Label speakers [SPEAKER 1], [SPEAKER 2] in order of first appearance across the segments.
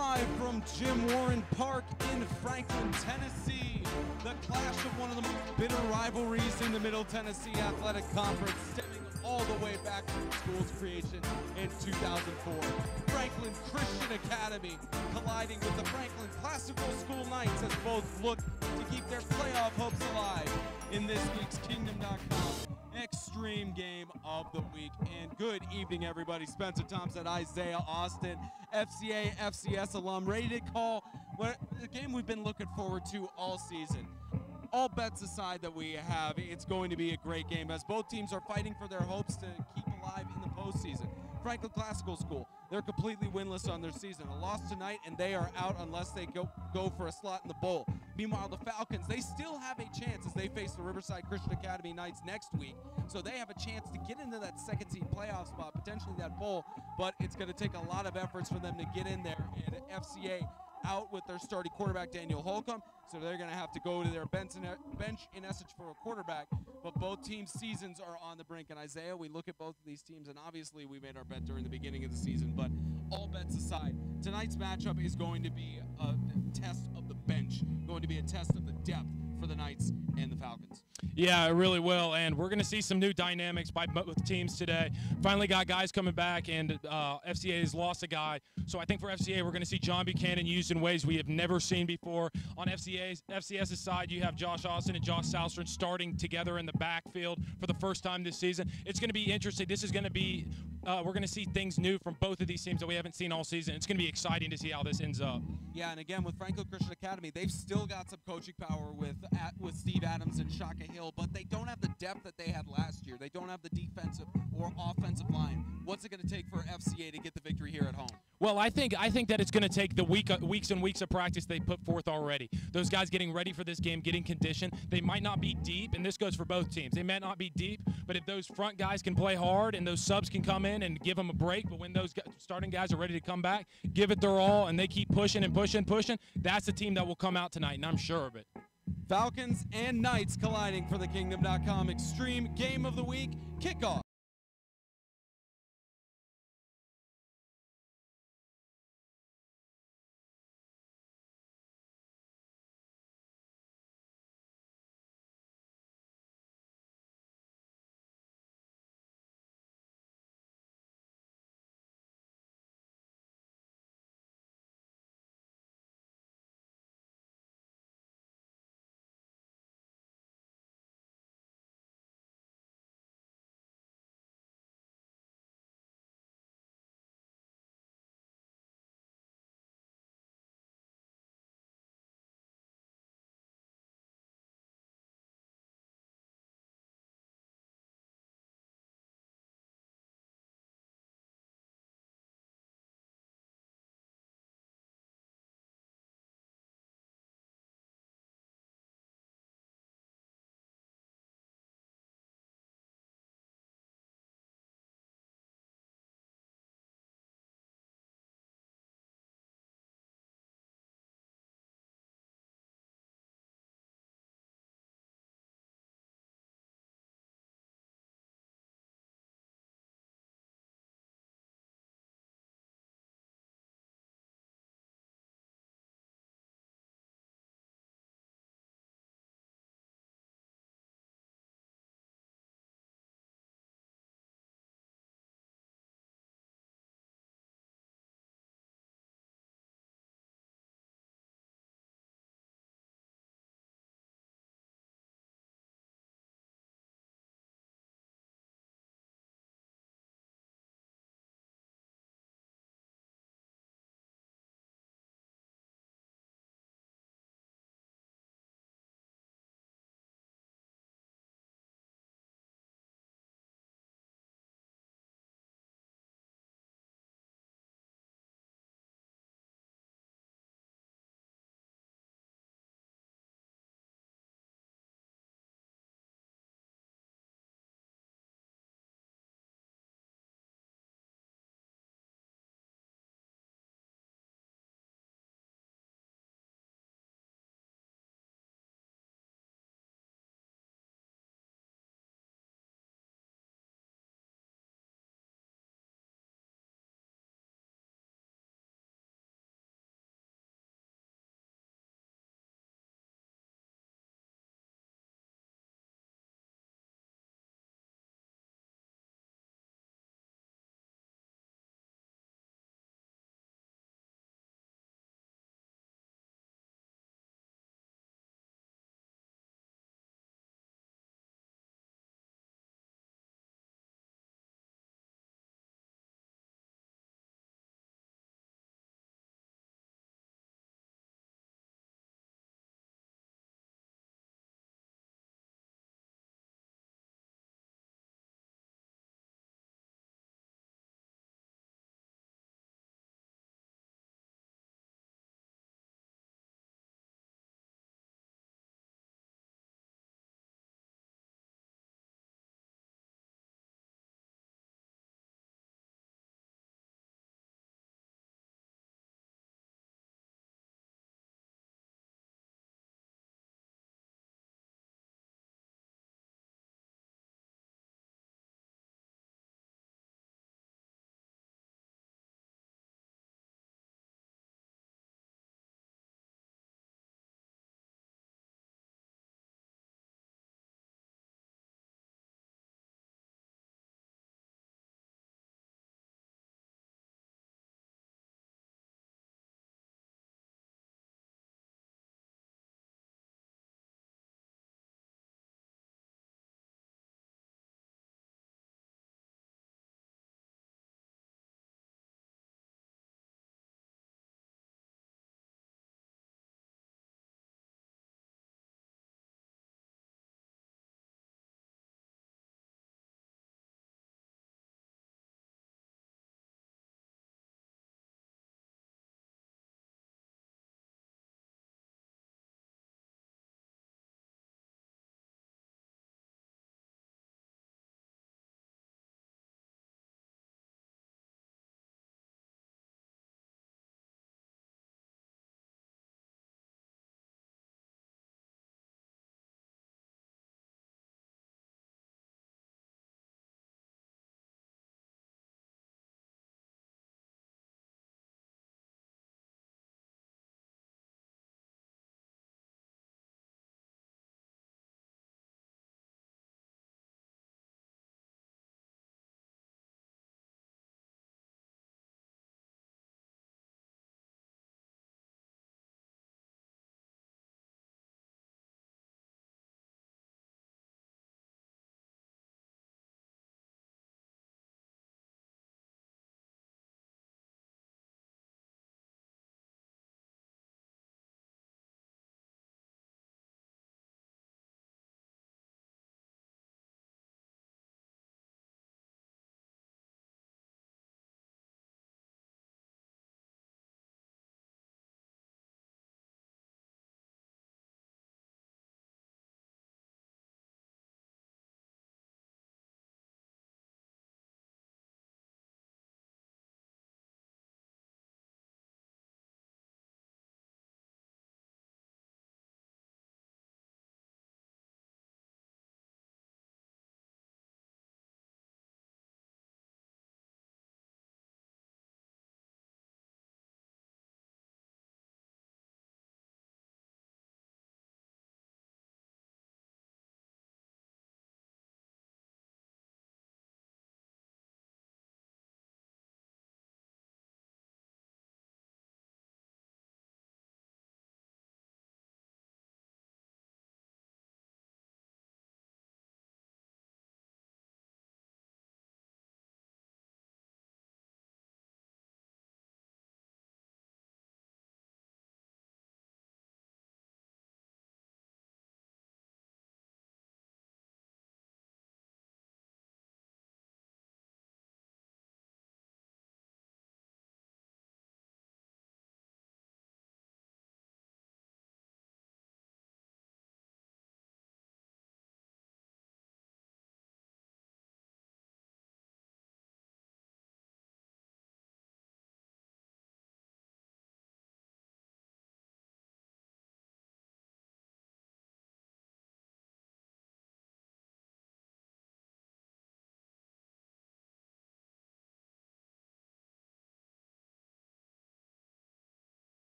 [SPEAKER 1] Live from Jim Warren Park in Franklin, Tennessee. The clash of one of the most bitter rivalries in the Middle Tennessee Athletic Conference, stemming all the way back to the school's creation in 2004. Franklin Christian Academy colliding with the Franklin Classical School Knights as both look to keep their playoff hopes alive in this week's Kingdom.com Extreme Game of the Week. And good evening, everybody. Spencer Thompson, Isaiah Austin, FCA, FCS alum, ready to call the game we've been looking forward to all season. All bets aside that we have, it's going to be a great game as both teams are fighting for their hopes to keep alive in the postseason. Franklin Classical School, they're completely winless on their season. A loss tonight and they are out unless they go for a slot in the bowl. Meanwhile, the Falcons, they still have a chance as they face the Riverside Christian Academy Knights next week. So they have a chance to get into that second seed playoff spot, potentially that bowl, but it's going to take a lot of efforts for them to get in there. And FCA out with their starting quarterback, Daniel Holcomb, so they're going to have to go to their bench in essence for a quarterback. But both teams' seasons are on the brink. And Isaiah, we look at both of these teams, and obviously we made our bet during the beginning of the season, but all bets aside, tonight's matchup is going to be a test of the bench, going to be a test of the depth for the Knights and the Falcons.
[SPEAKER 2] Yeah, it really will, and we're going to see some new dynamics by both teams today. Finally got guys coming back, and FCA has lost a guy. So I think for FCA, we're going to see John Buchanan used in ways we have never seen before. On FCS's side, you have Josh Austin and Josh Salstrom starting together in the backfield for the first time this season. It's going to be interesting. This is going to be we're going to see things new from both of these teams that we haven't seen all season. It's going to be exciting to see how this ends up.
[SPEAKER 1] Yeah, and again, with Franklin Christian Academy, they've still got some coaching power with Steve Adams and Shaka Hill, but they don't have the depth that they had last year. They don't have the defensive or offensive line. What's it going to take for FCA to get the victory here at home?
[SPEAKER 2] Well, I think that it's going to take the weeks and weeks of practice they put forth already. Those guys getting ready for this game, getting conditioned. They might not be deep, and this goes for both teams. They might not be deep, but if those front guys can play hard and those subs can come in and give them a break, but when those starting guys are ready to come back, give it their all, and they keep pushing and pushing, that's the team that will come out tonight, and I'm sure of it.
[SPEAKER 1] Falcons and Knights colliding for the Kingdom.com Extreme Game of the Week kickoff.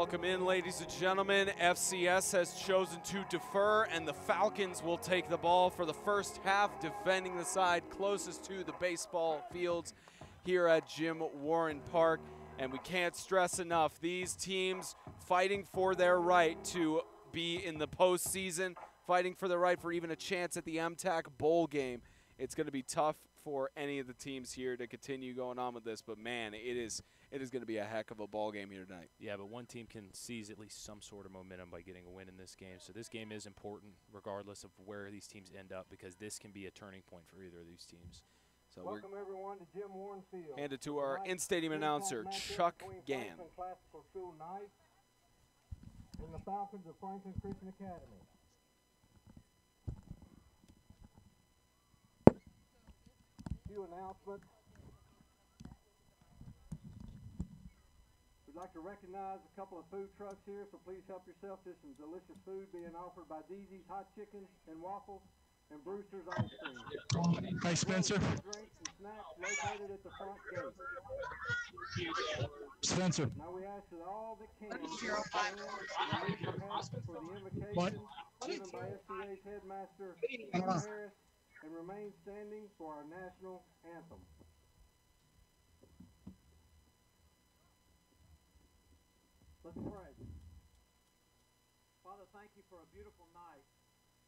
[SPEAKER 1] Welcome in, ladies and gentlemen. FCS has chosen to defer, and the Falcons will take the ball for the first half, defending the side closest to the baseball fields here at Jim Warren Park. And we can't stress enough, these teams fighting for their right to be in the postseason, fighting for the right for even a chance at the MTAC bowl game. It's going to be tough for any of the teams here to continue going on with this, but man, it is going to be a heck of a ball game here tonight.
[SPEAKER 2] Yeah, but one team can seize at least some sort of momentum by getting a win in this game. So this game is important regardless of where these teams end up, because this can be a turning point for either of these teams.
[SPEAKER 1] So
[SPEAKER 3] welcome everyone to Jim Warren Field.
[SPEAKER 1] Hand it to our in-stadium announcer, Chuck Gann.
[SPEAKER 3] Classical School Knights and the Falcons of Franklin Christian Academy. Few announcements. We'd like to recognize a couple of food trucks here, so please help yourself to some delicious food being offered by DZ's Hot Chicken and Waffles and Brewster's Ice Cream.
[SPEAKER 4] Hi, Spencer.
[SPEAKER 3] Drinks and snacks located at the front gate.
[SPEAKER 4] Spencer.
[SPEAKER 3] Now we ask that all that can stand and raise your hats for the invocation given by FCA's headmaster Harris, and remain standing for our national anthem. Let's pray. Father, thank you for a beautiful night,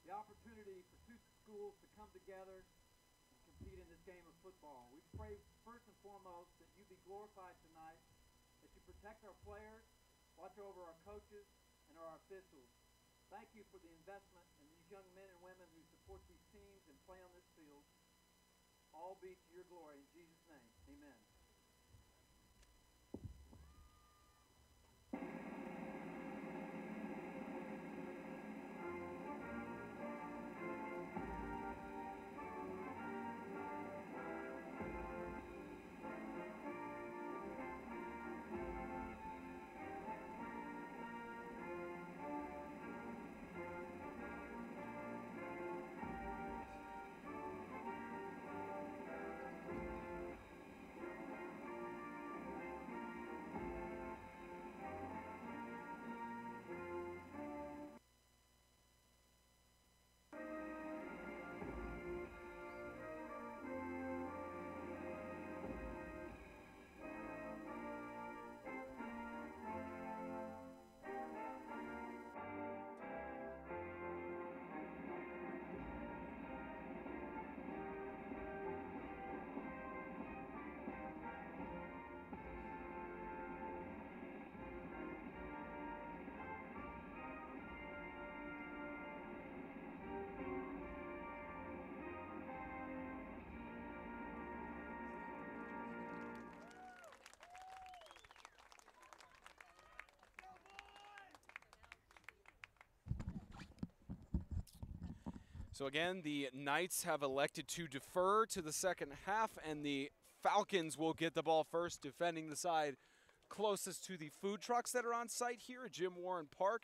[SPEAKER 3] the opportunity for two schools to come together and compete in this game of football. We pray first and foremost that you be glorified tonight, that you protect our players, watch over our coaches and our officials. Thank you for the investment in these young men and women who support these teams and play on this field. All be to your glory. In Jesus' name, amen.
[SPEAKER 1] So again, the Knights have elected to defer to the second half, and the Falcons will get the ball first, defending the side closest to the food trucks that are on site here at Jim Warren Park.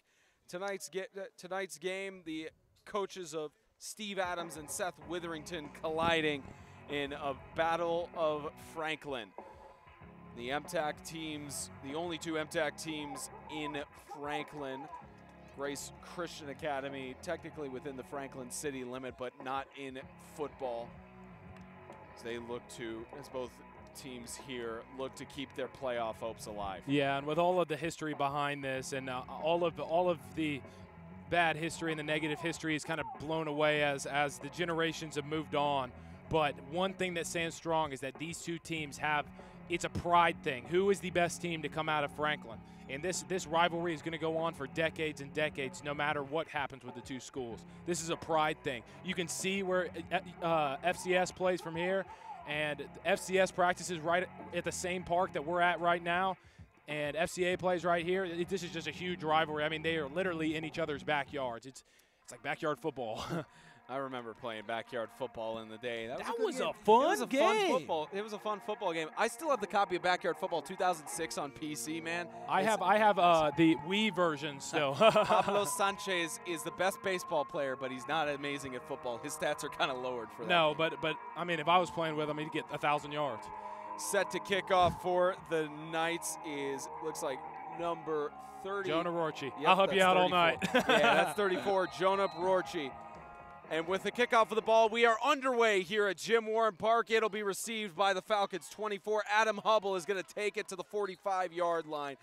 [SPEAKER 1] Tonight's game, the coaches of Steve Adams and Seth Witherington colliding in a battle of Franklin. The MTAC teams, the only two MTAC teams in Franklin, Grace Christian Academy, technically within the Franklin city limit, but not in football. So they look to, as both teams here look to keep their playoff hopes alive.
[SPEAKER 2] Yeah, and with all of the history behind this, and all of the bad history and the negative history is kind of blown away as the generations have moved on. But one thing that stands strong is that these two teams have, it's a pride thing. Who is the best team to come out of Franklin? And this rivalry is going to go on for decades and decades, no matter what happens with the two schools. This is a pride thing. You can see where FCS plays from here, and FCS practices right at the same park that we're at right now, and FCA plays right here. This is just a huge rivalry. I mean, they are literally in each other's backyards. It's like backyard football.
[SPEAKER 1] I remember playing backyard football in the day. That
[SPEAKER 2] was a
[SPEAKER 1] fun
[SPEAKER 2] game.
[SPEAKER 1] It was a fun football game. I still have the copy of Backyard Football 2006 on PC, man.
[SPEAKER 2] I have the Wii version still.
[SPEAKER 1] Pablo Sanchez is the best baseball player, but he's not amazing at football. His stats are kind of lowered for that.
[SPEAKER 2] No, but I mean, if I was playing with him, he'd get 1,000 yards.
[SPEAKER 1] Set to kick off for the Knights looks like
[SPEAKER 4] number 30.
[SPEAKER 2] Jonah Rorchi.
[SPEAKER 4] Yep,
[SPEAKER 2] I'll help you out
[SPEAKER 4] 34.
[SPEAKER 2] all night.
[SPEAKER 4] Yeah, that's 34, Jonah Rorchi. And with the kickoff of the ball, we are underway here at Jim Warren Park. It'll be received by the Falcons 24. Adam Hubble is going to take it to the 45-yard line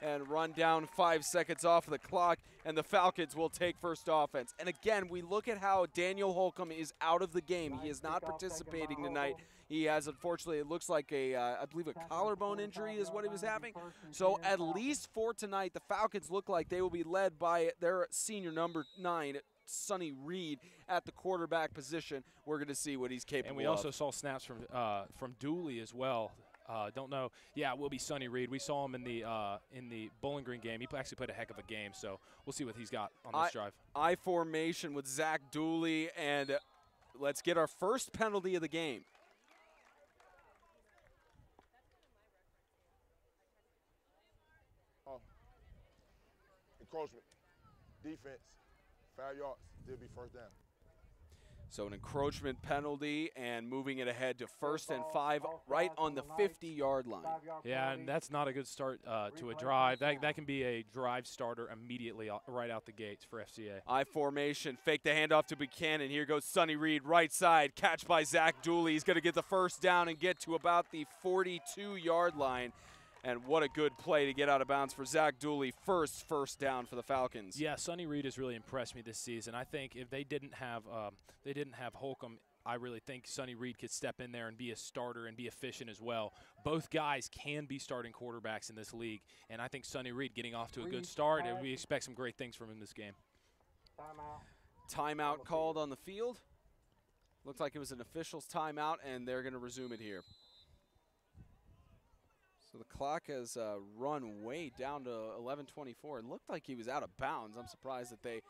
[SPEAKER 4] and run down 5 seconds off of the clock, and the Falcons will take first offense. And again, we look at how Daniel Holcomb is out of the game. He is not participating tonight. He has, unfortunately, it looks like I believe a collarbone injury is what he was having. So at least for tonight, the Falcons look like they will be led by their senior number 9, Sonny Reed, at the quarterback position. We're going to see what he's capable of.
[SPEAKER 2] And we also saw snaps from Dooley as well. Don't know. Yeah, it will be Sonny Reed. We saw him in the Bowling Green game. He actually played a heck of a game, so we'll see what he's got on this drive.
[SPEAKER 4] I formation with Zach Dooley, and let's get our first penalty of the game.
[SPEAKER 5] Encroachment, defense, 5 yards, they'll be first down.
[SPEAKER 4] So an encroachment penalty and moving it ahead to 1st and 5 right on the 50-yard line.
[SPEAKER 2] Yeah, and that's not a good start to a drive. That can be a drive starter immediately right out the gates for FCA.
[SPEAKER 4] I formation, fake the handoff to Buchanan. Here goes Sonny Reed, right side, catch by Zach Dooley. He's going to get the first down and get to about the 42-yard line. And what a good play to get out of bounds for Zach Dooley. First down for the Falcons.
[SPEAKER 2] Yeah, Sonny Reed has really impressed me this season. I think if they didn't have Holcomb, I really think Sonny Reed could step in there and be a starter and be efficient as well. Both guys can be starting quarterbacks in this league, and I think Sonny Reed getting off to a good start, and we expect some great things from him this game.
[SPEAKER 4] Timeout called on the field. Looked like it was an official's timeout, and they're going to resume it here. So the clock has run way down to 11:24. It looked like he was out of bounds. I'm surprised that they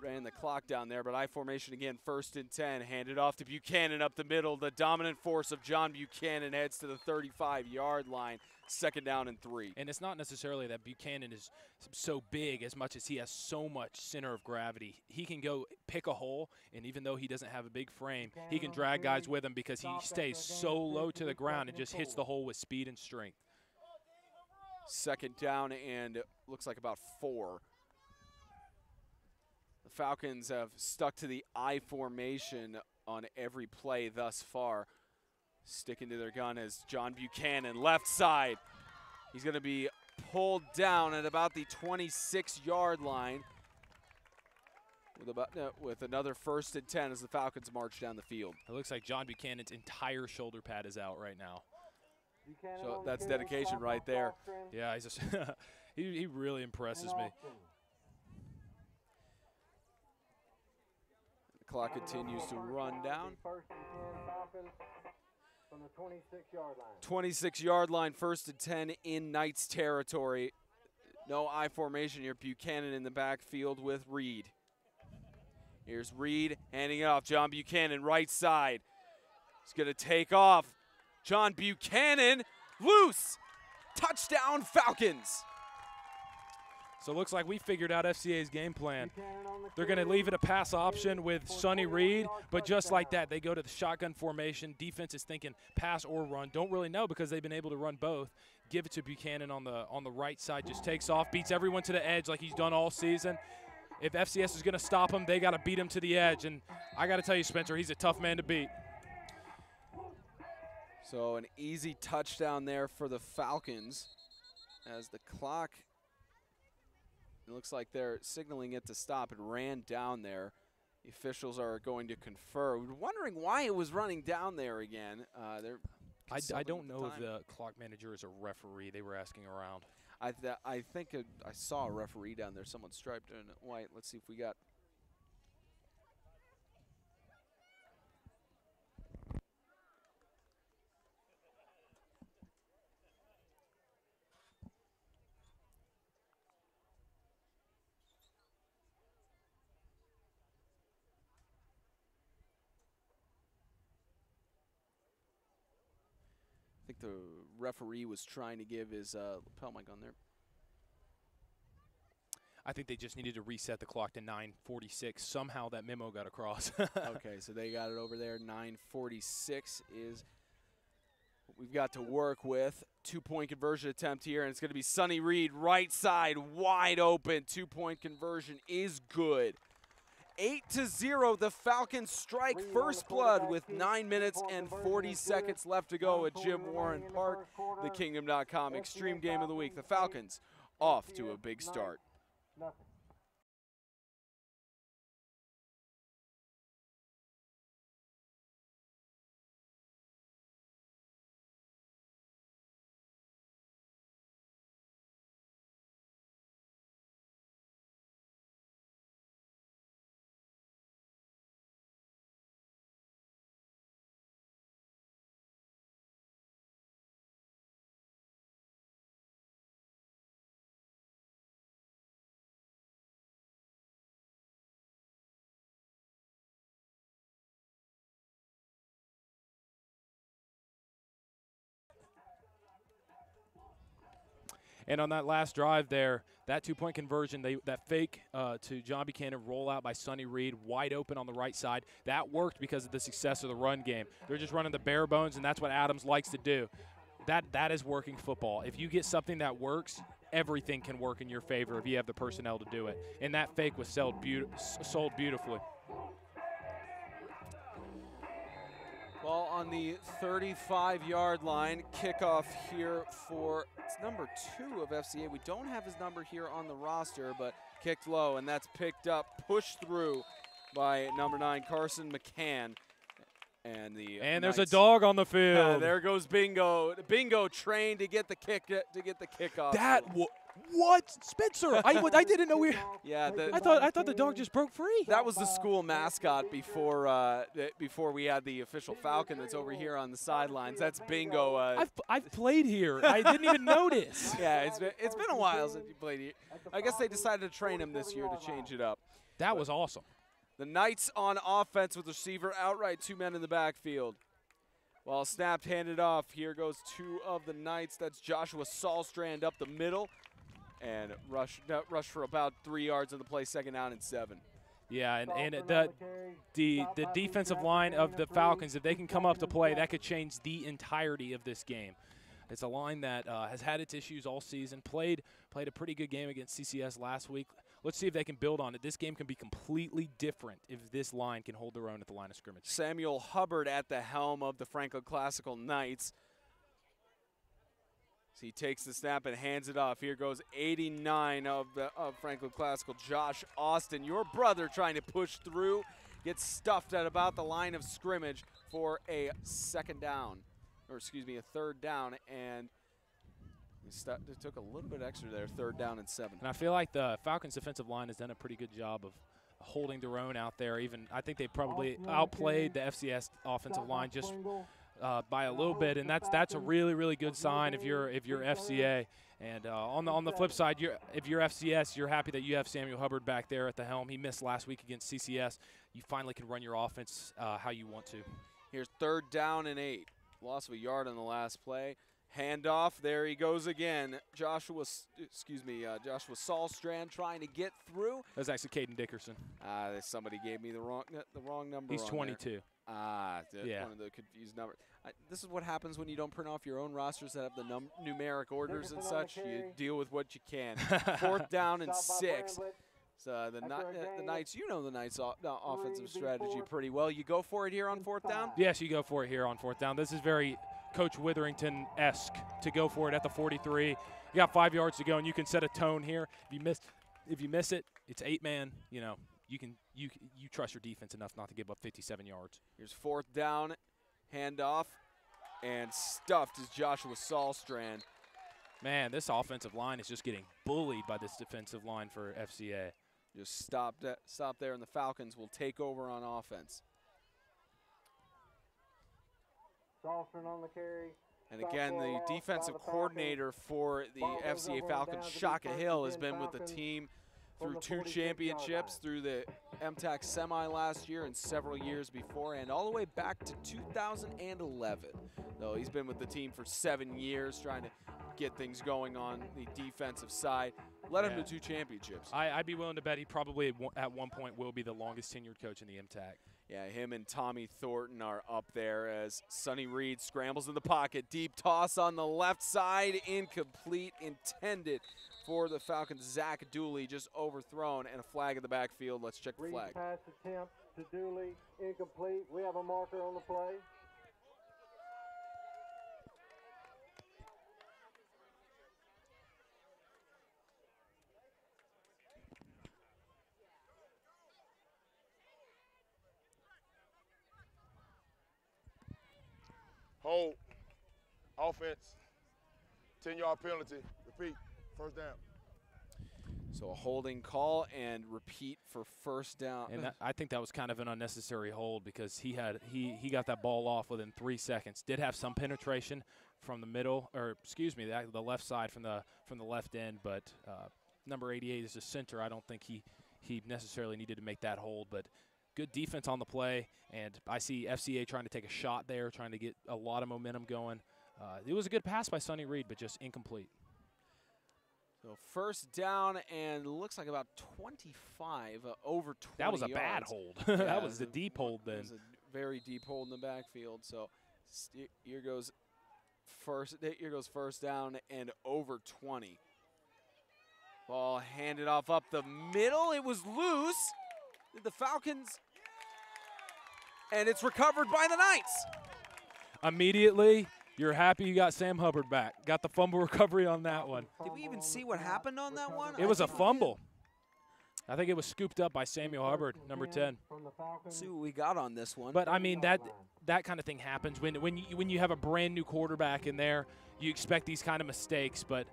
[SPEAKER 4] ran the clock down there, but I formation again, 1st and 10. Handed off to Buchanan up the middle. The dominant force of John Buchanan heads to the 35-yard line. 2nd down and 3.
[SPEAKER 2] And it's not necessarily that Buchanan is so big as much as he has so much center of gravity. He can go pick a hole, and even though he doesn't have a big frame, he can drag guys with him because he stays so low to the ground and just hits the hole with speed and strength.
[SPEAKER 4] 2nd down and looks like about 4. The Falcons have stuck to the I formation on every play thus far. Sticking to their gun as John Buchanan, left side. He's going to be pulled down at about the 26-yard line with another 1st and 10 as the Falcons march down the field.
[SPEAKER 2] It looks like John Buchanan's entire shoulder pad is out right now.
[SPEAKER 4] So that's dedication right there.
[SPEAKER 2] Yeah, he's just he really impresses me.
[SPEAKER 4] The clock continues to run down.
[SPEAKER 3] From the 26-yard line.
[SPEAKER 4] 26-yard line, 1st and 10 in Knights territory. No I formation here. Buchanan in the backfield with Reed. Here's Reed handing it off. John Buchanan, right side. He's going to take off. John Buchanan, loose. Touchdown, Falcons.
[SPEAKER 2] So it looks like we figured out FCA's game plan. They're going to leave it a pass option with Sonny Reed, but just like that, they go to the shotgun formation. Defense is thinking pass or run. Don't really know because they've been able to run both. Give it to Buchanan on the right side, just takes off, beats everyone to the edge like he's done all season. If FCS is going to stop him, they got to beat him to the edge. And I got to tell you, Spencer, he's a tough man to beat.
[SPEAKER 4] So an easy touchdown there for the Falcons as the clock, it looks like they're signaling it to stop. It ran down there. The officials are going to confer. We're wondering why it was running down there again.
[SPEAKER 2] I don't know if the clock manager is a referee. They were asking around.
[SPEAKER 4] I think I saw a referee down there. Someone striped in white. Let's see if we got. I think the referee was trying to give his lapel mic on there.
[SPEAKER 2] I think they just needed to reset the clock to 9:46. Somehow that memo got across.
[SPEAKER 4] Okay, so they got it over there. 9:46 is we've got to work with. 2-point conversion attempt here, and it's going to be Sonny Reed, right side, wide open. 2-point conversion is good. 8-0, the Falcons strike first blood with 9 minutes and 40 seconds left to go at Jim Warren Park. TheKingdom.com Extreme Game of the Week. The Falcons off to a big start.
[SPEAKER 2] And on that last drive there, that 2-point conversion, that fake to John Buchanan rollout by Sonny Reed, wide open on the right side, that worked because of the success of the run game. They're just running the bare bones, and that's what Adams likes to do. That is working football. If you get something that works, everything can work in your favor if you have the personnel to do it. And that fake was sold beautifully.
[SPEAKER 4] Ball on the 35-yard line. Kickoff here for number 2 of FCA. We don't have his number here on the roster, but kicked low, and that's picked up, pushed through by number 9, Carson McCann. And
[SPEAKER 2] there's a dog on the field.
[SPEAKER 4] There goes Bingo. Bingo trained to get the kickoff.
[SPEAKER 2] What, Spencer? I didn't know we.
[SPEAKER 4] Yeah,
[SPEAKER 2] I thought the dog just broke free.
[SPEAKER 4] That was the school mascot before we had the official Falcon that's over here on the sidelines. That's Bingo.
[SPEAKER 2] I've played here. I didn't even notice.
[SPEAKER 4] Yeah, it's been a while since you played here. I guess they decided to train him this year to change it up.
[SPEAKER 2] That was awesome.
[SPEAKER 4] The Knights on offense with the receiver outright, 2 men in the backfield. While snapped, handed off. Here goes 2 of the Knights. That's Joshua Saulstrand up the middle. And rush for about 3 yards on the play, 2nd down and 7.
[SPEAKER 2] Yeah, and the defensive line of the Falcons, if they can come up to play, that could change the entirety of this game. It's a line that has had its issues all season, played a pretty good game against CCS last week. Let's see if they can build on it. This game can be completely different if this line can hold their own at the line of scrimmage.
[SPEAKER 4] Samuel Hubbard at the helm of the Franklin Classical Knights. So he takes the snap and hands it off. Here goes 89 of Franklin Classical, Josh Austin. Your brother trying to push through, gets stuffed at about the line of scrimmage for a 3rd down, and it took a little bit extra there, 3rd down and 7.
[SPEAKER 2] And I feel like the Falcons defensive line has done a pretty good job of holding their own out there. Even I think they probably outplayed the FCS offensive line just by a little bit, and that's a really, really good sign if you're FCA. And on the flip side, if you're FCS, you're happy that you have Samuel Hubbard back there at the helm. He missed last week against CCS. You finally can run your offense how you want to.
[SPEAKER 4] Here's 3rd down and 8. Loss of a yard on the last play. Handoff, there he goes again. Joshua Saulstrand trying to get through.
[SPEAKER 2] That was actually Caden Dickerson.
[SPEAKER 4] Somebody gave me the wrong number.
[SPEAKER 2] He's 22.
[SPEAKER 4] Yeah. One of the confused numbers. This is what happens when you don't print off your own rosters that have the numeric orders and such. You deal with what you can. 4th down and 6. So the Knights, you know the Knights' offensive strategy pretty well. You go for it here on 4th down?
[SPEAKER 2] Yes, you go for it here on 4th down. This is very Coach Witherington-esque to go for it at the 43. You got 5 yards to go, and you can set a tone here. If you miss it, it's 8-man. You know, you trust your defense enough not to give up 57 yards.
[SPEAKER 4] Here's 4th down, handoff, and stuffed is Joshua Saulstrand.
[SPEAKER 2] Man, this offensive line is just getting bullied by this defensive line for FCA.
[SPEAKER 4] Just stop there, and the Falcons will take over on offense.
[SPEAKER 3] On the carry.
[SPEAKER 4] And again, the defensive coordinator for the FCA Falcons, Shaka Hill, has been with the team through 2 championships, through the MTAC semi last year and several years before, and all the way back to 2011. So he's been with the team for 7 years, trying to get things going on the defensive side. Led him to 2 championships.
[SPEAKER 2] I'd be willing to bet he probably at one point will be the longest tenured coach in the MTAC.
[SPEAKER 4] Yeah, him and Tommy Thornton are up there as Sonny Reed scrambles in the pocket. Deep toss on the left side, incomplete, intended for the Falcons. Zach Dooley just overthrown, and a flag in the backfield. Let's check the
[SPEAKER 3] Reed
[SPEAKER 4] flag.
[SPEAKER 3] pass attempt to Dooley, incomplete. We have a marker on the play.
[SPEAKER 5] Hold. Offense. 10-yard penalty. Repeat. First down.
[SPEAKER 4] So a holding call and repeat for first down.
[SPEAKER 2] And I think that was kind of an unnecessary hold because he got that ball off within 3 seconds. Did have some penetration from the middle, or excuse me, the left side from the left end, but number 88 is a center. I don't think he necessarily needed to make that hold, but good defense on the play, and I see FCA trying to take a shot there, trying to get a lot of momentum going. It was a good pass by Sonny Reed, but just incomplete.
[SPEAKER 4] So first down and looks like about 25, over 20
[SPEAKER 2] That was a
[SPEAKER 4] yards.
[SPEAKER 2] bad hold.
[SPEAKER 4] Yeah,
[SPEAKER 2] That was the deep hold then.
[SPEAKER 4] It was a very deep hold in the backfield. So here goes first down and over 20. Ball handed off up the middle. It was loose. The Falcons, and it's recovered by the Knights.
[SPEAKER 2] Immediately, you're happy you got Sam Hubbard back. Got the fumble recovery on that one.
[SPEAKER 4] Did we even see what happened on that one?
[SPEAKER 2] It was a fumble. I think it was scooped up by Samuel Hubbard, number 10.
[SPEAKER 4] Let's see what we got on this one.
[SPEAKER 2] But I mean that kind of thing happens when you have a brand new quarterback in there. You expect these kind of mistakes, but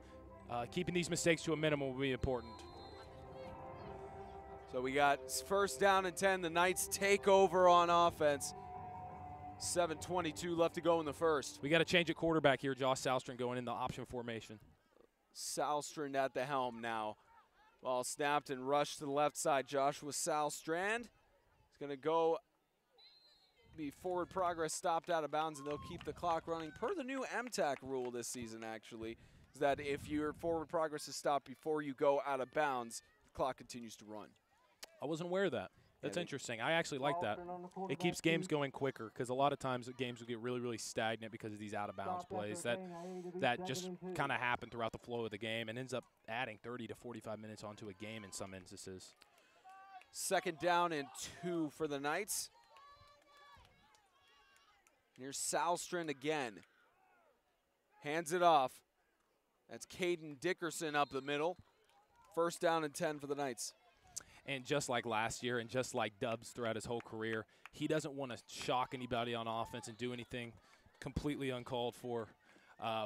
[SPEAKER 2] keeping these mistakes to a minimum will be important.
[SPEAKER 4] So we got first down and 10. The Knights take over on offense. 7:22 left to go in the first.
[SPEAKER 2] We got to change at quarterback here. Josh Salstrand going in the option formation.
[SPEAKER 4] Salstrand at the helm now. Ball snapped and rushed to the left side. Joshua Salstrand is going to be forward progress stopped out of bounds, and they'll keep the clock running per the new MTAC rule this season, actually, is that if your forward progress is stopped before you go out of bounds, the clock continues to run.
[SPEAKER 2] I wasn't aware of that. That's interesting. I actually like that. It keeps games going quicker because a lot of times the games will get really, really stagnant because of these out-of-bounds plays. That just kind of happened throughout the flow of the game and ends up adding 30 to 45 minutes onto a game in some instances.
[SPEAKER 4] Second down and 2 for the Knights. Here's Salstrand again. Hands it off. That's Caden Dickerson up the middle. First down and 10 for the Knights.
[SPEAKER 2] And just like last year and just like Dubs throughout his whole career, he doesn't want to shock anybody on offense and do anything completely uncalled for.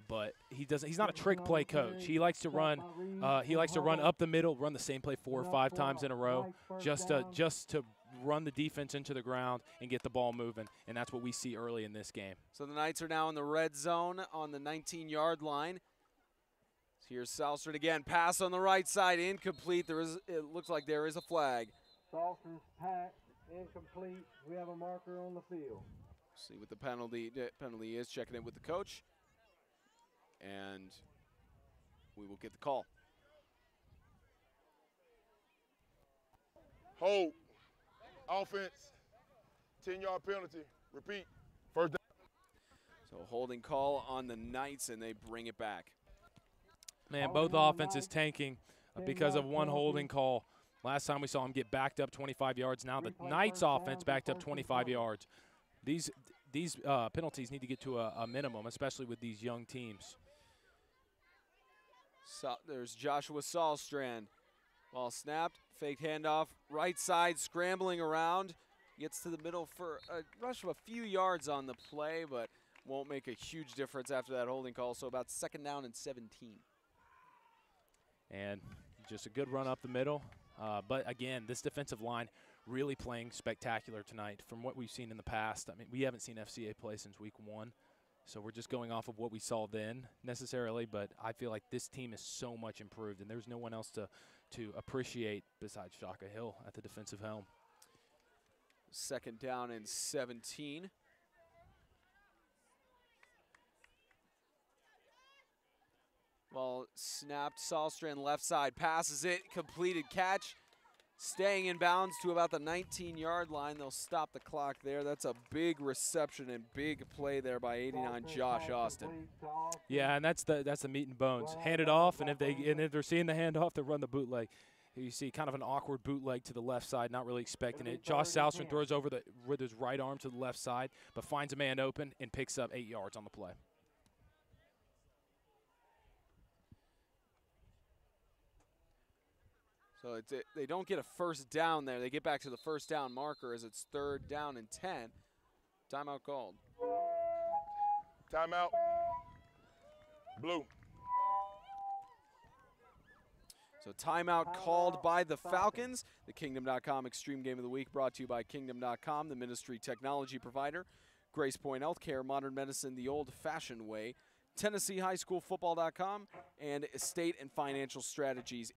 [SPEAKER 2] But he's not a trick play coach. He likes to run. He likes to run up the middle, run the same play 4 or 5 times in a row, just to run the defense into the ground and get the ball moving. And that's what we see early in this game.
[SPEAKER 4] So the Knights are now in the red zone on the 19-yard line. Here's Salstrand again. Pass on the right side, incomplete. It looks like there is a flag.
[SPEAKER 3] Salstrand's pass, incomplete. We have a marker on the field.
[SPEAKER 4] See what the penalty is. Checking it with the coach. And we will get the call.
[SPEAKER 5] Hold. Offense. 10-yard penalty. Repeat. First down.
[SPEAKER 4] So holding call on the Knights, and they bring it back.
[SPEAKER 2] Man, both offenses tanking because of one holding call. Last time we saw him get backed up 25 yards. Now the Knights offense backed up 25 yards. These penalties need to get to a minimum, especially with these young teams.
[SPEAKER 4] So there's Joshua Salstrand. Ball snapped, faked handoff, right side, scrambling around. Gets to the middle for a rush of a few yards on the play, but won't make a huge difference after that holding call. So about second down and 17.
[SPEAKER 2] And just a good run up the middle. But, again, this defensive line really playing spectacular tonight from what we've seen in the past. I mean, we haven't seen FCA play since week 1, so we're just going off of what we saw then necessarily. But I feel like this team is so much improved, and there's no one else to appreciate besides Shaka Hill at the defensive helm.
[SPEAKER 4] Second down and 17. Ball snapped, Salstrand left side, passes it, completed catch. Staying in bounds to about the 19-yard line. They'll stop the clock there. That's a big reception and big play there by 89 Josh Austin.
[SPEAKER 2] Yeah, and that's the meat and bones. Hand it off, and if they're seeing the handoff, they run the bootleg. You see kind of an awkward bootleg to the left side, not really expecting it. Josh Salstrom throws over with his right arm to the left side, but finds a man open and picks up 8 yards on the play.
[SPEAKER 4] So they don't get a first down there. They get back to the first down marker as it's 3rd down and 10. Timeout called.
[SPEAKER 5] Timeout. Blue.
[SPEAKER 4] So timeout called by the Falcons. The Kingdom.com Extreme Game of the Week brought to you by Kingdom.com, the ministry technology provider. Grace Point Healthcare, modern medicine the old-fashioned way. TennesseeHighSchoolFootball.com and Estate and Financial Strategies.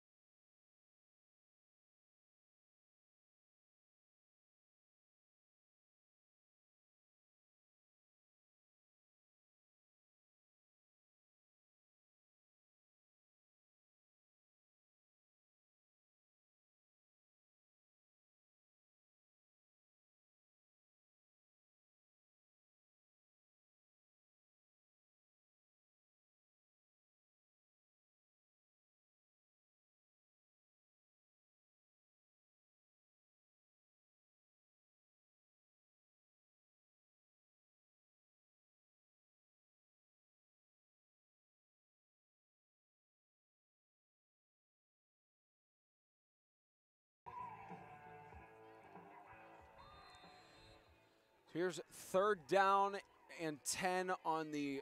[SPEAKER 4] Here's 3rd down and 10 on the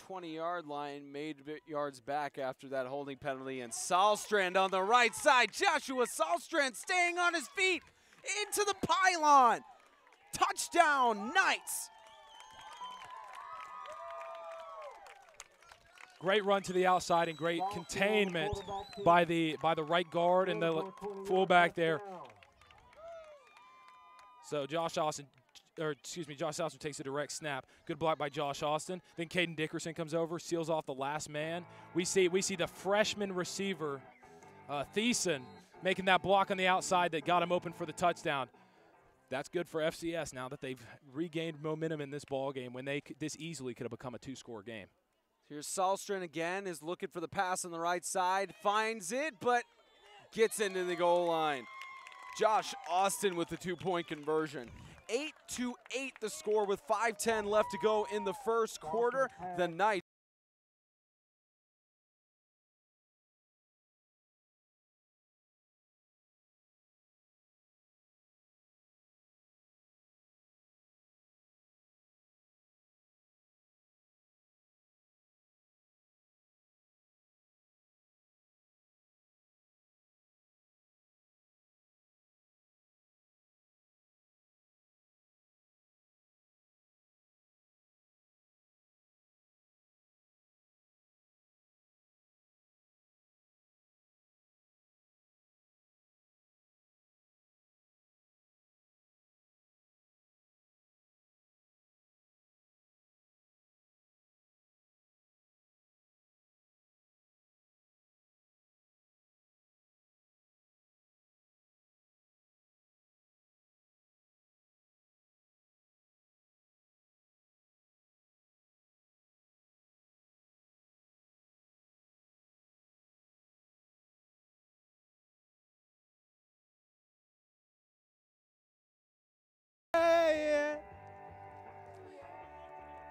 [SPEAKER 4] 20-yard line, made yards back after that holding penalty, and Salstrand on the right side. Joshua Salstrand staying on his feet into the pylon. Touchdown, Knights.
[SPEAKER 2] Great run to the outside and great containment by the right guard and the fullback there. So Josh Salstrom takes a direct snap. Good block by Josh Austin. Then Caden Dickerson comes over, seals off the last man. We see the freshman receiver, Thiessen, making that block on the outside that got him open for the touchdown. That's good for FCS now that they've regained momentum in this ball game when this easily could have become a 2-score game.
[SPEAKER 4] Here's Salstrand again, is looking for the pass on the right side, finds it, but gets into the goal line. Josh Austin with the 2-point conversion. 8-8 the score with 5:10 left to go in the first quarter. The Knights.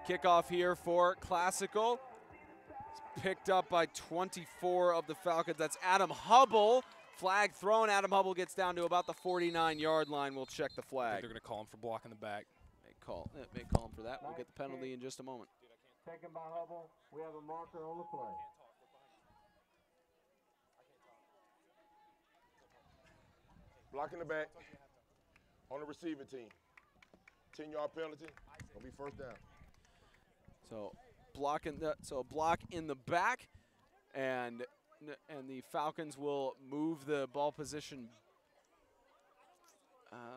[SPEAKER 4] Kickoff here for Classical. It's picked up by 24 of the Falcons. That's Adam Hubble. Flag thrown. Adam Hubble gets down to about the 49-yard line. We'll check the flag.
[SPEAKER 2] They're going to call him for blocking the back.
[SPEAKER 4] May call him for that. We'll get the penalty in just a moment.
[SPEAKER 3] Taken by Hubble. We have a marker on the play.
[SPEAKER 5] Blocking the back on the receiving team. 10-yard penalty. Gonna be 1st down.
[SPEAKER 4] So block in the back, and the Falcons will move the ball position.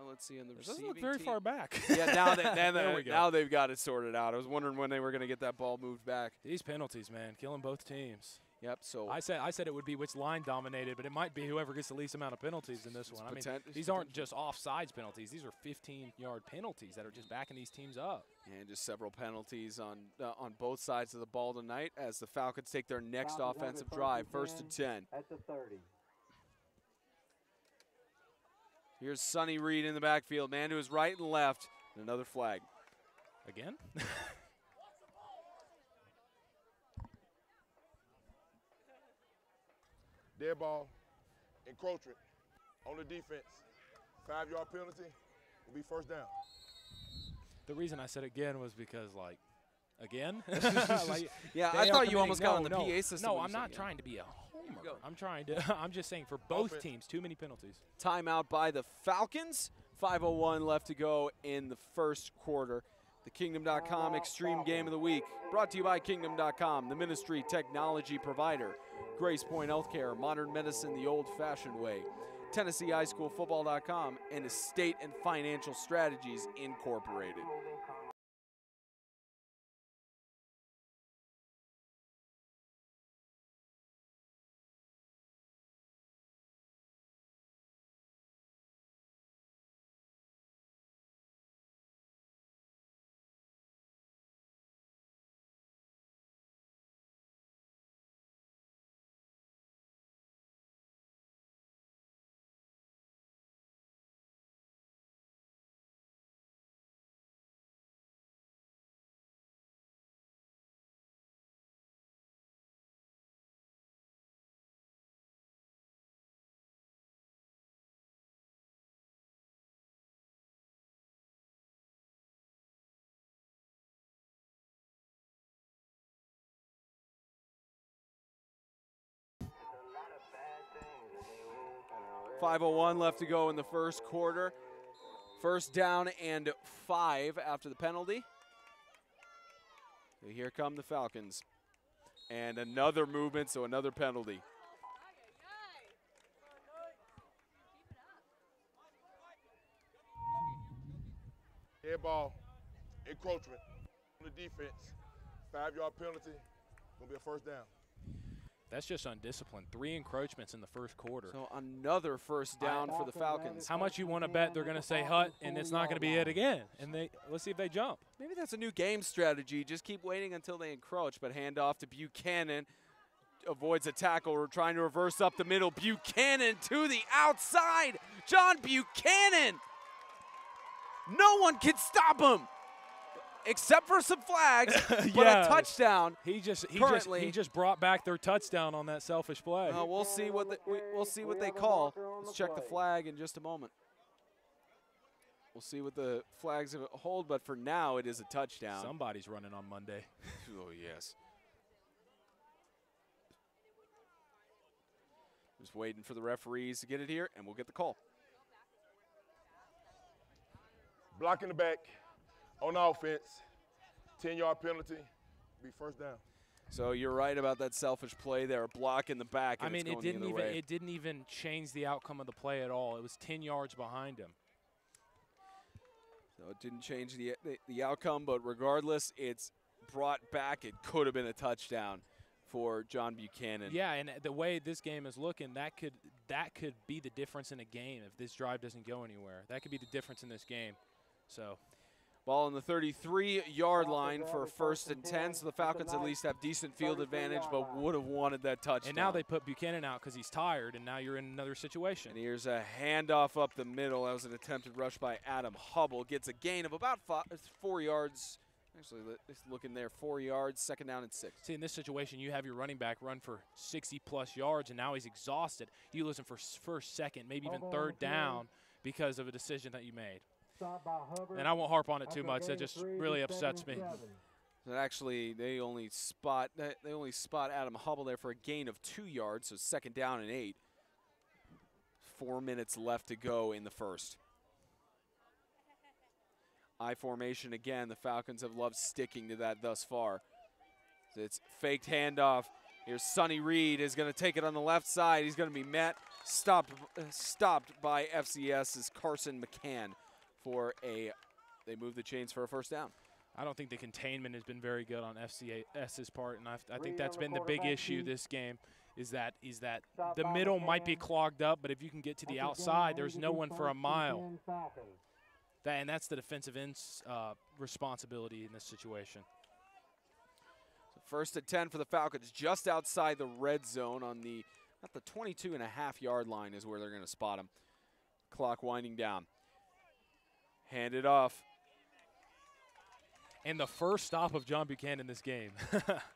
[SPEAKER 4] Let's see, in the receiving
[SPEAKER 2] doesn't look very
[SPEAKER 4] team.
[SPEAKER 2] far back.
[SPEAKER 4] Yeah, now they've got it sorted out. I was wondering when they were going to get that ball moved back.
[SPEAKER 2] These penalties, man, killing both teams.
[SPEAKER 4] Yep. So
[SPEAKER 2] I said it would be which line dominated, but it might be whoever gets the least amount of penalties in this one. I mean, these aren't just offsides penalties. These are 15-yard penalties that are just backing these teams up.
[SPEAKER 4] And just several penalties on both sides of the ball tonight as the Falcons take their next offensive drive, 1st and 10.
[SPEAKER 3] At the 30.
[SPEAKER 4] Here's Sonny Reed in the backfield, man to his right and left, and another flag.
[SPEAKER 2] Again?
[SPEAKER 5] Dead ball, encroachment on the defense. 5-yard penalty will be 1st down.
[SPEAKER 2] The reason I said again was because, like, again?
[SPEAKER 4] Yeah, I thought you almost got on the PA system.
[SPEAKER 2] No, I'm not trying to be a homer. I'm just saying for both teams, too many penalties.
[SPEAKER 4] Timeout by the Falcons. 5:01 left to go in the 1st quarter. The Kingdom.com Extreme Game of the Week, brought to you by Kingdom.com, the ministry technology provider. Grace Point Healthcare, modern medicine the old-fashioned way. TennesseeHighSchoolFootball.com and Estate and Financial Strategies Incorporated. .501 left to go in the 1st quarter. 1st down and 5 after the penalty. So here come the Falcons. And another movement, so another penalty.
[SPEAKER 5] Dead ball, encroachment on the defense. 5-yard penalty will be a 1st down.
[SPEAKER 2] That's just undisciplined. 3 encroachments in the 1st quarter.
[SPEAKER 4] So another 1st down for the Falcons.
[SPEAKER 2] How much you want to bet they're going to say hut and it's not going to be it again? And let's see if they jump.
[SPEAKER 4] Maybe that's a new game strategy. Just keep waiting until they encroach, but hand off to Buchanan. Avoids a tackle. We're trying to reverse up the middle. Buchanan to the outside. John Buchanan. No one can stop him. Except for some flags, but a touchdown.
[SPEAKER 2] He just brought back their touchdown on that selfish play.
[SPEAKER 4] We'll see what they call. Let's check the flag in just a moment. We'll see what the flags hold, but for now it is a touchdown.
[SPEAKER 2] Somebody's running on Monday.
[SPEAKER 4] Oh yes. Just waiting for the referees to get it here, and we'll get the call.
[SPEAKER 5] Block in the back. On offense, 10-yard penalty, be 1st down.
[SPEAKER 4] So you're right about that selfish play there, block in the back. And
[SPEAKER 2] I mean, it didn't even change the outcome of the play at all. It was 10 yards behind him.
[SPEAKER 4] So it didn't change the outcome, but regardless, it's brought back. It could have been a touchdown for John Buchanan.
[SPEAKER 2] Yeah, and the way this game is looking, that could be the difference in a game if this drive doesn't go anywhere. That could be the difference in this game. So.
[SPEAKER 4] Ball on the 33-yard line for 1st and 10, so the Falcons at least have decent field advantage, but would have wanted that touchdown.
[SPEAKER 2] And now they put Buchanan out because he's tired, and now you're in another situation.
[SPEAKER 4] And here's a handoff up the middle. That was an attempted rush by Adam Hubble. Gets a gain of about 4 yards. Actually, it's looking there, 4 yards, 2nd down and 6.
[SPEAKER 2] See, in this situation, you have your running back run for 60-plus yards, and now he's exhausted. You lose him for 1st, 2nd, maybe even 3rd down because of a decision that you made. And I won't harp on it too much. That just really upsets me.
[SPEAKER 4] And actually, they only spot Adam Hubble there for a gain of 2 yards, so 2nd down and 8. 4 minutes left to go in the 1st. I formation again. The Falcons have loved sticking to that thus far. It's faked handoff. Here's Sonny Reed is going to take it on the left side. He's going to be stopped by FCS's Carson McCann. They move the chains for a 1st down.
[SPEAKER 2] I don't think the containment has been very good on FCS's part, and I think that's been the big issue this game. Is that the middle might be clogged up, but if you can get to the outside, there's no one for a mile. And that's the defensive end's responsibility in this situation.
[SPEAKER 4] So 1st and 10 for the Falcons, just outside the red zone on the, at the 22.5-yard line is where they're going to spot him. Clock winding down. Hand it off.
[SPEAKER 2] And the first stop of John Buchanan this game.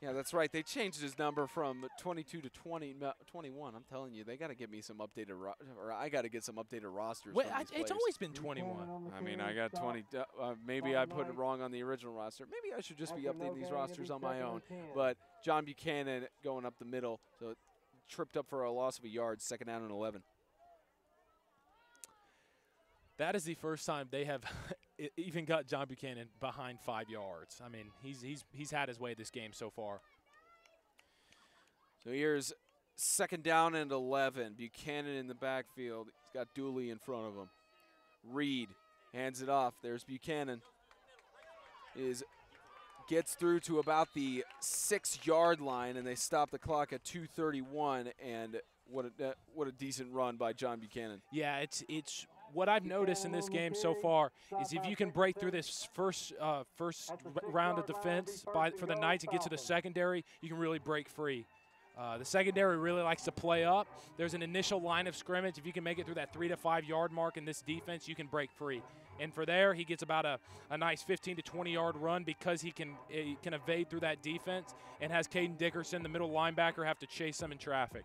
[SPEAKER 4] Yeah, that's right. They changed his number from 22 to 21. I'm telling you, they got to get me some updated, or I got to get some updated rosters.
[SPEAKER 2] Wait, it's always been 21.
[SPEAKER 4] I mean, I got 20. Maybe I put it wrong on the original roster. Maybe I should just be updating these rosters on my own. But John Buchanan going up the middle, so it tripped up for a loss of a yard, 2nd down and 11.
[SPEAKER 2] That is the first time they have even got John Buchanan behind 5 yards. I mean, he's had his way this game so far.
[SPEAKER 4] So here's 2nd down and 11. Buchanan in the backfield. He's got Dooley in front of him. Reed hands it off. There's Buchanan. Gets through to about the 6-yard line, and they stop the clock at 2:31. And what a decent run by John Buchanan.
[SPEAKER 2] Yeah, it's what I've noticed in this game so far is if you can break through this first round of defense for the Knights and get to the secondary, you can really break free. The secondary really likes to play up. There's an initial line of scrimmage. If you can make it through that 3 to 5 yard mark in this defense, you can break free. And for there, he gets about a nice 15 to 20 yard run because he can evade through that defense and has Caden Dickerson, the middle linebacker, have to chase him in traffic.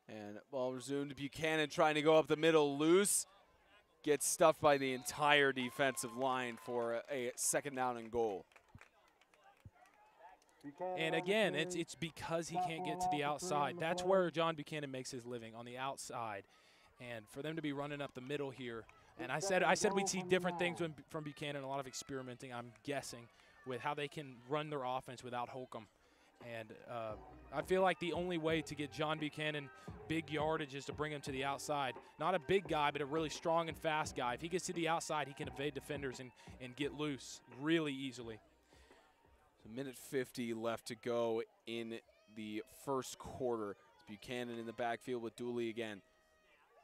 [SPEAKER 4] And ball resumed. Buchanan trying to go up the middle, loose. Gets stuffed by the entire defensive line for a 2nd down and goal.
[SPEAKER 2] And again, it's because he can't get to the outside. That's where John Buchanan makes his living, on the outside. And for them to be running up the middle here, and I said we'd see different things from Buchanan, a lot of experimenting, I'm guessing, with how they can run their offense without Holcomb. And I feel like the only way to get John Buchanan big yardage is to bring him to the outside. Not a big guy, but a really strong and fast guy. If he gets to the outside, he can evade defenders and get loose really easily.
[SPEAKER 4] So 1:50 left to go in the 1st quarter. It's Buchanan in the backfield with Dooley again.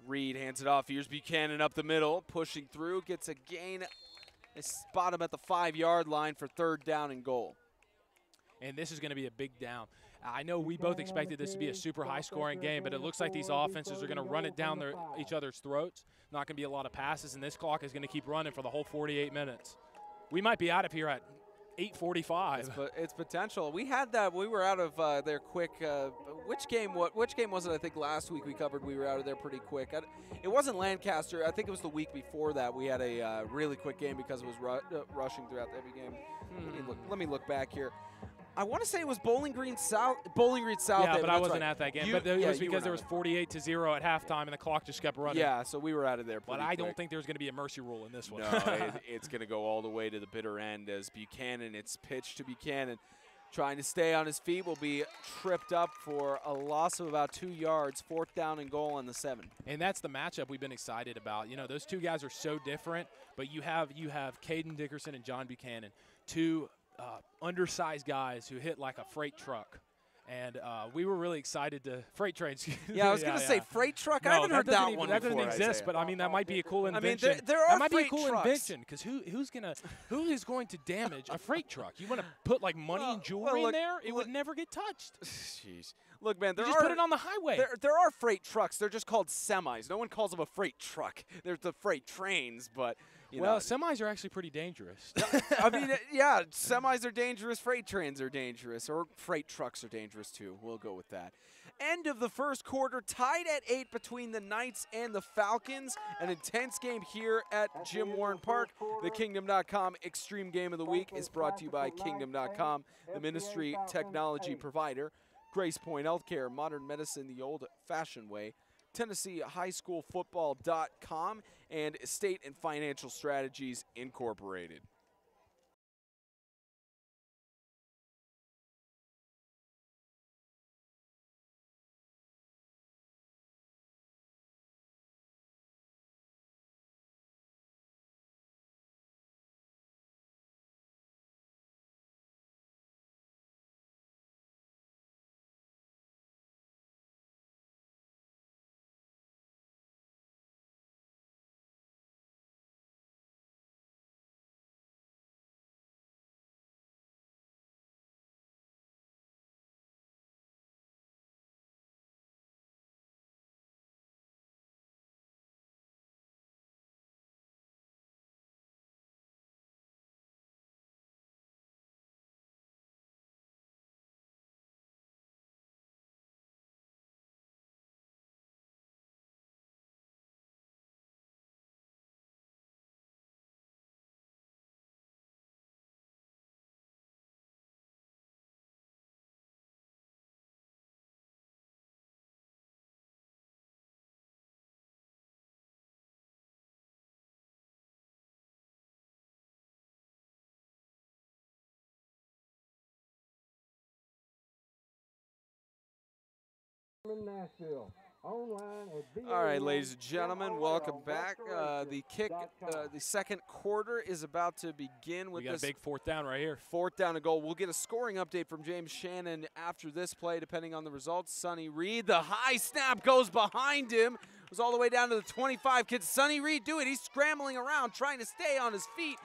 [SPEAKER 4] Reed hands it off. Here's Buchanan up the middle, pushing through, gets a gain. They spot him at the 5-yard line for 3rd down and goal.
[SPEAKER 2] And this is going to be a big down. I know we both expected this to be a super high-scoring game, but it looks like these offenses are going to run it down each other's throats. Not going to be a lot of passes, and this clock is going to keep running for the whole 48 minutes. We might be out of here at 8:45.
[SPEAKER 4] It's potential. We had that. We were out of there quick. Which game was it? I think last week we covered. We were out of there pretty quick. It wasn't Lancaster. I think it was the week before that. We had a really quick game because it was rushing throughout every game. Let me look back here. I want to say it was Bowling Green South.
[SPEAKER 2] Yeah, but I wasn't at that game. But it was because there was 48-0 at halftime, and the clock just kept running.
[SPEAKER 4] Yeah, so we were out of there pretty quick.
[SPEAKER 2] I don't think there's going to be a mercy rule in this one.
[SPEAKER 4] No, it's going to go all the way to the bitter end as Buchanan, it's pitched to Buchanan, trying to stay on his feet, will be tripped up for a loss of about 2 yards, 4th down and goal on the 7.
[SPEAKER 2] And that's the matchup we've been excited about. You know, those two guys are so different, but you have Caden Dickerson and John Buchanan, two undersized guys who hit like a freight truck. And we were really excited to freight trains.
[SPEAKER 4] Yeah, I was going to say freight truck. No, I haven't heard that one before.
[SPEAKER 2] That doesn't exist, but I mean that might be a cool invention.
[SPEAKER 4] I mean, there are
[SPEAKER 2] that might
[SPEAKER 4] freight
[SPEAKER 2] be a cool
[SPEAKER 4] trucks.
[SPEAKER 2] invention because who is going to damage a freight truck? You want to put like money and jewelry in there? It would never get touched.
[SPEAKER 4] Jeez, look, man,
[SPEAKER 2] just put it on the highway.
[SPEAKER 4] There are freight trucks. They're just called semis. No one calls them a freight truck. There's the freight trains, but.
[SPEAKER 2] Well, semis are actually pretty dangerous.
[SPEAKER 4] I mean, yeah, semis are dangerous, freight trains are dangerous, or freight trucks are dangerous too. We'll go with that. End of the 1st quarter, tied at 8 between the Knights and the Falcons. An intense game here at Jim Warren Park. The Kingdom.com Extreme Game of the Week is brought to you by Kingdom.com, the ministry technology provider. Grace Point Healthcare, modern medicine the old-fashioned way. TennesseeHighSchoolFootball.com, and Estate and Financial Strategies Incorporated.
[SPEAKER 3] Nashville. Online at
[SPEAKER 4] All right, ladies and gentlemen, welcome back. The second quarter is about to begin with
[SPEAKER 2] We got
[SPEAKER 4] this
[SPEAKER 2] a big fourth down right here.
[SPEAKER 4] fourth down and goal. We'll get a scoring update from James Shannon after this play, depending on the results. Sonny Reed, the high snap goes behind him. It was all the way down to the 25. Can Sonny Reed do it? He's scrambling around, trying to stay on his feet,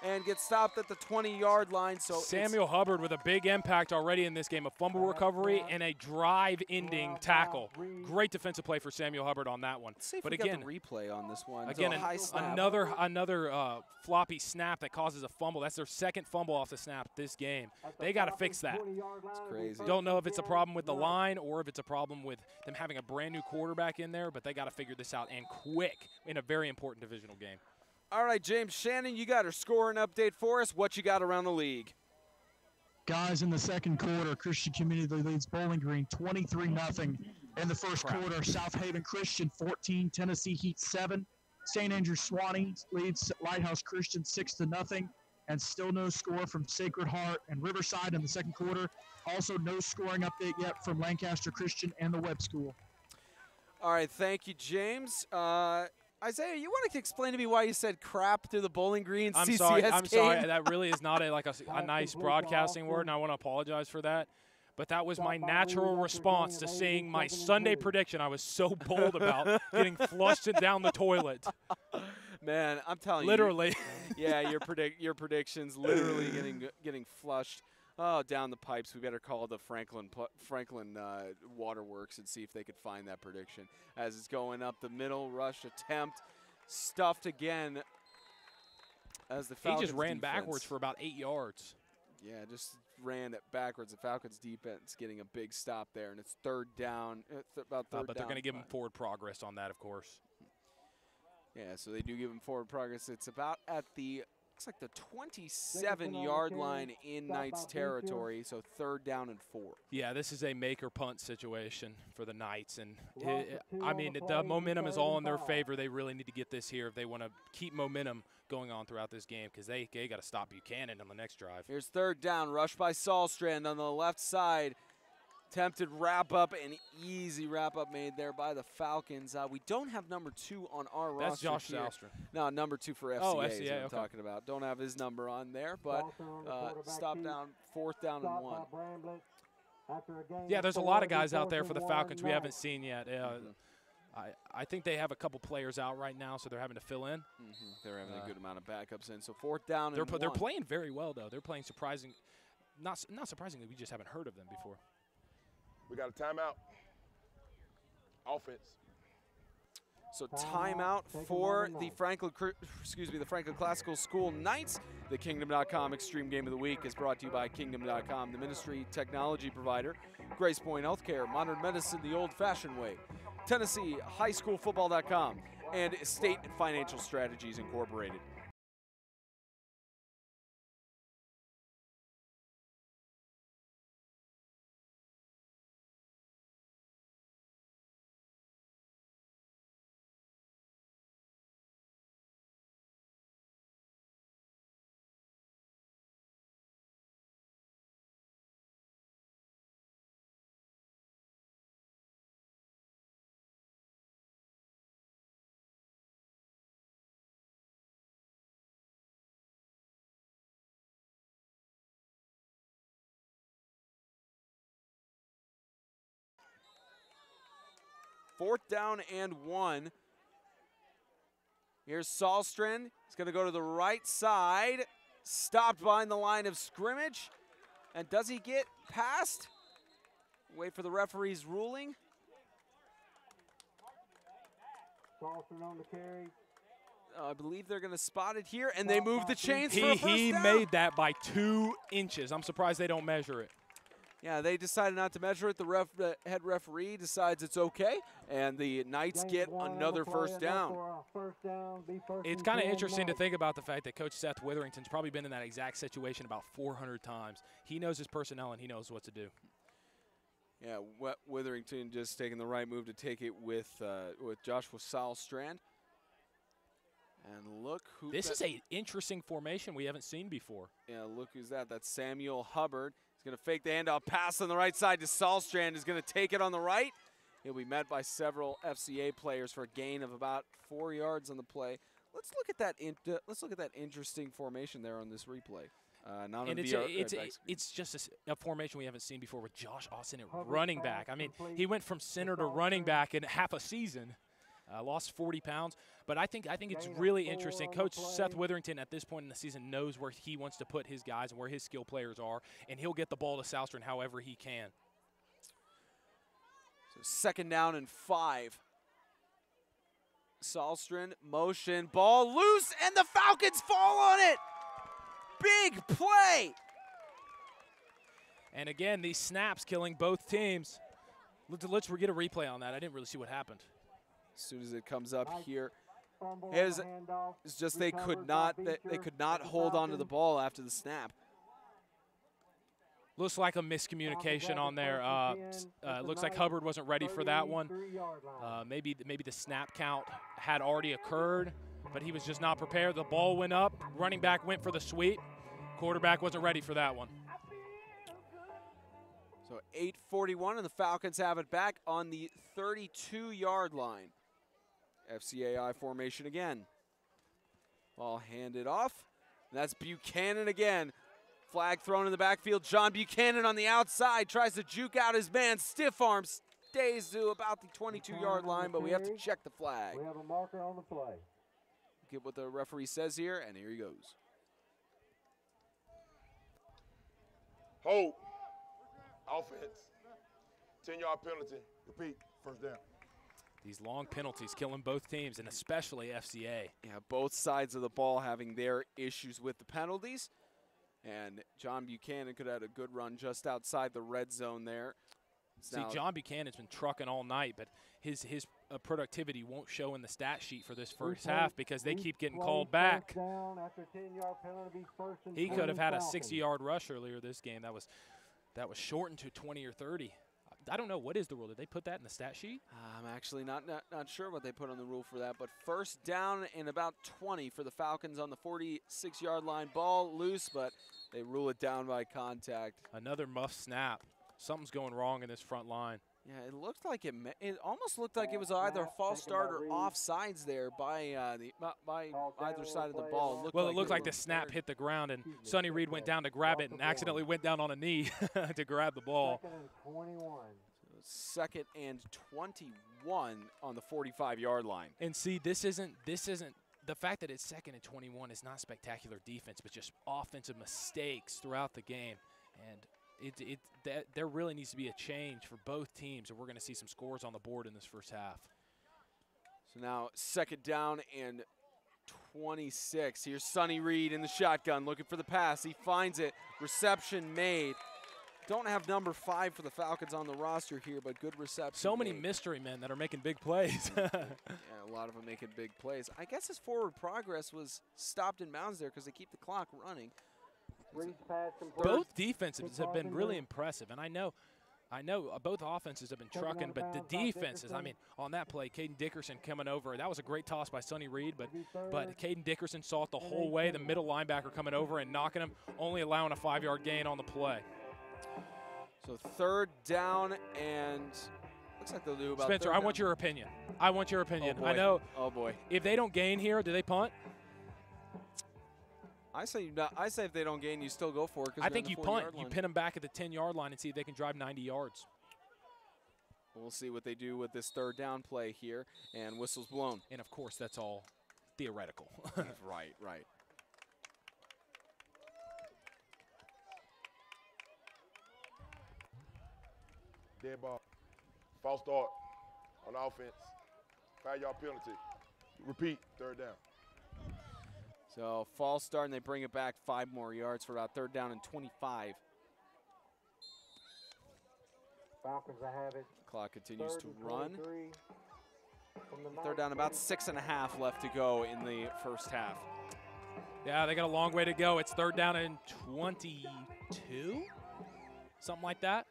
[SPEAKER 4] and gets stopped at the 20-yard line. So
[SPEAKER 2] Samuel Hubbard with a big impact already in this game, a fumble recovery and a drive-ending tackle. Great defensive play for Samuel Hubbard on that one.
[SPEAKER 4] Let's see if
[SPEAKER 2] but
[SPEAKER 4] we
[SPEAKER 2] again,
[SPEAKER 4] get the replay on this one.
[SPEAKER 2] again,
[SPEAKER 4] So high snap.
[SPEAKER 2] another floppy snap that causes a fumble. That's their second fumble off the snap this game. They got to fix that.
[SPEAKER 4] It's crazy.
[SPEAKER 2] Don't know if it's a problem with the line or if it's a problem with them having a brand new quarterback in there, but they got to figure this out and quick in a very important divisional game.
[SPEAKER 4] All right, James Shannon, you got our scoring update for us. What you got around the league?
[SPEAKER 6] Guys, in the second quarter, Christian Community leads Bowling Green 23-0. In the first quarter, South Haven Christian 14, Tennessee Heat 7. St. Andrew Swanee leads Lighthouse Christian 6-0. And still no score from Sacred Heart and Riverside in the second quarter. Also no scoring update yet from Lancaster Christian and the Webb School.
[SPEAKER 4] All right, thank you, James. Isaiah, you want to explain to me why you said crap to the Bowling Green CCS
[SPEAKER 2] I'm
[SPEAKER 4] game?
[SPEAKER 2] sorry. That really is not a nice broadcasting word, and I want to apologize for that. But that was my natural response to seeing my Sunday prediction I was so bold about getting flushed down the toilet.
[SPEAKER 4] Man, I'm telling
[SPEAKER 2] Literally.
[SPEAKER 4] you. Yeah, your predictions literally getting flushed. Oh, down the pipes. We better call the Franklin Waterworks and see if they could find that prediction. As it's going up the middle, rush attempt, stuffed again. As the Falcons
[SPEAKER 2] He just ran
[SPEAKER 4] defense,
[SPEAKER 2] backwards for about 8 yards.
[SPEAKER 4] Yeah, just ran it backwards. The Falcons defense getting a big stop there, and it's third down. About third down.
[SPEAKER 2] But they're going to give him forward progress on that, of course.
[SPEAKER 4] Yeah, so they do give him forward progress. It's about at the looks like the 27-yard line in Knights territory, so third down and 4.
[SPEAKER 2] Yeah, this is a make or punt situation for the Knights, and I mean the momentum is all in their favor. They really need to get this here if they want to keep momentum going on throughout this game, because they got to stop Buchanan on the next drive.
[SPEAKER 4] Here's third down, rush by Sahlstrand on the left side. Attempted wrap-up, an easy wrap-up made there by the Falcons. We don't have number 2 on our roster.
[SPEAKER 2] That's Josh
[SPEAKER 4] here.
[SPEAKER 2] Sahlstrand.
[SPEAKER 4] No, number 2 for FCA,
[SPEAKER 2] Oh,
[SPEAKER 4] is
[SPEAKER 2] FCA,
[SPEAKER 4] what I'm
[SPEAKER 2] okay.
[SPEAKER 4] talking about. Don't have his number on there, but stop down, fourth down and 1.
[SPEAKER 2] Yeah, there's a lot of guys out there for the Falcons we haven't seen yet. I think they have a couple players out right now, so they're having to fill in.
[SPEAKER 4] They're having a good amount of backups in. So fourth down and 1.
[SPEAKER 2] They're playing very well, though. They're playing not surprisingly, we just haven't heard of them before.
[SPEAKER 5] We got a timeout. Offense.
[SPEAKER 4] So timeout for the Franklin Classical School Knights. The Kingdom.com Extreme Game of the Week is brought to you by Kingdom.com, the ministry technology provider, Grace Point Healthcare, Modern Medicine the Old-Fashioned Way, Tennessee HighSchoolFootball.com, and Estate and Financial Strategies Incorporated. Fourth down and 1. Here's Sahlstrand. He's going to go to the right side. Stopped behind the line of scrimmage. And does he get past? Wait for the referee's ruling.
[SPEAKER 3] Sahlstrand on the carry.
[SPEAKER 4] I believe they're going to spot it here, and they move the chains for a first
[SPEAKER 2] He
[SPEAKER 4] down.
[SPEAKER 2] made that by 2 inches. I'm surprised they don't measure it.
[SPEAKER 4] Yeah, they decided not to measure it. The head referee decides it's okay, and the Knights get another first down.
[SPEAKER 2] It's kind of interesting to think about the fact that Coach Seth Witherington's probably been in that exact situation about 400 times. He knows his personnel, and he knows what to do.
[SPEAKER 4] Yeah, Witherington just taking the right move to take it with Joshua Sahlstrand. And look who.
[SPEAKER 2] This is an interesting formation we haven't seen before.
[SPEAKER 4] Yeah, look who's that. That's Samuel Hubbard. He's going to fake the handoff pass on the right side to Sahlstrand. He's going to take it on the right. He'll be met by several FCA players for a gain of about 4 yards on the play. Let's look at that interesting formation there on this replay.
[SPEAKER 2] And it's just a formation we haven't seen before with Josh Austin at running back. I mean, he went from center to running back in half a season. Lost 40 pounds, but I think it's really interesting. Coach Seth Witherington at this point in the season knows where he wants to put his guys and where his skill players are, and he'll get the ball to Salstrom however he can.
[SPEAKER 4] So 2nd down and 5. Salstrom, motion, ball loose, and the Falcons fall on it. Big play.
[SPEAKER 2] And again, these snaps killing both teams. Let's get a replay on that. I didn't really see what happened.
[SPEAKER 4] As soon as it comes up here, it's just they could not hold on to the ball after the snap.
[SPEAKER 2] Looks like a miscommunication on there. Looks like Hubbard wasn't ready for that one. Maybe the snap count had already occurred, but he was just not prepared. The ball went up. Running back went for the sweep. Quarterback wasn't ready for that one.
[SPEAKER 4] So 8:41, and the Falcons have it back on the 32-yard line. FCAI formation again. Ball handed off. And that's Buchanan again. Flag thrown in the backfield. John Buchanan on the outside tries to juke out his man. Stiff arm stays to about the 22-yard line, but we have to check the flag.
[SPEAKER 3] We have a marker on the play.
[SPEAKER 4] Get what the referee says here, and here he goes.
[SPEAKER 5] Hold. Offense. 10-yard penalty. Repeat. 1st down.
[SPEAKER 2] These long penalties killing both teams, and especially FCA.
[SPEAKER 4] Yeah, both sides of the ball having their issues with the penalties. And John Buchanan could have had a good run just outside the red zone there.
[SPEAKER 2] See, John Buchanan's been trucking all night, but his productivity won't show in the stat sheet for this first half because they keep getting called back. He could have had a 60-yard rush earlier this game. That was shortened to 20 or 30. I don't know. What is the rule? Did they put that in the stat sheet?
[SPEAKER 4] I'm actually not sure what they put on the rule for that, but 1st down and about 20 for the Falcons on the 46-yard line. Ball loose, but they rule it down by contact.
[SPEAKER 2] Another muff snap. Something's going wrong in this front line.
[SPEAKER 4] Yeah, it looked like it almost looked like it was either a false start or offsides there by either side of the ball.
[SPEAKER 2] It looked like the snap hit the ground, and Sonny Reed went down to grab it and accidentally went down on a knee to grab the ball.
[SPEAKER 4] 2nd and 21 on the 45-yard line.
[SPEAKER 2] And see, this isn't the fact that it's 2nd and 21 is not spectacular defense, but just offensive mistakes throughout the game. And there really needs to be a change for both teams, and we're going to see some scores on the board in this first half.
[SPEAKER 4] So now 2nd down and 26. Here's Sonny Reed in the shotgun looking for the pass. He finds it. Reception made. Don't have number 5 for the Falcons on the roster here, but good reception.
[SPEAKER 2] So many mystery men that are making big plays.
[SPEAKER 4] Yeah, a lot of them making big plays. I guess his forward progress was stopped in bounds there because they keep the clock running.
[SPEAKER 2] Both defenses have been really impressive, and I know both offenses have been trucking, but the defenses, I mean, on that play, Caden Dickerson coming over, that was a great toss by Sonny Reed, but Caden Dickerson saw it the whole way, the middle linebacker coming over and knocking him, only allowing a 5-yard gain on the play.
[SPEAKER 4] So 3rd down, and looks like they'll do about
[SPEAKER 2] Spencer, I want your opinion. I want your opinion.
[SPEAKER 4] Oh,
[SPEAKER 2] I know.
[SPEAKER 4] Oh, boy.
[SPEAKER 2] If they don't gain here, do they punt?
[SPEAKER 4] I say if they don't gain, you still go for it.
[SPEAKER 2] I think you punt. You pin them back at the 10-yard line and see if they can drive 90 yards.
[SPEAKER 4] We'll see what they do with this 3rd down play here, and whistle's blown.
[SPEAKER 2] And, of course, that's all theoretical.
[SPEAKER 4] Right.
[SPEAKER 5] Dead ball. False start on offense. 5-yard penalty. Repeat. 3rd down.
[SPEAKER 4] So false start, and they bring it back 5 more yards for about 3rd down and 25.
[SPEAKER 3] Falcons have it.
[SPEAKER 4] Clock continues to run. 3rd down, about 6.5 left to go in the first half.
[SPEAKER 2] Yeah, they got a long way to go. It's 3rd down and 22, something like that.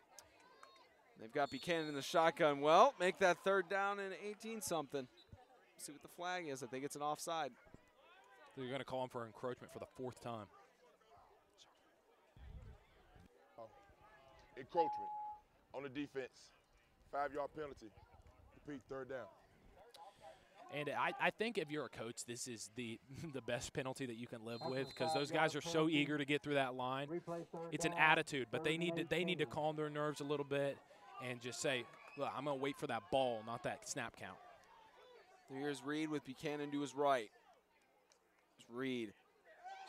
[SPEAKER 4] They've got Buchanan in the shotgun. Well, make that 3rd down and 18-something. See what the flag is. I think it's an offside.
[SPEAKER 2] They're going to call him for encroachment for the 4th time.
[SPEAKER 5] Encroachment on the defense. 5-yard penalty. Repeat, third down.
[SPEAKER 2] And I think if you're a coach, this is the best penalty that you can live with, because those guys are so eager to get through that line. It's an attitude, but they need to calm their nerves a little bit and just say, look, I'm going to wait for that ball, not that snap count.
[SPEAKER 4] Here's Reed with Buchanan to his right. Reed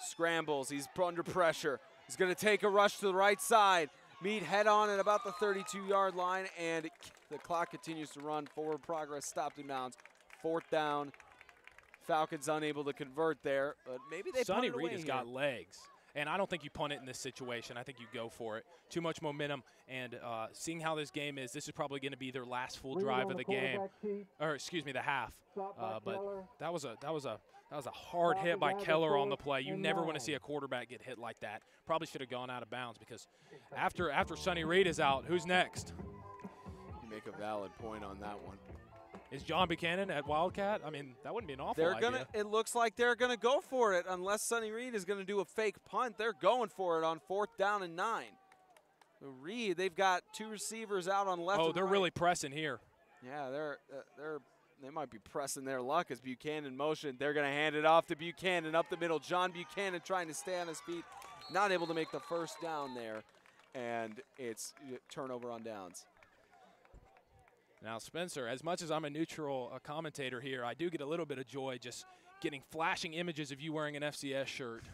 [SPEAKER 4] scrambles. He's under pressure. He's going to take a rush to the right side. Meet head on at about the 32-yard line, and the clock continues to run. Forward progress stopped in bounds. 4th down. Falcons unable to convert there, but maybe they
[SPEAKER 2] Sonny
[SPEAKER 4] punt it
[SPEAKER 2] Reed
[SPEAKER 4] away
[SPEAKER 2] has
[SPEAKER 4] here.
[SPEAKER 2] got legs, and I don't think you punt it in this situation. I think you go for it. Too much momentum, and seeing how this game is, this is probably going to be their last full drive of the game, or excuse me, the half. But that was a hard hit by Keller on the play. You never want to see a quarterback get hit like that. Probably should have gone out of bounds, because after Sonny Reed is out, who's next?
[SPEAKER 4] You make a valid point on that one.
[SPEAKER 2] Is John Buchanan at Wildcat? I mean, that wouldn't be an awful idea.
[SPEAKER 4] It looks like they're gonna go for it, unless Sonny Reed is gonna do a fake punt. They're going for it on 4th down and 9. Reed, they've got 2 receivers out on left.
[SPEAKER 2] Oh, they're really pressing here.
[SPEAKER 4] Yeah, they might be pressing their luck as Buchanan motion. They're gonna hand it off to Buchanan up the middle. John Buchanan trying to stay on his feet, not able to make the 1st down there, and it's turnover on downs.
[SPEAKER 2] Now, Spencer, as much as I'm a neutral commentator here, I do get a little bit of joy just getting flashing images of you wearing an FCS shirt.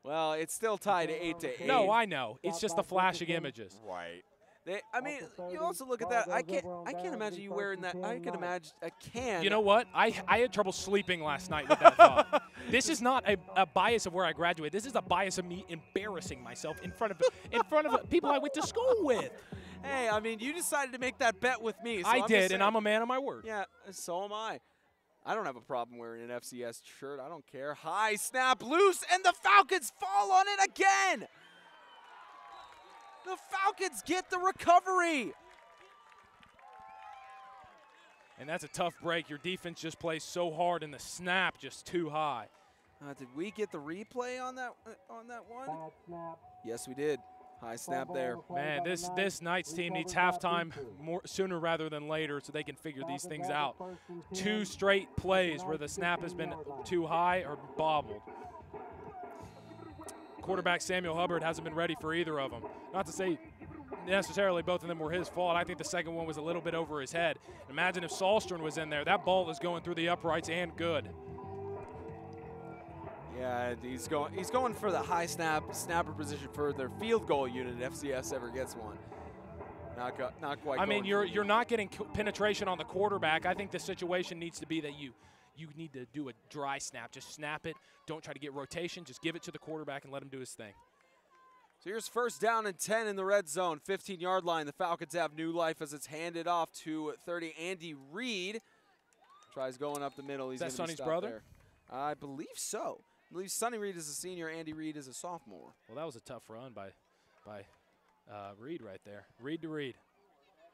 [SPEAKER 4] Well, it's still tied to 8-8.
[SPEAKER 2] No, I know. It's just the flashing images.
[SPEAKER 4] Right. I mean, you also look at that. I can't imagine you wearing that. I can.
[SPEAKER 2] You know what? I had trouble sleeping last night with that thought. This is not a bias of where I graduated. This is a bias of me embarrassing myself in front of people I went to school with.
[SPEAKER 4] Hey, I mean, you decided to make that bet with me. So
[SPEAKER 2] I did, and I'm a man of my word.
[SPEAKER 4] Yeah, so am I. I don't have a problem wearing an FCS shirt. I don't care. High snap, loose, and the Falcons fall on it again. The Falcons get the recovery.
[SPEAKER 2] And that's a tough break. Your defense just plays so hard, and the snap just too high.
[SPEAKER 4] Did we get the replay on that one? Yes, we did. High snap there.
[SPEAKER 2] Man, this Knights team needs halftime sooner rather than later so they can figure these things out. 2 straight plays where the snap has been too high or bobbled. Quarterback Samuel Hubbard hasn't been ready for either of them. Not to say necessarily both of them were his fault. I think the second one was a little bit over his head. Imagine if Sahlstrom was in there. That ball is going through the uprights and good.
[SPEAKER 4] Yeah, he's going for the high snapper position for their field goal unit if FCS ever gets one. Not quite.
[SPEAKER 2] I mean, you're not getting penetration on the quarterback. I think the situation needs to be that you need to do a dry snap. Just snap it. Don't try to get rotation. Just give it to the quarterback and let him do his thing.
[SPEAKER 4] So here's 1st down and 10 in the red zone, 15-yard line. The Falcons have new life as it's handed off to 30. Andy Reed tries going up the middle. He's
[SPEAKER 2] Is that
[SPEAKER 4] gonna be
[SPEAKER 2] Sonny's
[SPEAKER 4] stopped
[SPEAKER 2] brother?
[SPEAKER 4] There. I believe so. I believe Sonny Reed is a senior. Andy Reed is a sophomore.
[SPEAKER 2] Well, that was a tough run by Reed right there. Reed to Reed.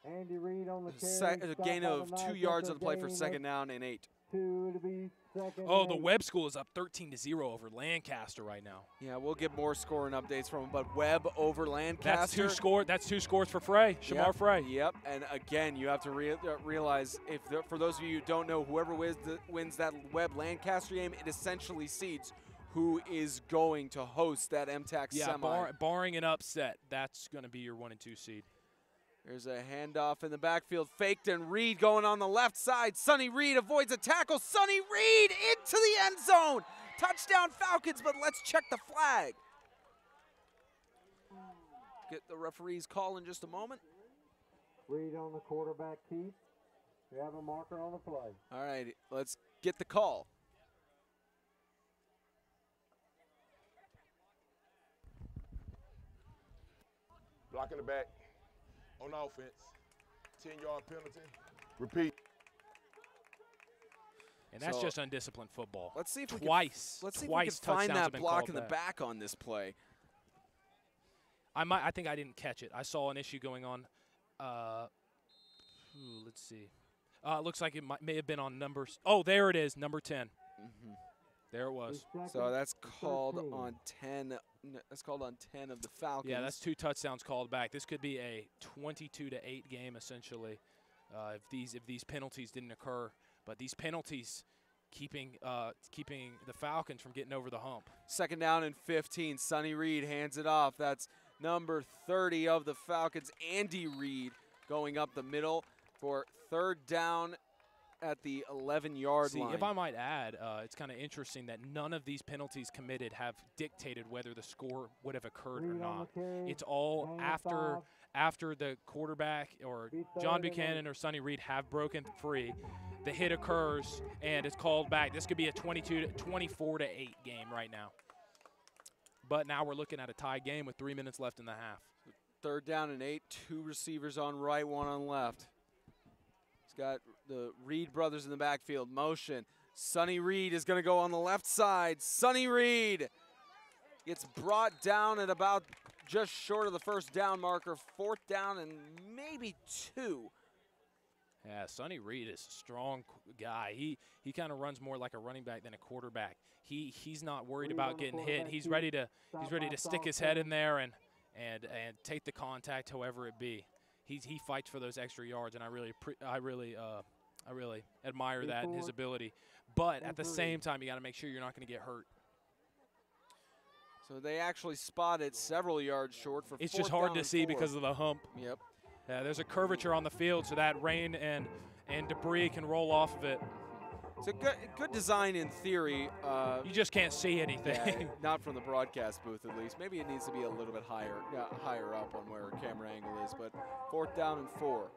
[SPEAKER 3] Andy Reed on the
[SPEAKER 4] A gain of 2 yards on the play for 2nd down and 8.
[SPEAKER 2] Oh, the Webb school is up 13-0 over Lancaster right now.
[SPEAKER 4] Yeah, we'll get more scoring updates from him, but Webb over Lancaster.
[SPEAKER 2] That's 2 scores for Frey, Shamar Frey.
[SPEAKER 4] Yep, and again, you have to realize, for those of you who don't know, whoever wins that Webb Lancaster game, it essentially seeds who is going to host that MTAC semi.
[SPEAKER 2] Barring an upset, that's going to be your 1 and 2 seed.
[SPEAKER 4] There's a handoff in the backfield, faked, and Reed going on the left side. Sonny Reed avoids a tackle. Sonny Reed into the end zone. Touchdown Falcons, but let's check the flag. Get the referee's call in just a moment.
[SPEAKER 3] Reed on the quarterback keep. We have a marker on the play.
[SPEAKER 4] All right, let's get the call.
[SPEAKER 5] Blocking the back. On offense, 10-yard penalty. Repeat.
[SPEAKER 2] And that's just undisciplined football.
[SPEAKER 4] Let's see if we
[SPEAKER 2] can
[SPEAKER 4] find that block in the back on this play.
[SPEAKER 2] I think I didn't catch it. I saw an issue going on. Let's see. It looks like it may have been on numbers. Oh, there it is, number 10.
[SPEAKER 4] Mm-hmm.
[SPEAKER 2] There it was.
[SPEAKER 4] So that's called on 10. That's called on 10 of the Falcons.
[SPEAKER 2] Yeah, that's 2 touchdowns called back. This could be a 22-8 game essentially. if these penalties didn't occur. But these penalties keeping the Falcons from getting over the hump.
[SPEAKER 4] 2nd down and 15. Sonny Reed hands it off. That's number 30 of the Falcons, Andy Reed, going up the middle for 3rd down at the 11-yard line.
[SPEAKER 2] If I might add, it's kind of interesting that none of these penalties committed have dictated whether the score would have occurred or not. It's all after the quarterback or John Buchanan or Sonny Reed have broken free. The hit occurs, and it's called back. This could be a 24-8 game right now. But now we're looking at a tie game with 3 minutes left in the half.
[SPEAKER 4] 3rd down and 8. 2 receivers on right, 1 on left. He's got the Reed brothers in the backfield. Motion. Sonny Reed is going to go on the left side. Sonny Reed gets brought down at about just short of the 1st down marker. 4th down and maybe 2.
[SPEAKER 2] Yeah, Sonny Reed is a strong guy. He kind of runs more like a running back than a quarterback. He's not worried about getting hit. He's ready to stick his head in there and take the contact, however it be. He fights for those extra yards, and I really admire that and his ability. But at the same time, you got to make sure you're not going to get hurt.
[SPEAKER 4] So they actually spotted several yards short for 4th down.
[SPEAKER 2] It's just hard to see because of the hump.
[SPEAKER 4] Yep.
[SPEAKER 2] Yeah, there's a curvature on the field, so that rain and debris can roll off of it.
[SPEAKER 4] It's a good design in theory.
[SPEAKER 2] You just can't see anything.
[SPEAKER 4] Yeah, not from the broadcast booth, at least. Maybe it needs to be a little bit higher up on where camera angle is. But 4th down and 4.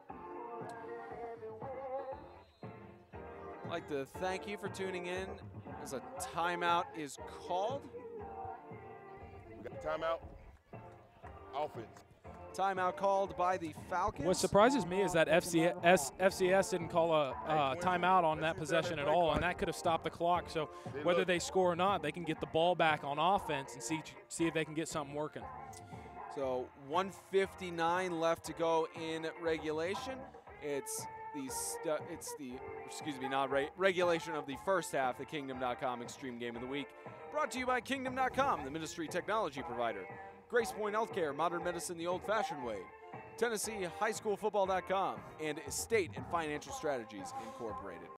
[SPEAKER 4] I'd like to thank you for tuning in as a timeout is called.
[SPEAKER 5] We got timeout. Offense.
[SPEAKER 4] Timeout called by the Falcons.
[SPEAKER 2] What surprises me is that FCS didn't call a timeout on that possession at all, and that could have stopped the clock. So whether they score or not, they can get the ball back on offense and see if they can get something working.
[SPEAKER 4] So 1:59 left to go in regulation. It's the regulation of the first half, the Kingdom.com Extreme Game of the Week. Brought to you by Kingdom.com, the ministry technology provider. Grace Point Healthcare, modern medicine the old-fashioned way. Tennessee HighSchoolFootball.com and Estate and Financial Strategies Incorporated.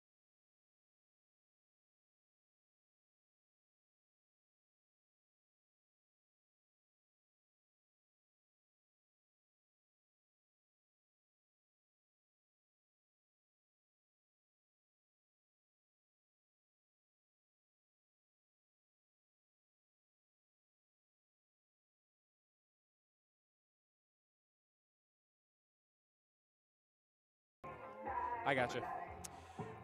[SPEAKER 2] I got you.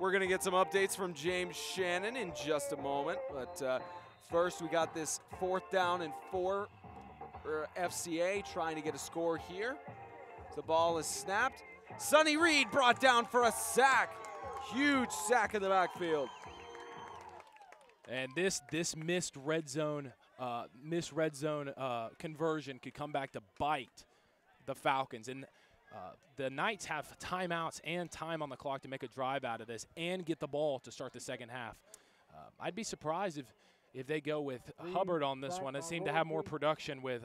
[SPEAKER 4] We're going to get some updates from James Shannon in just a moment. But first, we got this 4th down and 4 for FCA trying to get a score here. The ball is snapped. Sonny Reed brought down for a sack. Huge sack in the backfield.
[SPEAKER 2] And this missed red zone conversion could come back to bite the Falcons. And the Knights have timeouts and time on the clock to make a drive out of this and get the ball to start the second half. I'd be surprised if they go with Hubbard on this one. It seemed to have more production with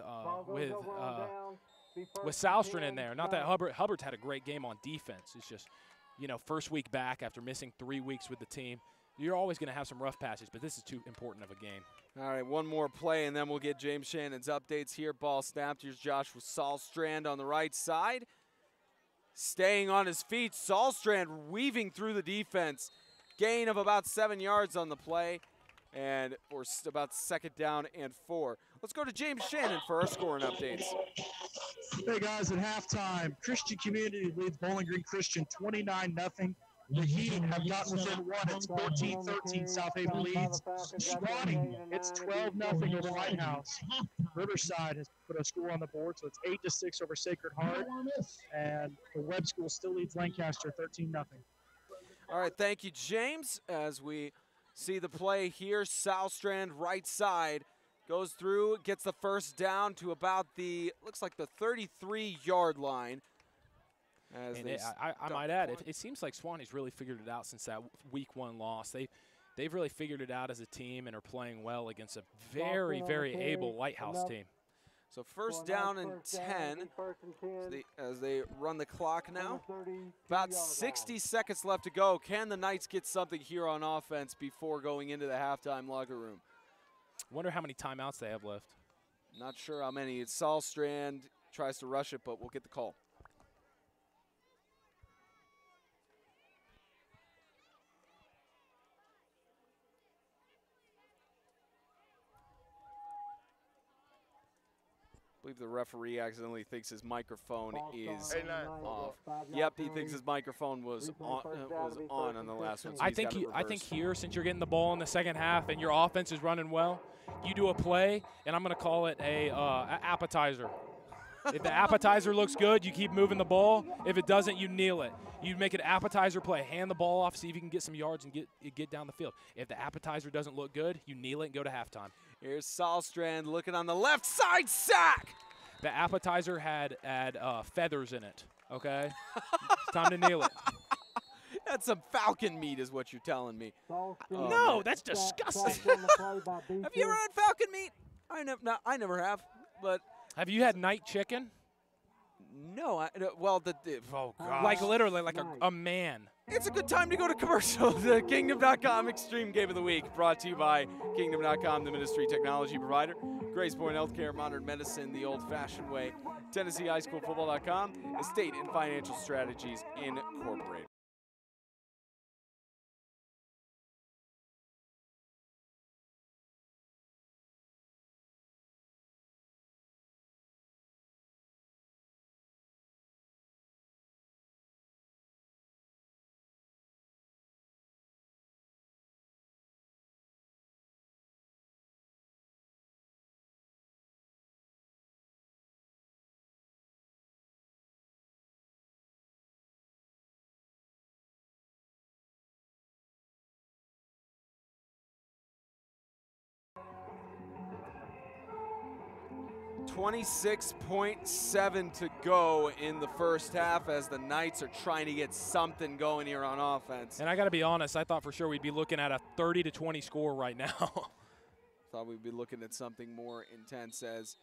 [SPEAKER 2] Salstron in there. Not that Hubbard's had a great game on defense. It's just, first week back after missing 3 weeks with the team. You're always going to have some rough passes, but this is too important of a game.
[SPEAKER 4] All right, one more play, and then we'll get James Shannon's updates here. Ball snapped. Here's Joshua Salstrand on the right side. Staying on his feet, Salstrand weaving through the defense. Gain of about 7 yards on the play, and we're about 2nd down and 4. Let's go to James Shannon for our scoring updates.
[SPEAKER 6] Hey guys, at halftime, Christian Community leads Bowling Green Christian 29-0. The Heat have gotten within 1. It's 14-13. South Haven leads. Swanee, it's 12-0 over Lighthouse. Riverside has put a score on the board, so it's 8-6 over Sacred Heart. And the Webb School still leads Lancaster 13-0.
[SPEAKER 4] All right, thank you, James. As we see the play here, Salstrand right side goes through, gets the first down to about looks like the 33-yard line.
[SPEAKER 2] And I might add, it seems like Swanee's really figured it out since that week 1 loss. They've really figured it out as a team and are playing well against a very, very able Lighthouse team.
[SPEAKER 4] So first down and 10 as they run the clock now. About 60 seconds left to go. Can the Knights get something here on offense before going into the halftime locker room?
[SPEAKER 2] Wonder how many timeouts they have left.
[SPEAKER 4] Not sure how many. It's Sahlstrand tries to rush it, but we'll get the call. I believe the referee accidentally thinks his microphone is off. Yep, he thinks his microphone was on the last one. So
[SPEAKER 2] I think here, since you're getting the ball in the second half and your offense is running well, you do a play, and I'm going to call it a appetizer. If the appetizer looks good, you keep moving the ball. If it doesn't, you kneel it. You make an appetizer play, hand the ball off, see if you can get some yards and get down the field. If the appetizer doesn't look good, you kneel it and go to halftime.
[SPEAKER 4] Here's Sahlstrand looking on the left side, sack!
[SPEAKER 2] The appetizer had feathers in it, okay? It's time to kneel it.
[SPEAKER 4] That's some falcon meat is what you're telling me.
[SPEAKER 2] No, that's disgusting.
[SPEAKER 4] Have you ever had falcon meat? I never have, but.
[SPEAKER 2] Have you had night chicken?
[SPEAKER 4] No, oh God.
[SPEAKER 2] Like literally like a man.
[SPEAKER 4] It's a good time to go to commercial. The Kingdom.com Extreme Game of the Week, brought to you by Kingdom.com, the ministry technology provider. Grace Point Healthcare, modern medicine, the old-fashioned way. TennesseeHighSchoolFootball.com, Estate and Financial Strategies Incorporated. .7 to go in the first half as the Knights are trying to get something going here on offense.
[SPEAKER 2] And I got to be honest, I thought for sure we'd be looking at a 30-20 score right now.
[SPEAKER 4] Thought we'd be looking at something more intense as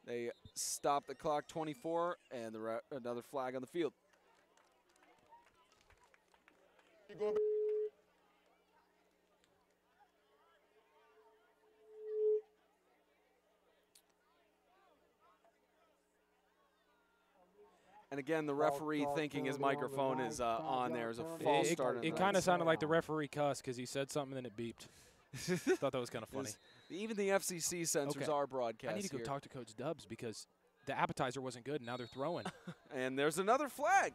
[SPEAKER 4] they stop the clock. 24 and another flag on the field. And again, the referee thinking his microphone is on there as a false start.
[SPEAKER 2] It kind of sounded like the referee cussed because he said something and then it beeped. Thought that was kind of funny.
[SPEAKER 4] Even the FCC censors our broadcast.
[SPEAKER 2] I need to go talk to Coach Dubs because the appetizer wasn't good and now they're throwing.
[SPEAKER 4] And there's another flag.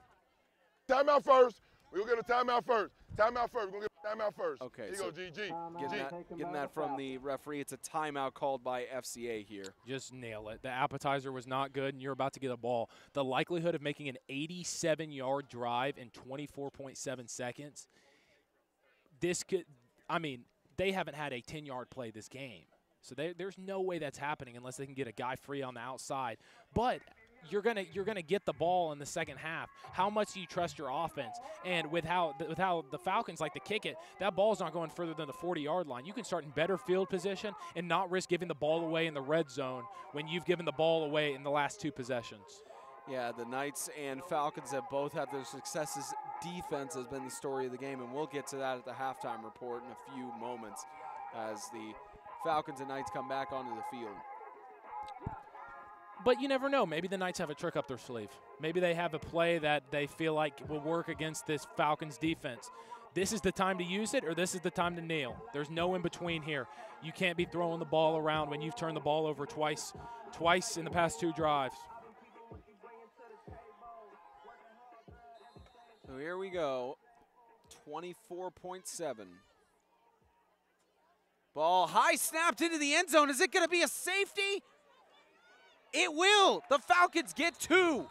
[SPEAKER 5] Timeout first. We'll get a timeout first. Timeout first. We're going to get a timeout first.
[SPEAKER 4] Okay.
[SPEAKER 5] Here
[SPEAKER 4] So
[SPEAKER 5] you go, GG.
[SPEAKER 4] getting that from the referee. It's a timeout called by FCA here.
[SPEAKER 2] Just nail it. The appetizer was not good, and you're about to get a ball. The likelihood of making an 87-yard drive in 24.7 seconds, this could – I mean, they haven't had a 10-yard play this game. So there's no way that's happening unless they can get a guy free on the outside. But – You're gonna get the ball in the second half. How much do you trust your offense? And with how the Falcons like to kick it, that ball's not going further than the 40-yard line. You can start in better field position and not risk giving the ball away in the red zone when you've given the ball away in the last two possessions.
[SPEAKER 4] Yeah, the Knights and Falcons have both had their successes. Defense has been the story of the game, and we'll get to that at the halftime report in a few moments as the Falcons and Knights come back onto the field.
[SPEAKER 2] But you never know. Maybe the Knights have a trick up their sleeve. Maybe they have a play that they feel like will work against this Falcons defense. This is the time to use it or this is the time to kneel. There's no in between here. You can't be throwing the ball around when you've turned the ball over twice in the past two drives.
[SPEAKER 4] So here we go, 24.7. Ball high snapped into the end zone. Is it going to be a safety? It will. The Falcons get two.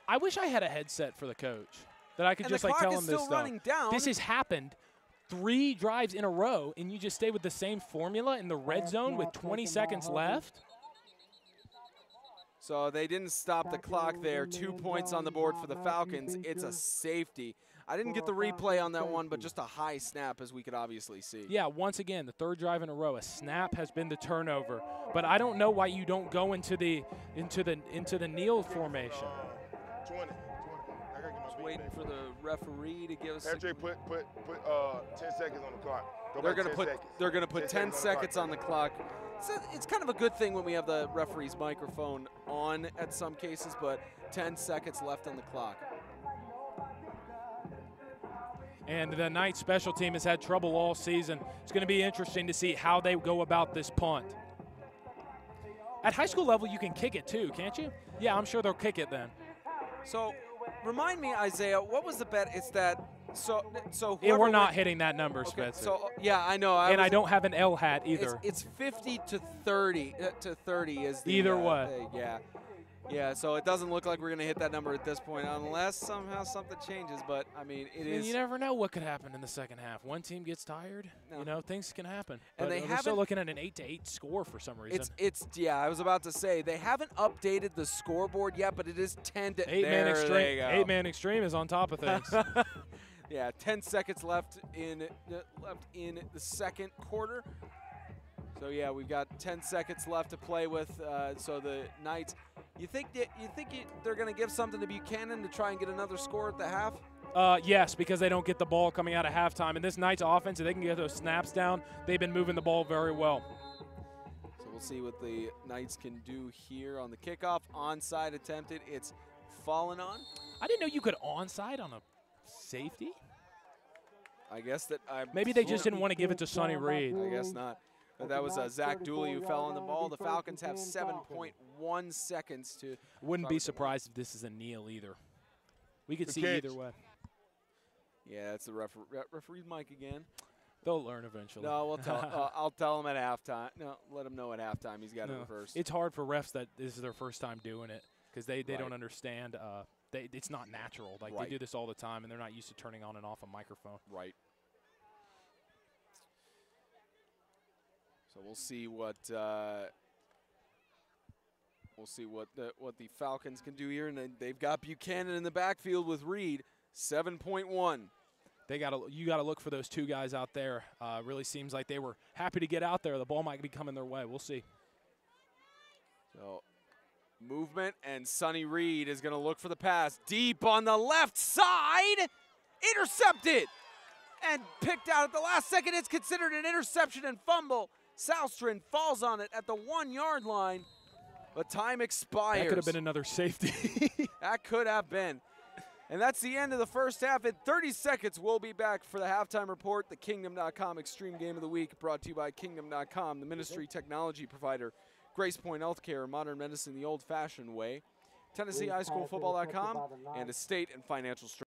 [SPEAKER 2] I wish I had a headset for the coach that I could just like tell him this stuff. This has happened 3 drives in a row, and you just stay with the same formula in the red zone with 20 seconds left.
[SPEAKER 4] So they didn't stop the clock there. 2 points on the board for the Falcons. It's a safety. I didn't get the replay on that one, but just a high snap, as we could obviously see.
[SPEAKER 2] Yeah, once again, the third drive in a row, a snap has been the turnover. But I don't know why you don't go into the kneel formation.
[SPEAKER 5] 20. I gotta get my
[SPEAKER 4] Just
[SPEAKER 5] beat
[SPEAKER 4] waiting
[SPEAKER 5] back.
[SPEAKER 4] for the referee to give us.
[SPEAKER 5] Patrick, put 10 seconds on the clock. Go
[SPEAKER 4] They're
[SPEAKER 5] back
[SPEAKER 4] gonna
[SPEAKER 5] 10
[SPEAKER 4] put
[SPEAKER 5] seconds.
[SPEAKER 4] they're gonna put 10
[SPEAKER 5] the
[SPEAKER 4] seconds
[SPEAKER 5] clock.
[SPEAKER 4] on the clock. It's kind of a good thing when we have the referee's microphone on at some cases, but 10 seconds left on the clock.
[SPEAKER 2] And the Knights special team has had trouble all season. It's going to be interesting to see how they go about this punt. At high school level, you can kick it too, can't you? Yeah, I'm sure they'll kick it then.
[SPEAKER 4] So, remind me, Isaiah, what was the bet? It's that so
[SPEAKER 2] Yeah,
[SPEAKER 4] whoever
[SPEAKER 2] we're not
[SPEAKER 4] wins-
[SPEAKER 2] hitting that number,
[SPEAKER 4] Okay,
[SPEAKER 2] Spencer.
[SPEAKER 4] so yeah, I know.
[SPEAKER 2] And I don't have an L hat either.
[SPEAKER 4] It's 50 to 30 is the
[SPEAKER 2] Either way.
[SPEAKER 4] thing, yeah. Yeah, so it doesn't look like we're going to hit that number at this point unless somehow something changes, but I mean, it is.
[SPEAKER 2] You never know what could happen in the second half. One team gets tired,
[SPEAKER 4] No.
[SPEAKER 2] things can happen.
[SPEAKER 4] And
[SPEAKER 2] But
[SPEAKER 4] they
[SPEAKER 2] we're
[SPEAKER 4] haven't-
[SPEAKER 2] still looking at an 8-8 score for some reason.
[SPEAKER 4] It's yeah, I was about to say they haven't updated the scoreboard yet, but it is 10 to
[SPEAKER 2] Eight-man
[SPEAKER 4] there
[SPEAKER 2] extreme.
[SPEAKER 4] they go.
[SPEAKER 2] Eight-man extreme is on top of things.
[SPEAKER 4] Yeah, 10 seconds left in the second quarter. So yeah, we've got 10 seconds left to play with. So the Knights, you think they're going to give something to Buchanan to try and get another score at the half?
[SPEAKER 2] Yes, because they don't get the ball coming out of halftime. And this Knights offense, if they can get those snaps down, they've been moving the ball very well.
[SPEAKER 4] So we'll see what the Knights can do here on the kickoff. Onside attempted. It's fallen on.
[SPEAKER 2] I didn't know you could onside on a safety.
[SPEAKER 4] I guess that
[SPEAKER 2] Maybe they just didn't want to give it to Sonny Reed.
[SPEAKER 4] I guess not. But that was Zach Dooley who fell on the ball. The Falcons have 7.1 seconds to.
[SPEAKER 2] Wouldn't be surprised if this is a kneel either. We could
[SPEAKER 5] Good
[SPEAKER 2] see
[SPEAKER 5] catch.
[SPEAKER 2] either way.
[SPEAKER 4] Yeah, that's the referee Mike again.
[SPEAKER 2] They'll learn eventually.
[SPEAKER 4] No, we'll tell. I'll tell him at halftime. No, let him know at halftime. He's got it
[SPEAKER 2] No.
[SPEAKER 4] reversed.
[SPEAKER 2] It's hard for refs that this is their first time doing it because they
[SPEAKER 4] Right.
[SPEAKER 2] don't understand. It's not natural. Like
[SPEAKER 4] Right.
[SPEAKER 2] they do this all the time, and they're not used to turning on and off a microphone.
[SPEAKER 4] Right. So we'll see what the Falcons can do here, and then they've got Buchanan in the backfield with Reed, 7.1.
[SPEAKER 2] You got to look for those two guys out there. Really seems like they were happy to get out there. The ball might be coming their way. We'll see.
[SPEAKER 4] So movement, and Sonny Reed is going to look for the pass deep on the left side, intercepted, and picked out at the last second. It's considered an interception and fumble. Salstron falls on it at the 1 yard line, but time expires.
[SPEAKER 2] That could have been another safety.
[SPEAKER 4] That could have been. And that's the end of the first half. In 30 seconds, we'll be back for the halftime report. The Kingdom.com Extreme Game of the Week, brought to you by Kingdom.com, the ministry technology provider, Grace Point Healthcare, modern medicine the old-fashioned way, Tennessee High School Football.com, and Estate and Financial Strength.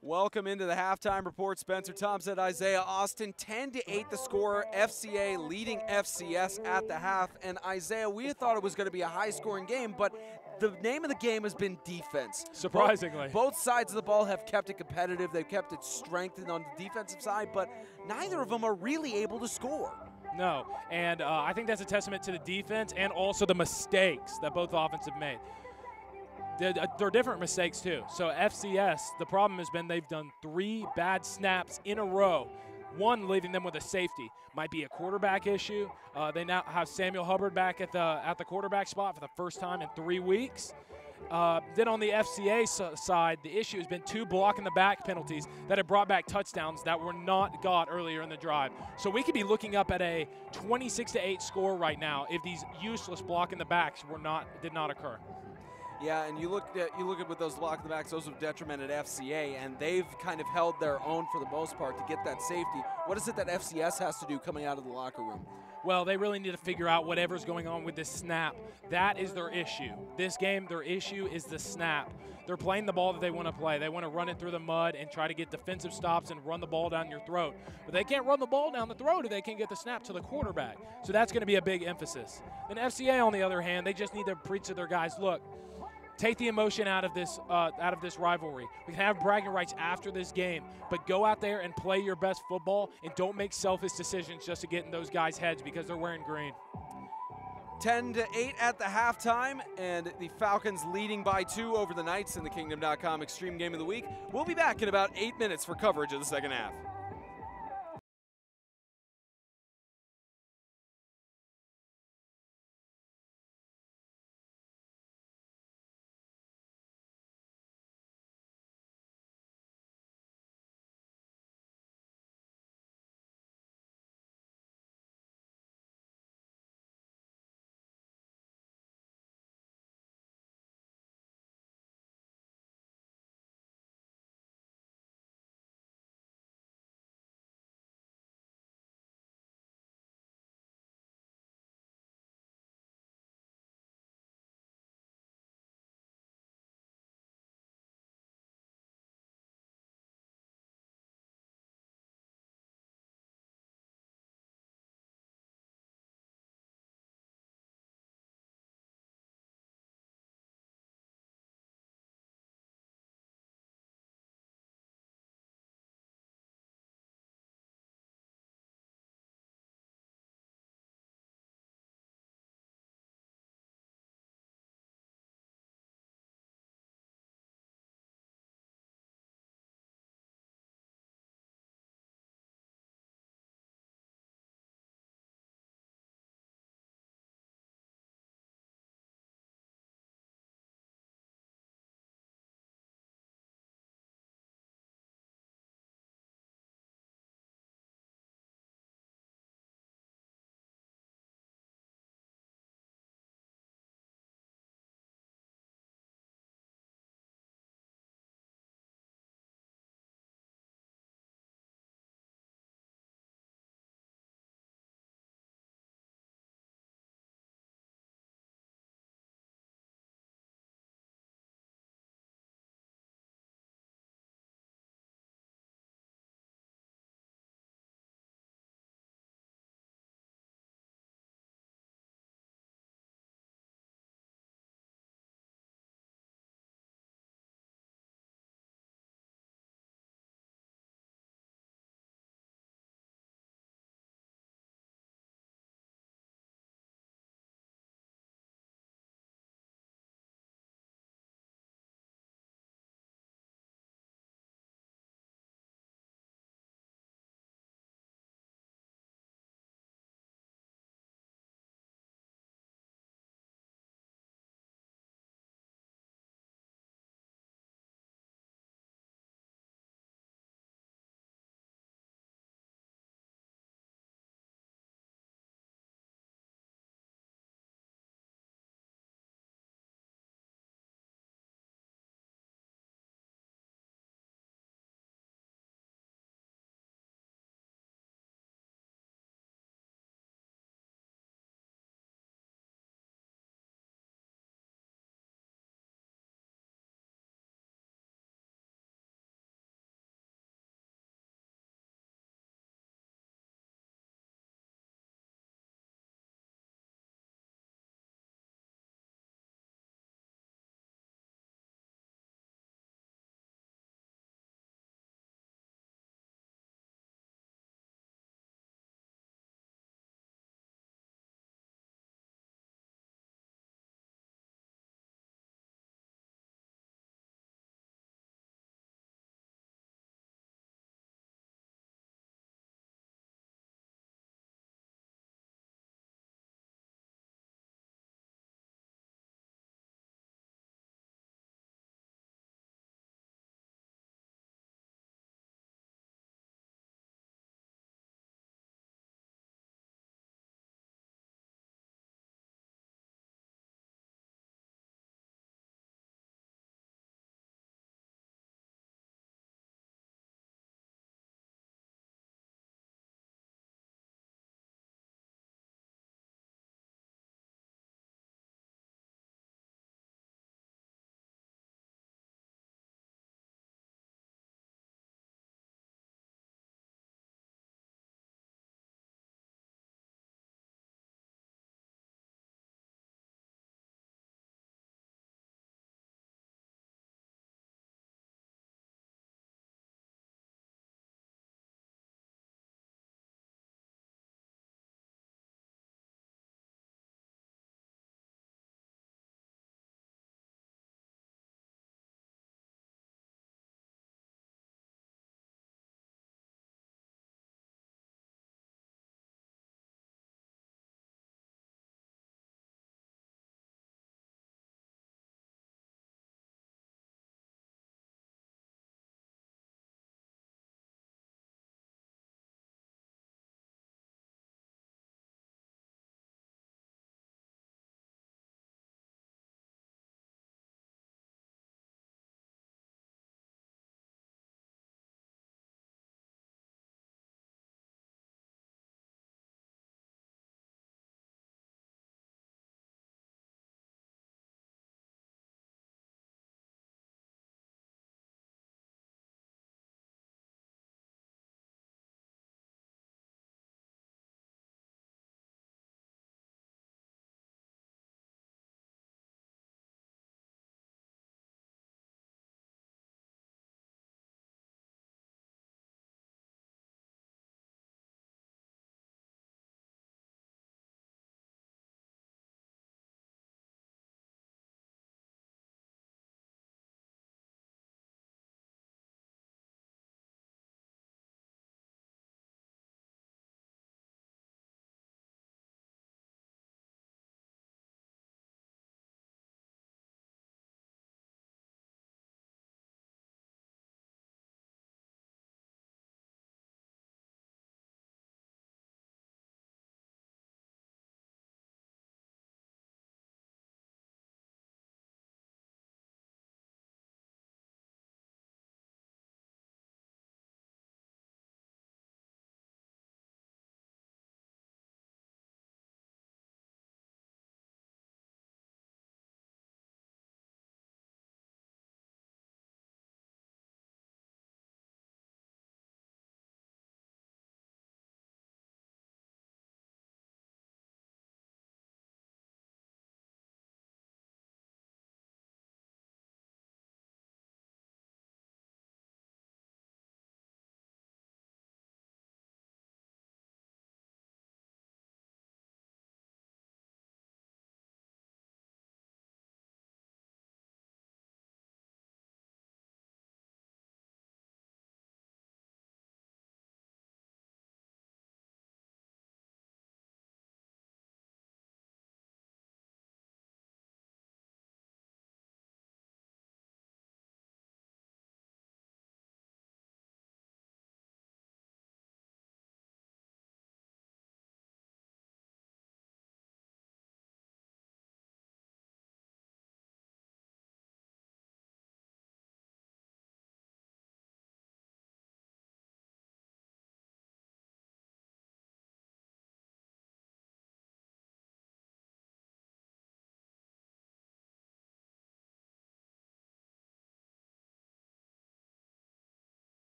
[SPEAKER 4] Welcome into the halftime report. Spencer Thompson, Isaiah Austin, 10-8 the score. FCA leading FCS at the half. And Isaiah, we thought it was going to be a high-scoring game, but the name of the game has been defense.
[SPEAKER 2] Surprisingly.
[SPEAKER 4] Both sides of the ball have kept it competitive. They've kept it strengthened on the defensive side, but neither of them are really able to score.
[SPEAKER 2] No, and I think that's a testament to the defense and also the mistakes that both offenses have made. They're different mistakes too. So FCS, the problem has been they've done 3 bad snaps in a row. One leaving them with a safety. Might be a quarterback issue. They now have Samuel Hubbard back at the quarterback spot for the first time in 3 weeks. Then on the FCA side, the issue has been 2 block-in-the-back penalties that have brought back touchdowns that were not got earlier in the drive. So we could be looking up at a 26-8 score right now if these useless block-in-the-backs did not occur.
[SPEAKER 4] Yeah, and you look at with those block the backs, those have detrimented FCA, and they've kind of held their own for the most part to get that safety. What is it that FCS has to do coming out of the locker room?
[SPEAKER 2] well, they really need to figure out whatever's going on with this snap. That is their issue. This game, their issue is the snap. They're playing the ball that they want to play. They want to run it through the mud and try to get defensive stops and run the ball down your throat. But they can't run the ball down the throat if they can't get the snap to the quarterback. So that's going to be a big emphasis. Then FCA, on the other hand, they just need to preach to their guys, look, take the emotion out of this rivalry. We can have bragging rights after this game, but go out there and play your best football and don't make selfish decisions just to get in those guys' heads because they're wearing green.
[SPEAKER 4] 10-8 at the halftime, and the Falcons leading by 2 over the Knights in the Kingdom.com Extreme Game of the Week. We'll be back in about 8 minutes for coverage of the second half.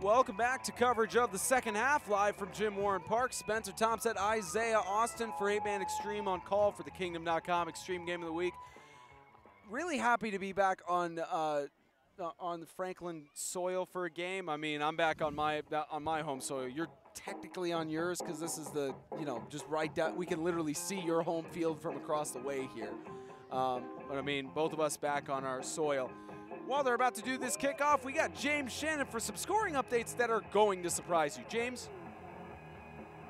[SPEAKER 4] welcome back to coverage of the second half, live from Jim Warren Park. Spencer Thompson, Isaiah Austin for 8-Man Extreme on call for the Kingdom.com Extreme Game of the Week. Really happy to be back on the Franklin soil for a game. I mean, I'm back on my home soil. You're technically on yours because this is the, just right down. We can literally see your home field from across the way here. But I mean, both of us back on our soil. While they're about to do this kickoff, we got James Shannon for some scoring updates that are going to surprise you. James?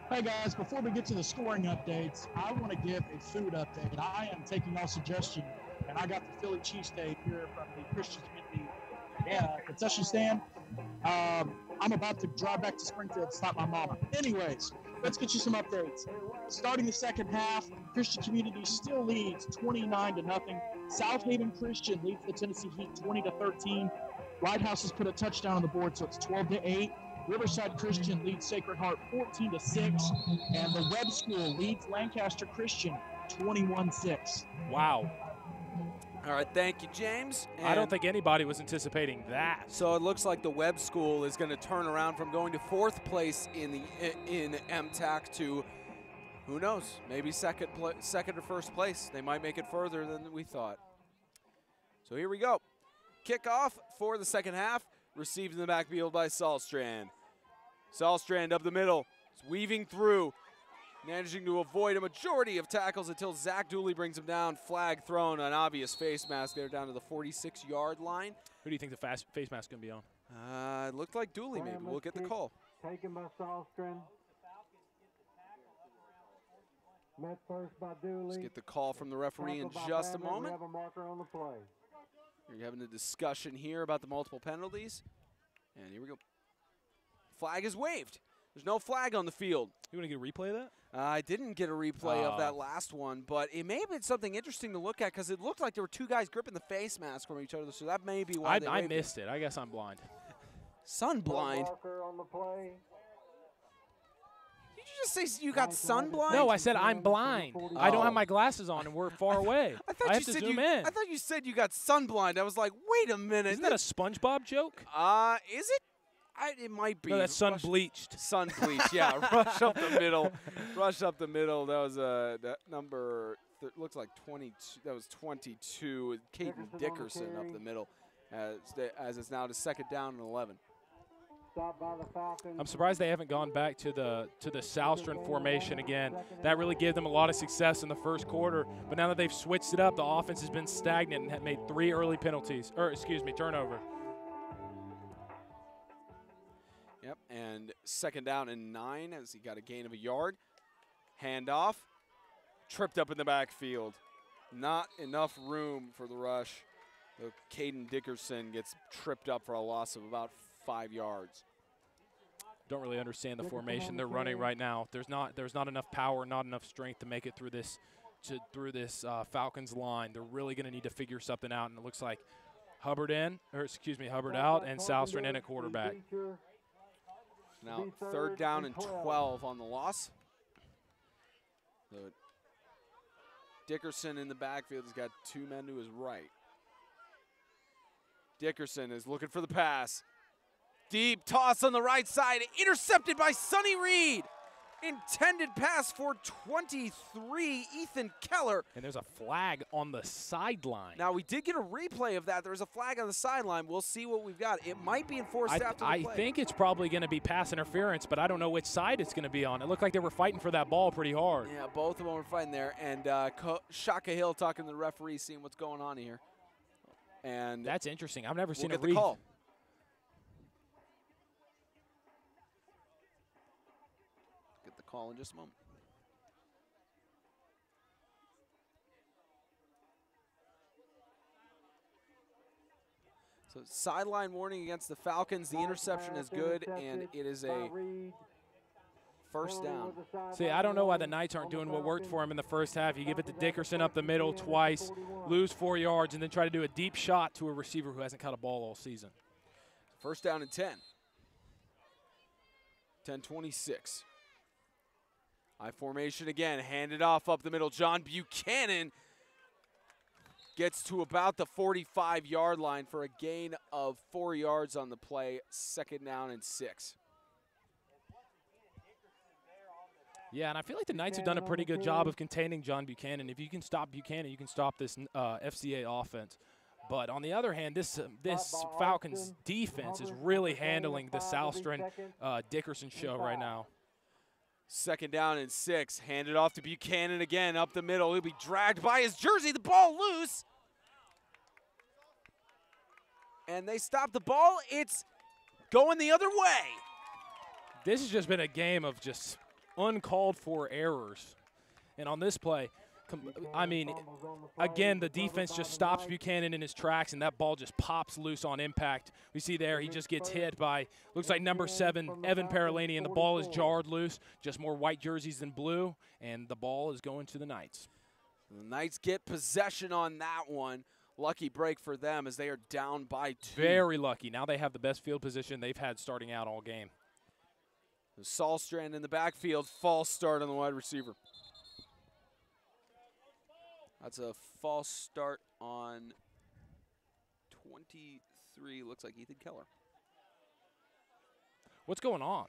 [SPEAKER 6] Hey guys, before we get to the scoring updates, I want to give a food update. I am taking all suggestion, and I got the Philly cheesesteak here from the Christian Community concession stand. I'm about to drive back to Springfield to stop my mama. Anyways, let's get you some updates. Starting the second half, Christian Community still leads 29-0. South Haven Christian leads the Tennessee Heat 20-13. Lighthouse has put a touchdown on the board, so it's 12-8. Riverside Christian leads Sacred Heart 14-6, and the Webb School leads Lancaster Christian 21-6.
[SPEAKER 2] Wow.
[SPEAKER 4] All right, thank you, James. And
[SPEAKER 2] I don't think anybody was anticipating that.
[SPEAKER 4] So it looks like the Webb School is going to turn around from going to 4th place in MTAC to, who knows, maybe second or 1st place. They might make it further than we thought. So here we go. Kickoff for the second half, received in the backfield by Sahlstrand. Sahlstrand up the middle, weaving through, managing to avoid a majority of tackles until Zach Dooley brings him down. Flag thrown, an obvious face mask there down to the 46-yard line.
[SPEAKER 2] Who do you think the face mask is going to be on?
[SPEAKER 4] It looked like Dooley maybe. We'll get the call.
[SPEAKER 3] Taken by Sahlstrand. Met first by Dooley.
[SPEAKER 4] Let's get the call from the referee in just a moment.
[SPEAKER 3] We have a marker on the play.
[SPEAKER 4] You're having a discussion here about the multiple penalties. And here we go. Flag is waved. There's no flag on the field.
[SPEAKER 2] You want to get a replay of that?
[SPEAKER 4] I didn't get a replay of that last one, but it may have been something interesting to look at because it looked like there were two guys gripping the face mask from each other, so that may be why
[SPEAKER 2] I missed it. I guess I'm blind.
[SPEAKER 4] Sun blind?
[SPEAKER 3] Marker on the play.
[SPEAKER 4] Did you just say you got sun blind?
[SPEAKER 2] No, I said I'm blind. I don't have my glasses on, and we're far away. I have to zoom in.
[SPEAKER 4] I thought you said you got sun blind. I was like, wait a minute.
[SPEAKER 2] Isn't that a SpongeBob joke?
[SPEAKER 4] Is it? It might be.
[SPEAKER 2] No, that's sun bleached.
[SPEAKER 4] Sun bleached, yeah. Rush up the middle. Rush up the middle. That was that number. Looks like 22. That was 22. Caden Dickerson up the middle, as it's now to 2nd down and 11.
[SPEAKER 2] I'm surprised they haven't gone back to the Sahlstrand formation again. That really gave them a lot of success in the first quarter. But now that they've switched it up, the offense has been stagnant and had made 3 early turnover.
[SPEAKER 4] Yep, and 2nd down and 9 as he got a gain of a yard. Handoff, tripped up in the backfield. Not enough room for the rush. Caden Dickerson gets tripped up for a loss of about 5 yards.
[SPEAKER 2] Don't really understand the formation they're running right now. There's not enough power, not enough strength to make it through this Falcons line. They're really going to need to figure something out, and it looks like Hubbard out, and Sahlstrand in at quarterback.
[SPEAKER 4] Now 3rd down and 12 on the loss. Dickerson in the backfield has got 2 men to his right. Dickerson is looking for the pass. Deep toss on the right side, intercepted by Sonny Reed. Intended pass for 23, Ethan Keller.
[SPEAKER 2] And there's a flag on the sideline.
[SPEAKER 4] Now, we did get a replay of that. There's a flag on the sideline. We'll see what we've got. It might be enforced after the play.
[SPEAKER 2] I think it's probably going to be pass interference, but I don't know which side it's going to be on. It looked like they were fighting for that ball pretty hard.
[SPEAKER 4] Yeah, both of them were fighting there. And Shaka Hill talking to the referee, seeing what's going on here. And
[SPEAKER 2] that's interesting. I've never seen
[SPEAKER 4] a
[SPEAKER 2] read.
[SPEAKER 4] Call. Get the call in just a moment. So sideline warning against the Falcons. The interception is good, and it is a 1st down.
[SPEAKER 2] See, I don't know why the Knights aren't doing what worked for him in the first half. You give it to Dickerson up the middle twice, lose 4 yards, and then try to do a deep shot to a receiver who hasn't caught a ball all season.
[SPEAKER 4] 1st down and 10. 10-26. I formation again, handed off up the middle. John Buchanan Gets to about the 45-yard line for a gain of 4 yards on the play, 2nd down and 6.
[SPEAKER 2] Yeah, and I feel like the Knights have done a pretty good job of containing John Buchanan. If you can stop Buchanan, you can stop this FCA offense. But on the other hand, this Falcons defense is really handling the Salstrom Dickerson show right now.
[SPEAKER 4] 2nd down and 6. Handed off to Buchanan again up the middle. He'll be dragged by his jersey. The ball loose. And they stop the ball. It's going the other way.
[SPEAKER 2] This has just been a game of just uncalled for errors. And on this play, I mean, again, the defense just stops Buchanan in his tracks, and that ball just pops loose on impact. We see there he just gets hit by, looks like number 7, Evan Parolini, and the ball is jarred loose. Just more white jerseys than blue, and the ball is going to the Knights.
[SPEAKER 4] The Knights get possession on that one. Lucky break for them as they are down by 2.
[SPEAKER 2] Very lucky. Now they have the best field position they've had starting out all game.
[SPEAKER 4] Salstrand in the backfield, false start on the wide receiver. That's a false start on 23, looks like Ethan Keller.
[SPEAKER 2] What's going on?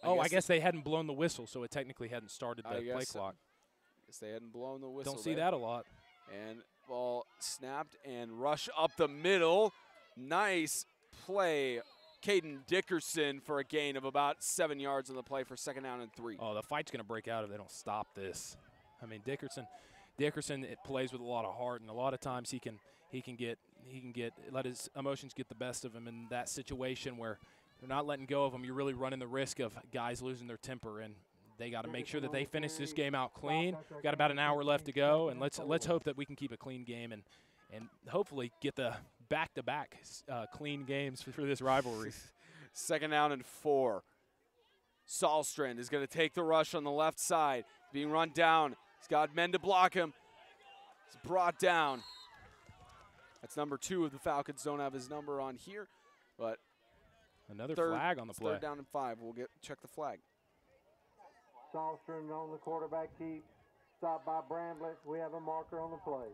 [SPEAKER 2] I guess they hadn't blown the whistle, so it technically hadn't started the play clock.
[SPEAKER 4] I guess they hadn't blown the whistle.
[SPEAKER 2] Don't see that a lot.
[SPEAKER 4] And ball snapped and rush up the middle. Nice play. Caden Dickerson for a gain of about 7 yards on the play for 2nd down and 3.
[SPEAKER 2] Oh, the fight's going to break out if they don't stop this. I mean, Dickerson it plays with a lot of heart, and a lot of times he can let his emotions get the best of him in that situation where they're not letting go of him. You're really running the risk of guys losing their temper, and they got to make sure that they finish this game out clean. We've got about an hour left to go, and let's hope that we can keep a clean game and hopefully get the back-to-back clean games for this rivalry.
[SPEAKER 4] 2nd down and 4. Salstrand is going to take the rush on the left side, being run down. He's got men to block him. He's brought down. That's number 2 of the Falcons. Don't have his number on here, but
[SPEAKER 2] another flag on the play.
[SPEAKER 4] 3rd down and 5. We'll check the flag.
[SPEAKER 3] Salstrom on the quarterback keep. Stopped by Bramblett. We have a marker on the play.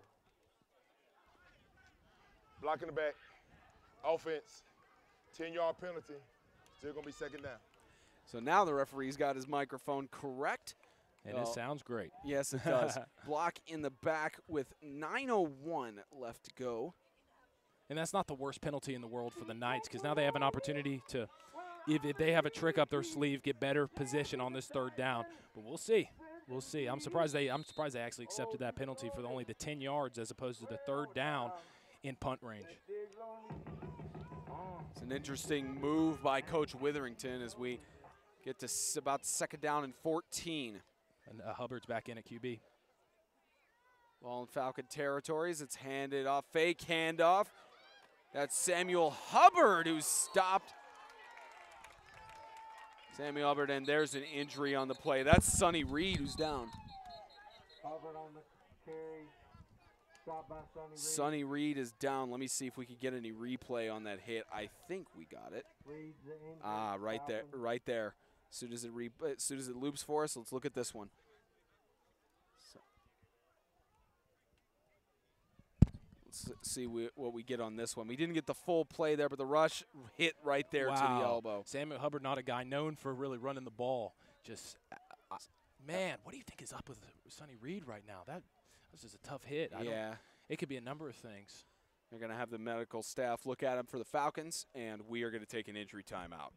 [SPEAKER 5] Block in the back. Offense. 10-yard penalty. Still going to be 2nd down.
[SPEAKER 4] So now the referee's got his microphone correct.
[SPEAKER 2] And it sounds great.
[SPEAKER 4] Yes, it does. Block in the back with 9:01 left to go.
[SPEAKER 2] And that's not the worst penalty in the world for the Knights, because now they have an opportunity to, if they have a trick up their sleeve, get better position on this 3rd down. But we'll see. We'll see. I'm surprised they actually accepted that penalty for only the 10 yards as opposed to the 3rd down in punt range.
[SPEAKER 4] It's an interesting move by Coach Witherington as we get to about 2nd down and 14.
[SPEAKER 2] And Hubbard's back in at QB.
[SPEAKER 4] Ball in Falcon territories. It's handed off. Fake handoff. That's Samuel Hubbard who's stopped. Samuel Hubbard, and there's an injury on the play. That's Sonny Reed who's down.
[SPEAKER 3] Hubbard on the carry. Stopped by Sonny Reed.
[SPEAKER 4] Sonny Reed is down. Let me see if we can get any replay on that hit. I think we got it. Right there, right there. As soon as it loops for us, let's look at this one. Let's see what we get on this one. We didn't get the full play there, but the rush hit right there to the elbow.
[SPEAKER 2] Samuel Hubbard, not a guy known for really running the ball. Just, man, what do you think is up with Sonny Reed right now? That was just a tough hit. It could be a number of things.
[SPEAKER 4] They're going to have the medical staff look at him for the Falcons, and we are going to take an injury timeout.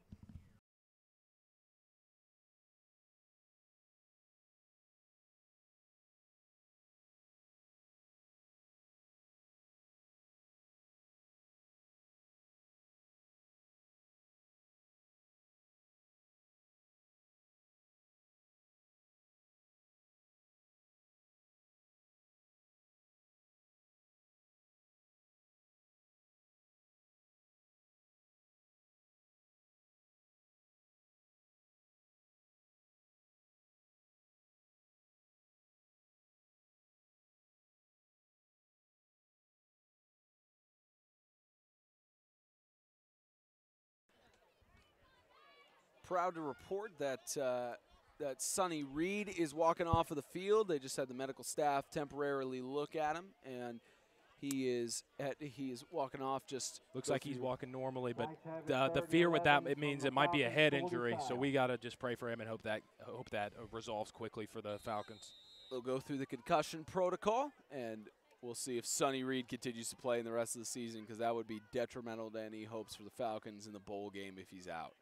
[SPEAKER 4] Proud to report that that Sonny Reed is walking off of the field. They just had the medical staff temporarily look at him, and he is walking off. Just
[SPEAKER 2] looks like he's walking normally, but the fear with that, it means it might be a head injury. So we got to just pray for him and hope that resolves quickly for the Falcons.
[SPEAKER 4] They'll go through the concussion protocol, and we'll see if Sonny Reed continues to play in the rest of the season, because that would be detrimental to any hopes for the Falcons in the bowl game if he's out.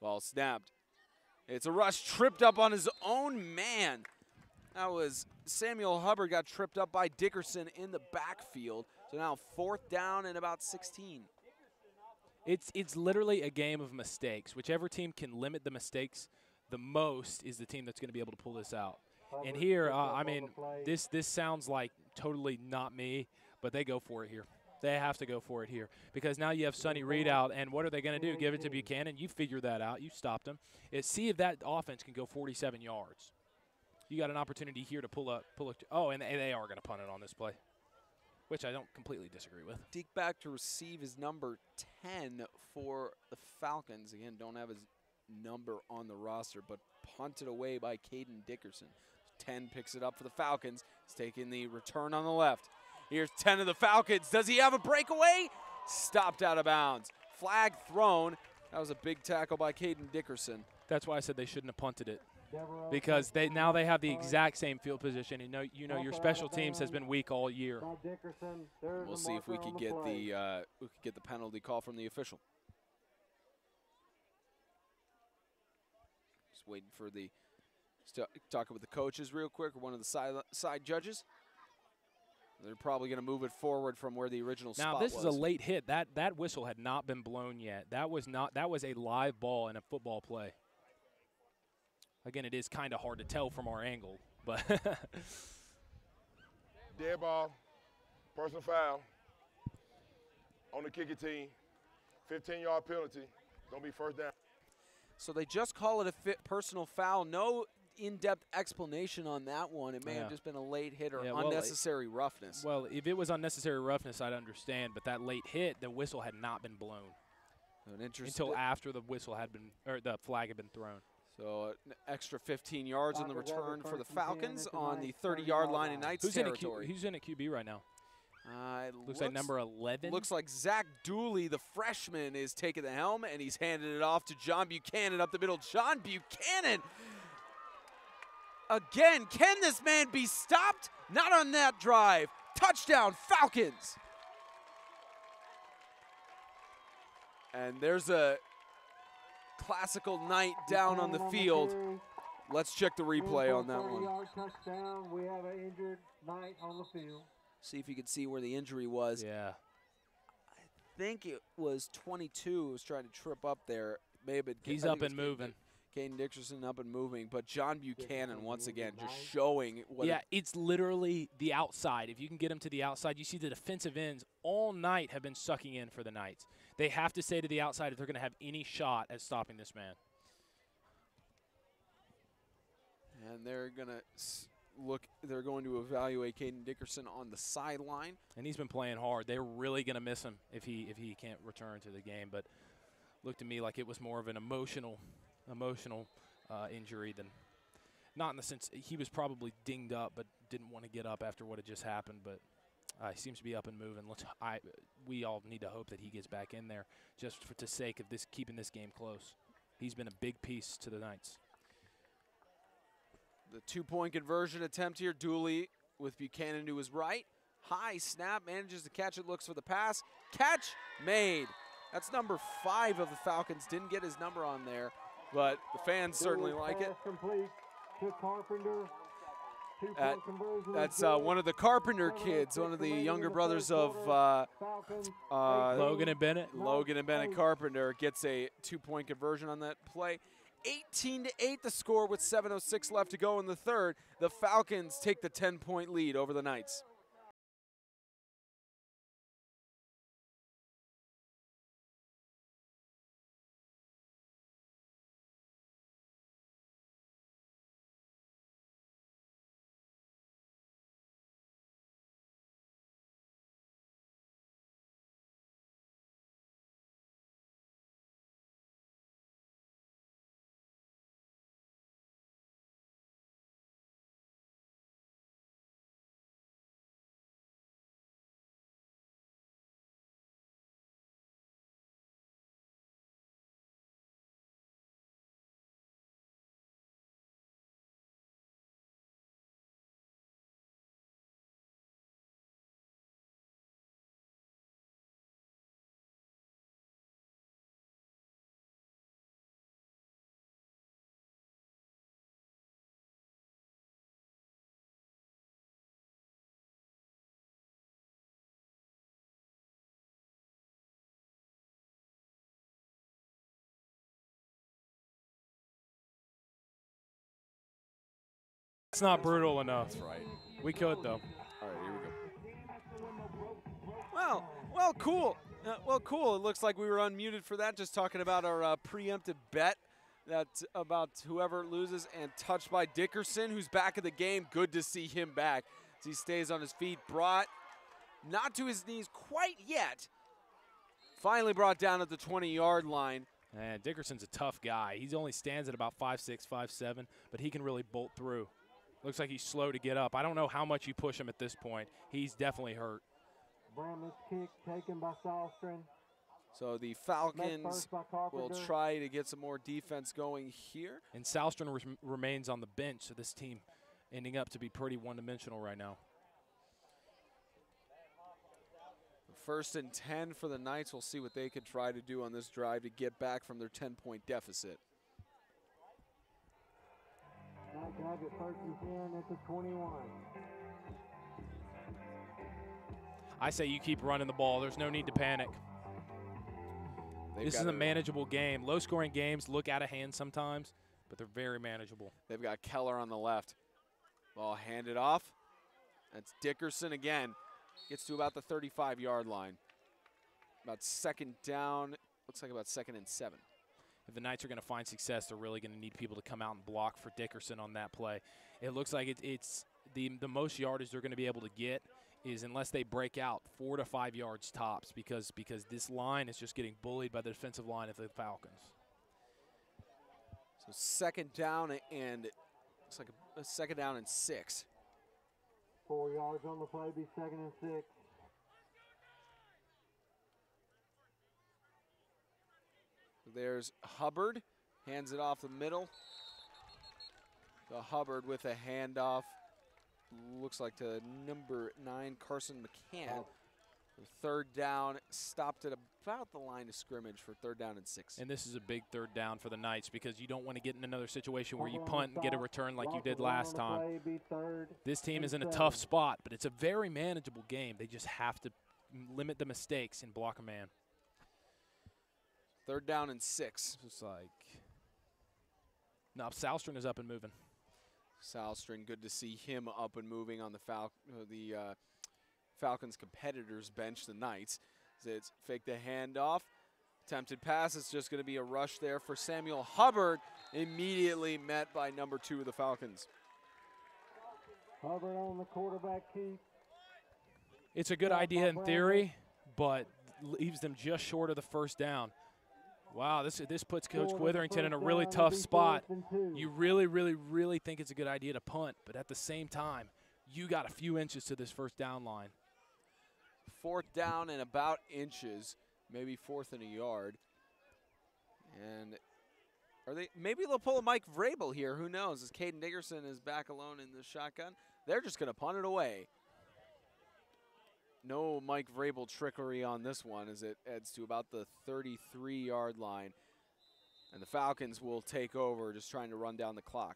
[SPEAKER 4] Ball snapped. It's a rush, tripped up on his own man. That was Samuel Hubbard got tripped up by Dickerson in the backfield. So now 4th down and about 16.
[SPEAKER 2] It's literally a game of mistakes. Whichever team can limit the mistakes the most is the team that's going to be able to pull this out. And here, I mean, this sounds like totally not me, but they go for it here. They have to go for it here, because now you have Sonny Reed out, and what are they going to do? Give it to Buchanan? You figure that out. You stopped him. See if that offense can go 47 yards. You got an opportunity here to pull up. Oh, and they are going to punt it on this play, which I don't completely disagree with.
[SPEAKER 4] Deke back to receive his number 10 for the Falcons. Again, don't have his number on the roster, but punted away by Caden Dickerson. 10 picks it up for the Falcons. He's taking the return on the left. Here's 10 of the Falcons. Does he have a breakaway? Stopped out of bounds. Flag thrown. That was a big tackle by Caden Dickerson.
[SPEAKER 2] That's why I said they shouldn't have punted it, because now they have the exact same field position. And your special teams has been weak all year.
[SPEAKER 4] We'll see if we could get the penalty call from the official. Just waiting for talking with the coaches real quick, or one of the side judges. They're probably going to move it forward from where the original spot was.
[SPEAKER 2] Now, this is a late hit. That whistle had not been blown yet. That was a live ball in a football play. Again, it is kind of hard to tell from our angle, but
[SPEAKER 5] dead ball, personal foul on the kicking team, 15-yard penalty, gonna be 1st down.
[SPEAKER 4] So they just call it a personal foul. No in-depth explanation on that one. It may have just been a late hit or unnecessary roughness.
[SPEAKER 2] Well, if it was unnecessary roughness, I'd understand. But that late hit, the whistle had not been blown until after the the flag had been thrown.
[SPEAKER 4] So an extra 15 yards on the return for the Falcons on the 30-yard line in Knights territory.
[SPEAKER 2] Who's in at QB right now? Looks like number 11.
[SPEAKER 4] Looks like Zach Dooley, the freshman, is taking the helm, and he's handed it off to John Buchanan up the middle. John Buchanan. Again, can this man be stopped? Not on that drive. Touchdown, Falcons. And there's a classical Knight down on the field. Let's check the replay on that one.
[SPEAKER 3] Touchdown. We have an injured Knight on the field.
[SPEAKER 4] See if you can see where the injury was.
[SPEAKER 2] Yeah.
[SPEAKER 4] I think it was 22 who was trying to trip up there. May have been.
[SPEAKER 2] He's up and moving.
[SPEAKER 4] Caden Dickerson up and moving, but John Buchanan once again just showing what.
[SPEAKER 2] Yeah, it's literally the outside. If you can get him to the outside, you see the defensive ends all night have been sucking in for the Knights. They have to stay to the outside if they're going to have any shot at stopping this man.
[SPEAKER 4] And they're going to evaluate Caden Dickerson on the sideline.
[SPEAKER 2] And he's been playing hard. They're really going to miss him if he can't return to the game. But looked to me like it was more of an emotional injury than not in the sense he was probably dinged up but didn't want to get up after what had just happened. But he seems to be up and moving. We all need to hope that he gets back in there just for the sake of keeping this game close. He's been a big piece to the Knights.
[SPEAKER 4] The 2-point conversion attempt here. Dooley with Buchanan to his right. High snap, manages to catch it, looks for the pass. Catch made. That's number 5 of the Falcons. Didn't get his number on there, but the fans certainly like it.
[SPEAKER 3] Complete to Carpenter.
[SPEAKER 4] That's one of the Carpenter kids, one of the younger brothers of
[SPEAKER 2] Logan and Bennett.
[SPEAKER 4] Logan and Bennett Carpenter gets a 2-point conversion on that play. 18-8 the score with 7:06 left to go in the third. The Falcons take the 10-point lead over the Knights.
[SPEAKER 2] That's not brutal enough.
[SPEAKER 4] That's right.
[SPEAKER 2] We could, though.
[SPEAKER 4] All right, here we go. Well, cool. Well, cool. It looks like we were unmuted for that, just talking about our preemptive bet. That's about whoever loses, and touched by Dickerson, who's back in the game. Good to see him back as he stays on his feet. Brought not to his knees quite yet. Finally brought down at the 20-yard line.
[SPEAKER 2] And Dickerson's a tough guy. He only stands at about 5'6", 5'7", but he can really bolt through. Looks like he's slow to get up. I don't know how much you push him at this point. He's definitely hurt.
[SPEAKER 3] Bramlett's kick taken by Salstrom.
[SPEAKER 4] So the Falcons will try to get some more defense going here.
[SPEAKER 2] And Salstrom remains on the bench, so this team ending up to be pretty one-dimensional right now.
[SPEAKER 4] 1st and 10 for the Knights. We'll see what they can try to do on this drive to get back from their 10-point deficit.
[SPEAKER 3] Knights have it 1st and 10 at the 21.
[SPEAKER 2] I say you keep running the ball. There's no need to panic. This is a manageable game. Low-scoring games look out of hand sometimes, but they're very manageable.
[SPEAKER 4] They've got Keller on the left. Ball handed off. That's Dickerson again. Gets to about the 35-yard line. About 2nd down. Looks like about 2nd and 7.
[SPEAKER 2] If the Knights are going to find success, they're really going to need people to come out and block for Dickerson on that play. It looks like it's the most yardage they're going to be able to get is, unless they break out, 4 to 5 yards tops, because this line is just getting bullied by the defensive line of the Falcons.
[SPEAKER 4] So 2nd down, and looks like a 2nd down and 6.
[SPEAKER 3] 4 yards on the play, be 2nd and 6.
[SPEAKER 4] There's Hubbard, hands it off the middle. The Hubbard with a handoff. Looks like to number 9, Carson McCann. 3rd down, stopped at about the line of scrimmage for 3rd down and 6.
[SPEAKER 2] And this is a big 3rd down for the Knights, because you don't want to get in another situation where you punt and get a return like you did last time. This team is in a tough spot, but it's a very manageable game. They just have to limit the mistakes and block a man.
[SPEAKER 4] 3rd down and 6.
[SPEAKER 2] It's like, no, Salstrom is up and moving.
[SPEAKER 4] Salstrom, good to see him up and moving on the Falcons competitors bench, the Knights. It's fake the handoff. Attempted pass. It's just going to be a rush there for Samuel Hubbard. Immediately met by number 2 of the Falcons.
[SPEAKER 3] Hubbard on the quarterback keep.
[SPEAKER 2] It's a good idea in theory, but leaves them just short of the 1st down. Wow, this puts Coach Witherington in a really tough spot. You really, really, really think it's a good idea to punt, but at the same time, you got a few inches to this 1st down line.
[SPEAKER 4] 4th down and about inches, maybe 4th and a yard. And are they? Maybe they'll pull a Mike Vrabel here. Who knows? As Caden Dickerson is back alone in the shotgun, they're just going to punt it away. No Mike Vrabel trickery on this one, as it adds to about the 33-yard line. And the Falcons will take over, just trying to run down the clock.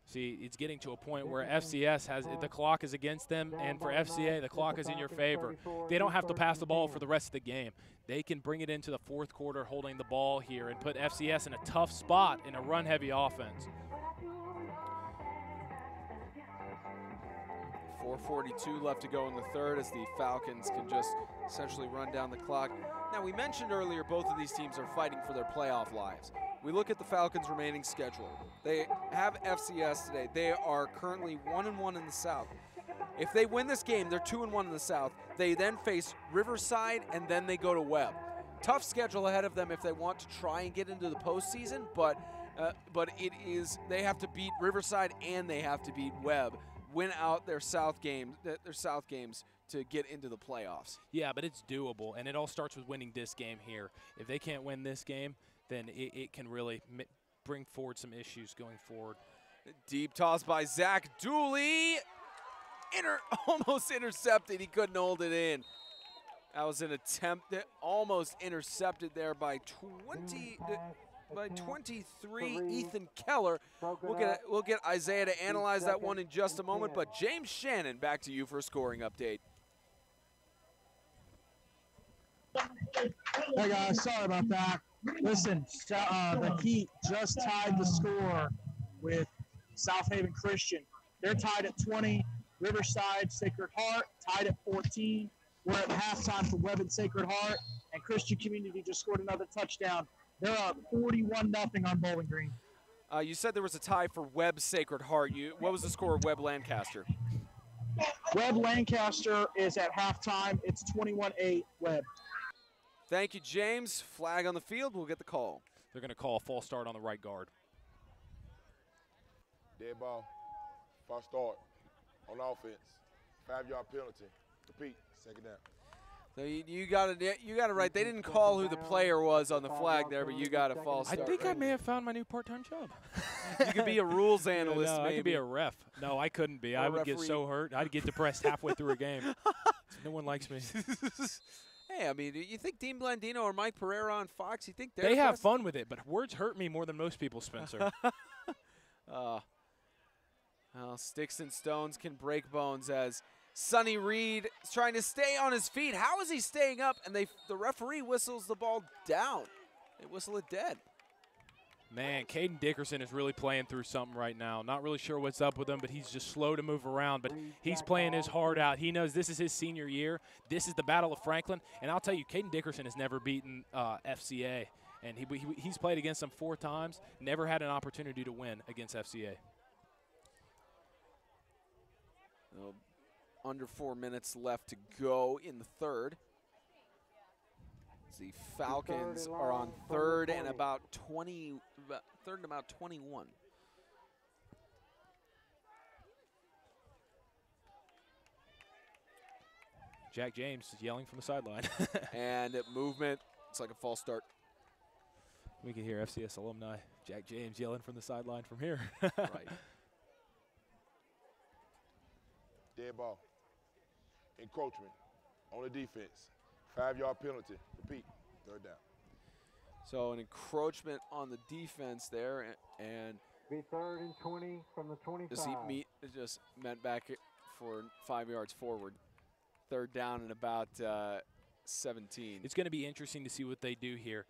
[SPEAKER 2] See, it's getting to a point where FCS has the clock is against them, and for FCA, the clock is in your favor. They don't have to pass the ball for the rest of the game. They can bring it into the 4th quarter holding the ball here and put FCS in a tough spot in a run-heavy offense.
[SPEAKER 4] 4:42 left to go in the 3rd, as the Falcons can just essentially run down the clock. Now, we mentioned earlier both of these teams are fighting for their playoff lives. We look at the Falcons' remaining schedule. They have FCS today. They are currently 1-1 in the South. If they win this game, they're 2-1 in the South. They then face Riverside, and then they go to Webb. Tough schedule ahead of them if they want to try and get into the postseason, but it is, they have to beat Riverside and they have to beat Webb. Win out their South games to get into the playoffs.
[SPEAKER 2] Yeah, but it's doable, and it all starts with winning this game here. If they can't win this game, then it can really bring forward some issues going forward.
[SPEAKER 4] Deep toss by Zach Dooley. Almost intercepted. He couldn't hold it in. That was an attempt that almost intercepted there by 23, Ethan Keller. We'll get Isaiah to analyze that one in just a moment, but James Shannon, back to you for a scoring update.
[SPEAKER 6] Hey guys, sorry about that. Listen, the Heat just tied the score with South Haven Christian. They're tied at 20. Riverside Sacred Heart tied at 14. We're at halftime for Webb and Sacred Heart, and Christian Community just scored another touchdown. They're up 41-0 on Bowling Green.
[SPEAKER 4] You said there was a tie for Webb Sacred Heart. What was the score of Webb Lancaster?
[SPEAKER 6] Webb Lancaster is at halftime. It's 21-8 Webb.
[SPEAKER 4] Thank you, James. Flag on the field. We'll get the call.
[SPEAKER 2] They're going to call a false start on the right guard.
[SPEAKER 5] Dead ball. False start on offense. 5-yard penalty. Repeat. Second down.
[SPEAKER 4] So you got it right. They didn't call who the player was on the flag there, but you got a false start.
[SPEAKER 2] I think I may have found my new part-time job.
[SPEAKER 4] You could be a rules analyst,
[SPEAKER 2] no,
[SPEAKER 4] maybe.
[SPEAKER 2] I could be a ref. No, I couldn't be. I would get so hurt. I'd get depressed halfway through a game. No one likes me.
[SPEAKER 4] Hey, I mean, you think Dean Blandino or Mike Pereira on Fox, you think
[SPEAKER 2] they have fun with it, but words hurt me more than most people, Spencer.
[SPEAKER 4] Well, sticks and stones can break bones as Sonny Reed is trying to stay on his feet. How is he staying up? And the referee whistles the ball down. They whistle it dead.
[SPEAKER 2] Man, Caden Dickerson is really playing through something right now. Not really sure what's up with him, but he's just slow to move around. But he's playing his heart out. He knows this is his senior year. This is the Battle of Franklin. And I'll tell you, Caden Dickerson has never beaten FCA. And he's played against them 4 times, never had an opportunity to win against FCA.
[SPEAKER 4] Under 4 minutes left to go in the third. The Falcons are on third and about 21.
[SPEAKER 2] Jack James is yelling from the sideline.
[SPEAKER 4] And movement, it's like a false start.
[SPEAKER 2] We can hear FCS alumni Jack James yelling from the sideline from here.
[SPEAKER 4] Right.
[SPEAKER 5] Dead ball. Encroachment on the defense. 5-yard penalty. Repeat. Third down.
[SPEAKER 4] So an encroachment on the defense there, and
[SPEAKER 3] Be 3rd and 20 from the 25.
[SPEAKER 4] Just meant back for 5 yards forward. 3rd down and about 17.
[SPEAKER 2] It's going to be interesting to see what they do here.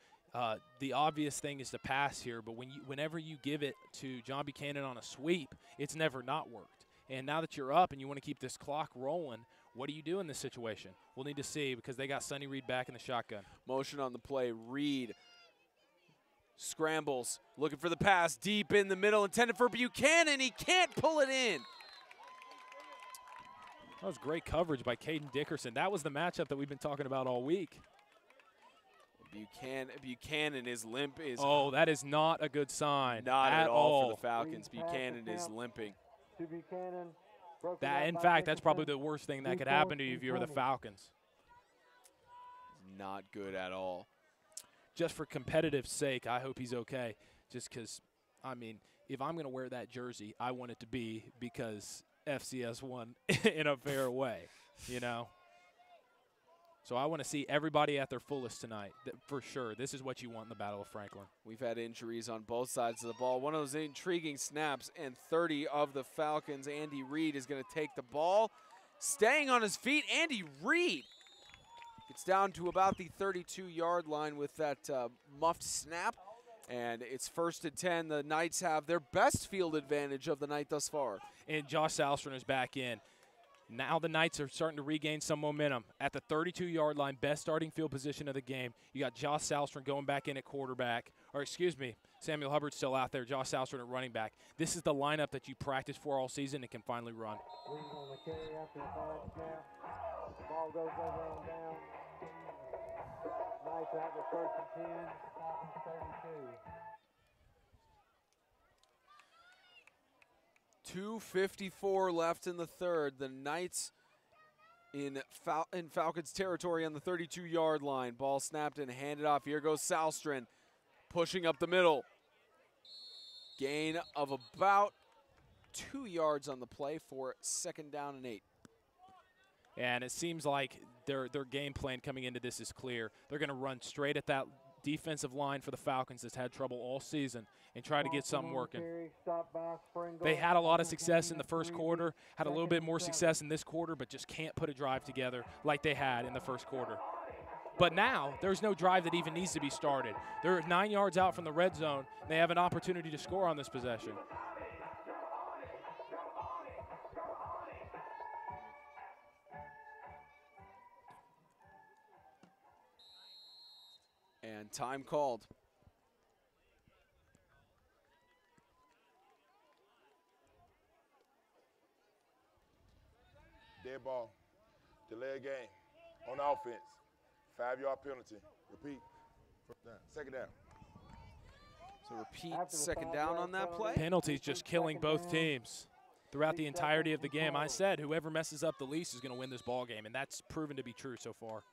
[SPEAKER 2] The obvious thing is to pass here, but whenever you give it to John Buchanan on a sweep, it's never not worked. And now that you're up and you want to keep this clock rolling, what do you do in this situation? We'll need to see because they got Sonny Reed back in the shotgun.
[SPEAKER 4] Motion on the play. Reed scrambles, looking for the pass deep in the middle, intended for Buchanan. He can't pull it in.
[SPEAKER 2] That was great coverage by Caden Dickerson. That was the matchup that we've been talking about all week.
[SPEAKER 4] Buchanan is limp.
[SPEAKER 2] Oh, that is not a good sign.
[SPEAKER 4] Not at all for the Falcons. Buchanan is limping.
[SPEAKER 3] To Buchanan.
[SPEAKER 2] In fact, that's probably the worst thing that could happen to you if you were the Falcons.
[SPEAKER 4] Not good at all.
[SPEAKER 2] Just for competitive sake, I hope he's okay. Just because, I mean, if I'm going to wear that jersey, I want it to be because FCS won in a fair way, you know? So I want to see everybody at their fullest tonight, for sure. This is what you want in the Battle of Franklin.
[SPEAKER 4] We've had injuries on both sides of the ball. One of those intriguing snaps, and 30 of the Falcons. Andy Reid is going to take the ball. Staying on his feet, Andy Reid gets down to about the 32-yard line with that muffed snap. And it's 1st and 10. The Knights have their best field advantage of the night thus far.
[SPEAKER 2] And Josh Salstrom is back in. Now the Knights are starting to regain some momentum. At the 32-yard line, best starting field position of the game, you got Josh Salstrom going back in at quarterback. Or excuse me, Samuel Hubbard's still out there, Josh Salstrom at running back. This is the lineup that you practiced for all season and can finally run.
[SPEAKER 3] On the carry after the snap. The ball goes over on down. Knights out to 1st and 10. Falcons 32.
[SPEAKER 4] 2:54 left in the third. The Knights in Falcons territory on the 32-yard line. Ball snapped and handed off. Here goes Salstrom pushing up the middle. Gain of about 2 yards on the play for 2nd down and 8.
[SPEAKER 2] And it seems like their game plan coming into this is clear. They're going to run straight at that defensive line for the Falcons that's had trouble all season and try to get something working. They had a lot of success in the first quarter, had a little bit more success in this quarter, but just can't put a drive together like they had in the first quarter. But now there's no drive that even needs to be started. They're 9 yards out from the red zone. They have an opportunity to score on this possession.
[SPEAKER 4] And time called.
[SPEAKER 5] Dead ball. Delay a game. On offense. 5-yard penalty. Repeat. First down. Second down.
[SPEAKER 4] So repeat second down on that play.
[SPEAKER 2] Penalties just killing both teams throughout the entirety of the game. I said whoever messes up the least is going to win this ball game, and that's proven to be true so far.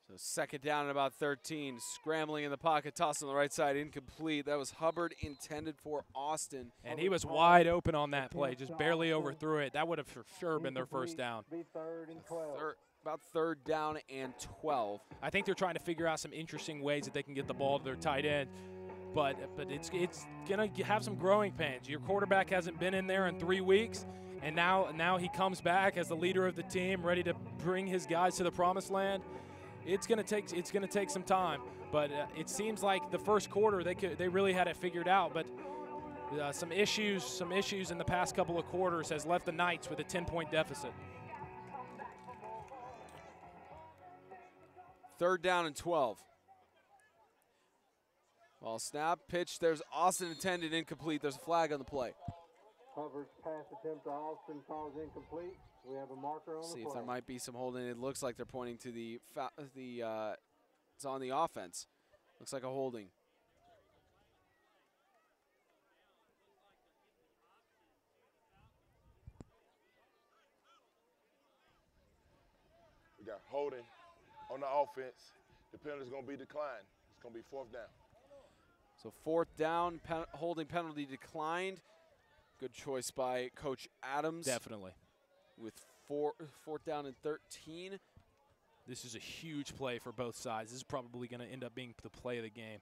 [SPEAKER 4] So second down and about 13. Scrambling in the pocket, toss on the right side, incomplete. That was Hubbard, intended for Austin.
[SPEAKER 2] And he was wide open on that play, just barely overthrew it. That would have for sure been their first down.
[SPEAKER 4] About third down and 12.
[SPEAKER 2] I think they're trying to figure out some interesting ways that they can get the ball to their tight end. But it's going to have some growing pains. Your quarterback hasn't been in there in 3 weeks, and now he comes back as the leader of the team, ready to bring his guys to the promised land. It's going to take some time, but it seems like the first quarter they really had it figured out. But some issues in the past couple of quarters has left the Knights with a 10-point deficit.
[SPEAKER 4] Third down and 12. Ball snap, pitch. There's Austin, intended, incomplete. There's a flag on the play.
[SPEAKER 3] Hubbard's pass attempt to Austin falls incomplete. We have a marker on the play.
[SPEAKER 4] See if there might be some holding. It looks like they're pointing to it's on the offense. Looks like a holding.
[SPEAKER 5] We got holding on the offense. The penalty is going to be declined. It's going to be fourth down.
[SPEAKER 4] So fourth down, holding penalty declined. Good choice by Coach Adams.
[SPEAKER 2] Definitely.
[SPEAKER 4] With fourth down and 13.
[SPEAKER 2] This is a huge play for both sides. This is probably going to end up being the play of the game.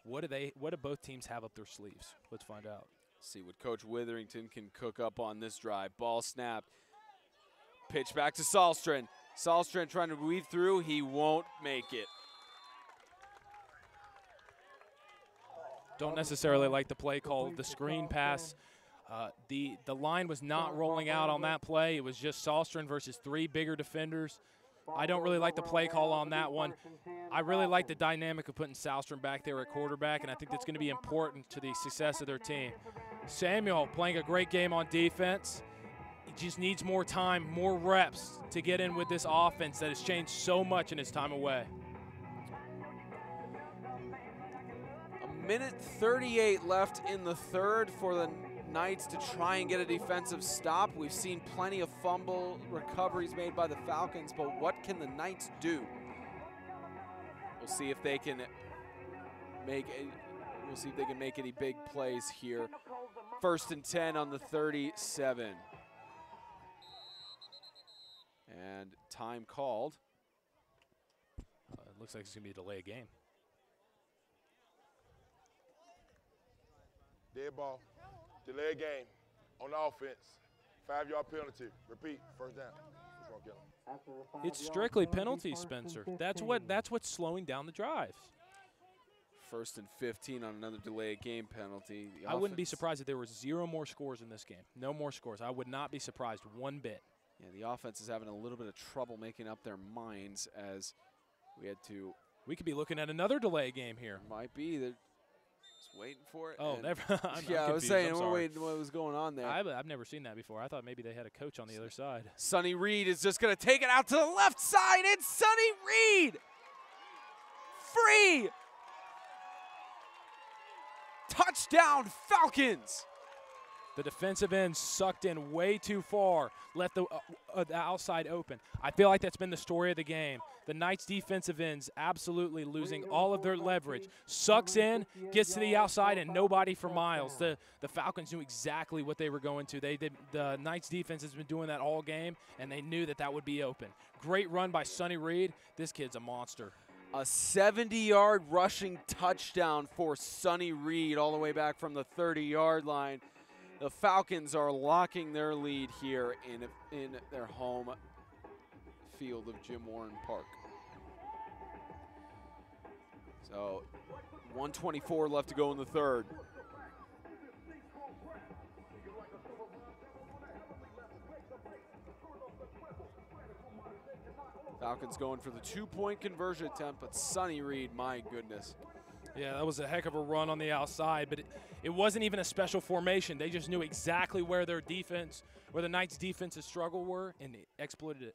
[SPEAKER 2] What do both teams have up their sleeves? Let's find out.
[SPEAKER 4] See what Coach Witherington can cook up on this drive. Ball snapped. Pitch back to Sahlstrand. Sahlstrand trying to weave through. He won't make it.
[SPEAKER 2] Don't necessarily like the play call. The screen pass. The line was not rolling out on that play. It was just Sahlstrand versus 3 bigger defenders. I don't really like the play call on that one. I really like the dynamic of putting Sahlstrand back there at quarterback, and I think that's going to be important to the success of their team. Samuel playing a great game on defense. He just needs more time, more reps to get in with this offense that has changed so much in his time away.
[SPEAKER 4] A minute 38 left in the third for the Knights to try and get a defensive stop. We've seen plenty of fumble recoveries made by the Falcons, but what can the Knights do? We'll see if they can make any big plays here. First and 10 on the 37. And time called.
[SPEAKER 2] It looks like it's going to be a delay of game.
[SPEAKER 5] Dead ball. Delay a game on the offense. 5-yard penalty. Repeat. First down.
[SPEAKER 2] It's strictly penalties, Spencer. That's what's slowing down the drives.
[SPEAKER 4] First and 15 on another delay of game penalty.
[SPEAKER 2] I wouldn't be surprised if there were 0 more scores in this game. No more scores. I would not be surprised one bit.
[SPEAKER 4] Yeah, the offense is having a little bit of trouble making up their minds as
[SPEAKER 2] we could be looking at another delay game here.
[SPEAKER 4] Might be. They're just waiting for it.
[SPEAKER 2] Oh, never.
[SPEAKER 4] Yeah, I was saying, we're waiting what was going on there.
[SPEAKER 2] I've never seen that before. I thought maybe they had a coach on the other side.
[SPEAKER 4] Sonny Reed is just going to take it out to the left side. It's Sonny Reed. Free. Touchdown, Falcons.
[SPEAKER 2] The defensive end sucked in way too far, left the outside open. I feel like that's been the story of the game. The Knights defensive ends absolutely losing all of their leverage. Sucks in, gets to the outside, and nobody for miles. The Falcons knew exactly what they were going to. The Knights defense has been doing that all game, and they knew that would be open. Great run by Sonny Reed. This kid's a monster.
[SPEAKER 4] A 70-yard rushing touchdown for Sonny Reed all the way back from the 30-yard line. The Falcons are locking their lead here in their home field of Jim Warren Park. So 1:24 left to go in the third. Falcons going for the 2-point conversion attempt, but Sonny Reed, my goodness.
[SPEAKER 2] Yeah, that was a heck of a run on the outside, but it wasn't even a special formation. They just knew exactly where their defense, where the Knights' defense's struggle were, and they exploited it.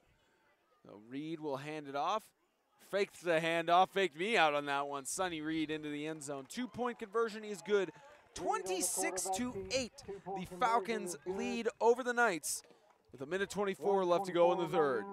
[SPEAKER 4] So Reed will hand it off. Faked the handoff, faked me out on that one. Sonny Reed into the end zone. 2-point conversion is good. 26-8. The Falcons lead over the Knights with 1:24 left to go in the third.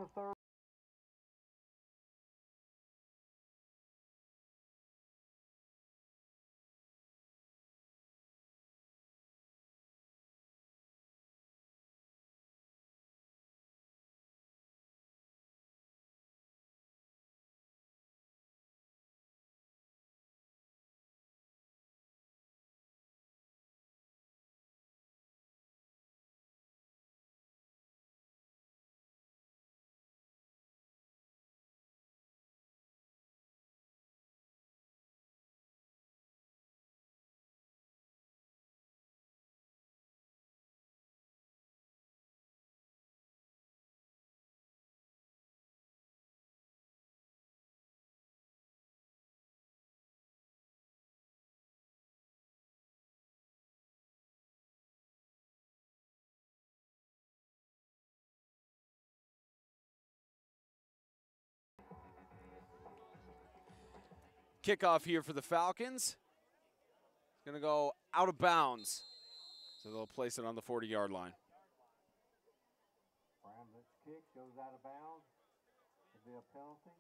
[SPEAKER 4] Kickoff here for the Falcons. It's going to go out of bounds. So they'll place it on the 40-yard line.
[SPEAKER 3] Bramlett's kick goes out of bounds. It'll be a penalty.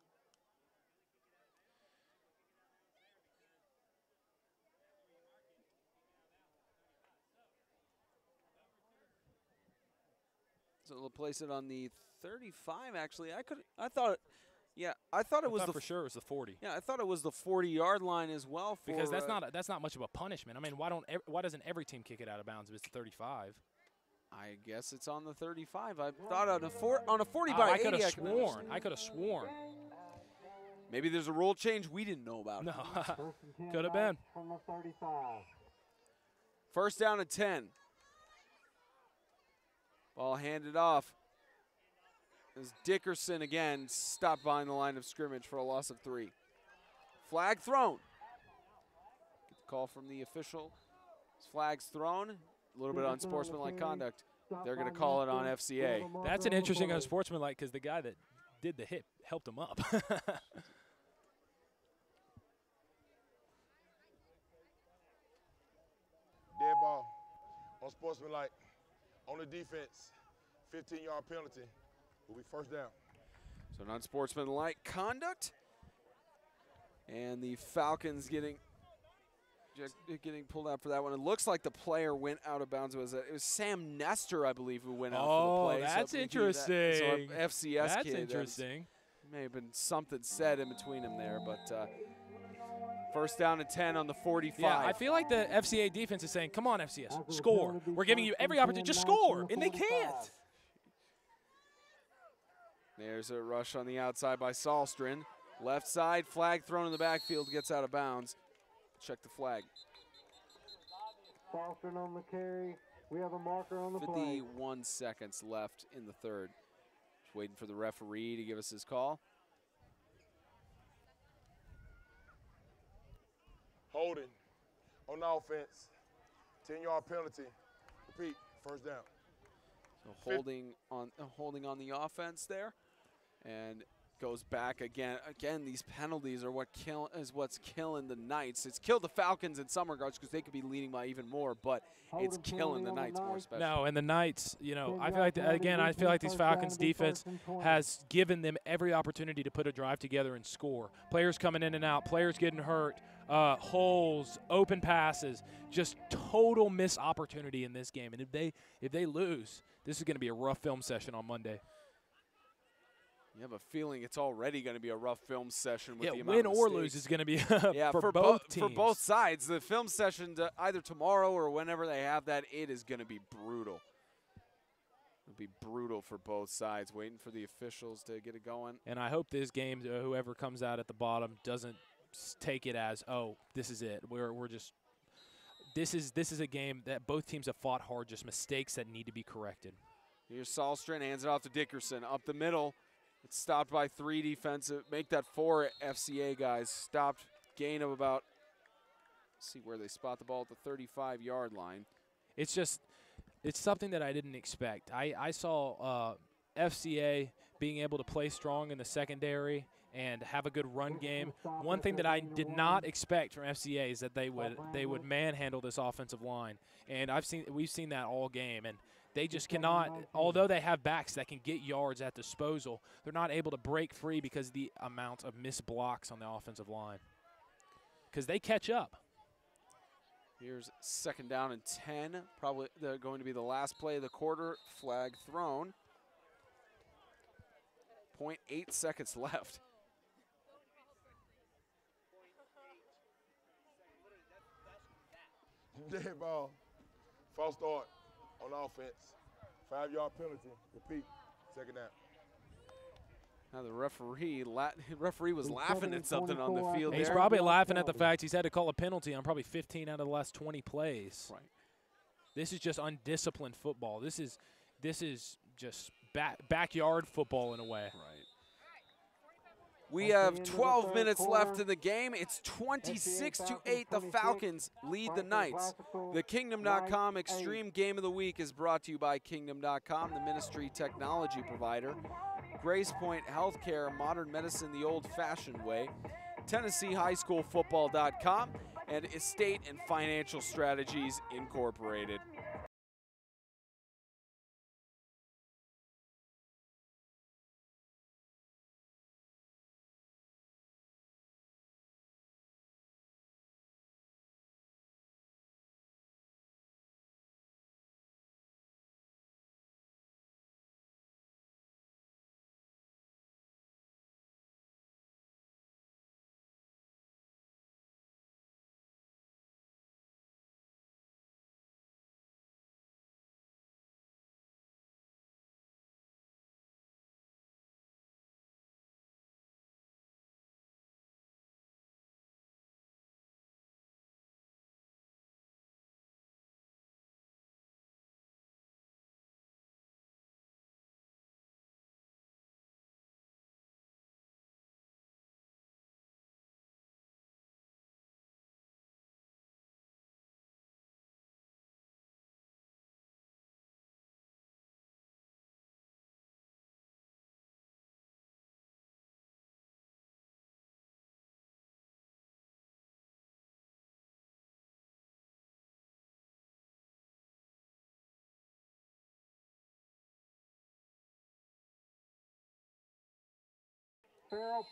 [SPEAKER 4] So they'll place it on the 35. Actually, I thought it was
[SPEAKER 2] for sure it was the 40.
[SPEAKER 4] Yeah, I thought it was the 40-yard line as well.
[SPEAKER 2] Because that's not much of a punishment. I mean, why doesn't every team kick it out of bounds if it's the 35?
[SPEAKER 4] I guess it's on the 35. I thought on a 40 by 80.
[SPEAKER 2] I could have sworn.
[SPEAKER 4] Maybe there's a rule change we didn't know about.
[SPEAKER 2] No, could have been.
[SPEAKER 3] From the 35.
[SPEAKER 4] First down and 10. Ball handed off. As Dickerson again stopped behind the line of scrimmage for a loss of 3. Flag thrown. Get the call from the official. Flag's thrown. A little bit unsportsmanlike conduct. They're going to call it on FCA.
[SPEAKER 2] That's an interesting unsportsmanlike because the guy that did the hit helped him up.
[SPEAKER 5] Dead ball. Unsportsmanlike. On the defense, 15-yard penalty. Will be first down.
[SPEAKER 4] So an unsportsmanlike conduct. And the Falcons getting pulled out for that one. It looks like the player went out of bounds. It was Sam Nestor, I believe, who went out for the play.
[SPEAKER 2] Oh, that's
[SPEAKER 4] so
[SPEAKER 2] interesting.
[SPEAKER 4] So an FCS
[SPEAKER 2] that's
[SPEAKER 4] kid.
[SPEAKER 2] Interesting.
[SPEAKER 4] May have been something said in between them there, but first down and 10 on the 45.
[SPEAKER 2] Yeah, I feel like the FCA defense is saying, come on, FCS, score. We're giving you every opportunity. Just score, and they can't.
[SPEAKER 4] There's a rush on the outside by Salstrin. Left side, flag thrown in the backfield, gets out of bounds. Check the flag.
[SPEAKER 3] Salstrin on the carry. We have a marker on the play.
[SPEAKER 4] 51 seconds left in the third. Just waiting for the referee to give us his call.
[SPEAKER 5] Holding on offense. 10-yard penalty. Repeat, first down.
[SPEAKER 4] So holding on the offense there, and goes back again. Again, these penalties are what's killing the Knights. It's killed the Falcons in some regards because they could be leading by even more, but it's killing the Knights more especially.
[SPEAKER 2] No, and the Knights, you know, I feel like these Falcons defense has given them every opportunity to put a drive together and score. Players coming in and out, players getting hurt, holes, open passes, just total missed opportunity in this game. And if they lose, this is going to be a rough film session on Monday.
[SPEAKER 4] You have a feeling it's already going to be a rough film session with the amount
[SPEAKER 2] win
[SPEAKER 4] of
[SPEAKER 2] or
[SPEAKER 4] mistakes.
[SPEAKER 2] lose is going to be
[SPEAKER 4] for
[SPEAKER 2] both teams.
[SPEAKER 4] For both sides. The film session, either tomorrow or whenever they have that, it is going to be brutal. It'll be brutal for both sides, waiting for the officials to get it going.
[SPEAKER 2] And I hope this game, whoever comes out at the bottom, doesn't take it as, oh, this is it. We're just this is a game that both teams have fought hard, just mistakes that need to be corrected.
[SPEAKER 4] Here's Salstrin, hands it off to Dickerson. Up the middle. It's stopped by 3 defensive. Make that 4 FCA guys. Stopped, gain of about, let's see where they spot the ball at the 35-yard line.
[SPEAKER 2] It's something that I didn't expect. I saw FCA being able to play strong in the secondary and have a good run game. One thing that I did not expect from FCA is that they would manhandle this offensive line, and we've seen that all game, and they just cannot. Although they have backs that can get yards at disposal, they're not able to break free because of the amount of missed blocks on the offensive line. Because they catch up.
[SPEAKER 4] Here's 2nd down and 10. Probably going to be the last play of the quarter. Flag thrown. 0.8 seconds left.
[SPEAKER 5] Dead ball. False start on offense. 5-yard penalty. Repeat. 2nd down.
[SPEAKER 4] Now the referee was laughing at something on the field.
[SPEAKER 2] He's
[SPEAKER 4] there.
[SPEAKER 2] probably laughing at the fact he's had to call a penalty on probably 15 out of the last 20 plays.
[SPEAKER 4] Right.
[SPEAKER 2] This is just undisciplined football. This is just backyard football in a way.
[SPEAKER 4] Right. We have 12 minutes left in the game. It's 26-8. The Falcons lead the Knights. The Kingdom.com Extreme Game of the Week is brought to you by Kingdom.com, the ministry technology provider. Grace Point Healthcare, modern medicine the old-fashioned way. TennesseeHighSchoolFootball.com and Estate and Financial Strategies Incorporated.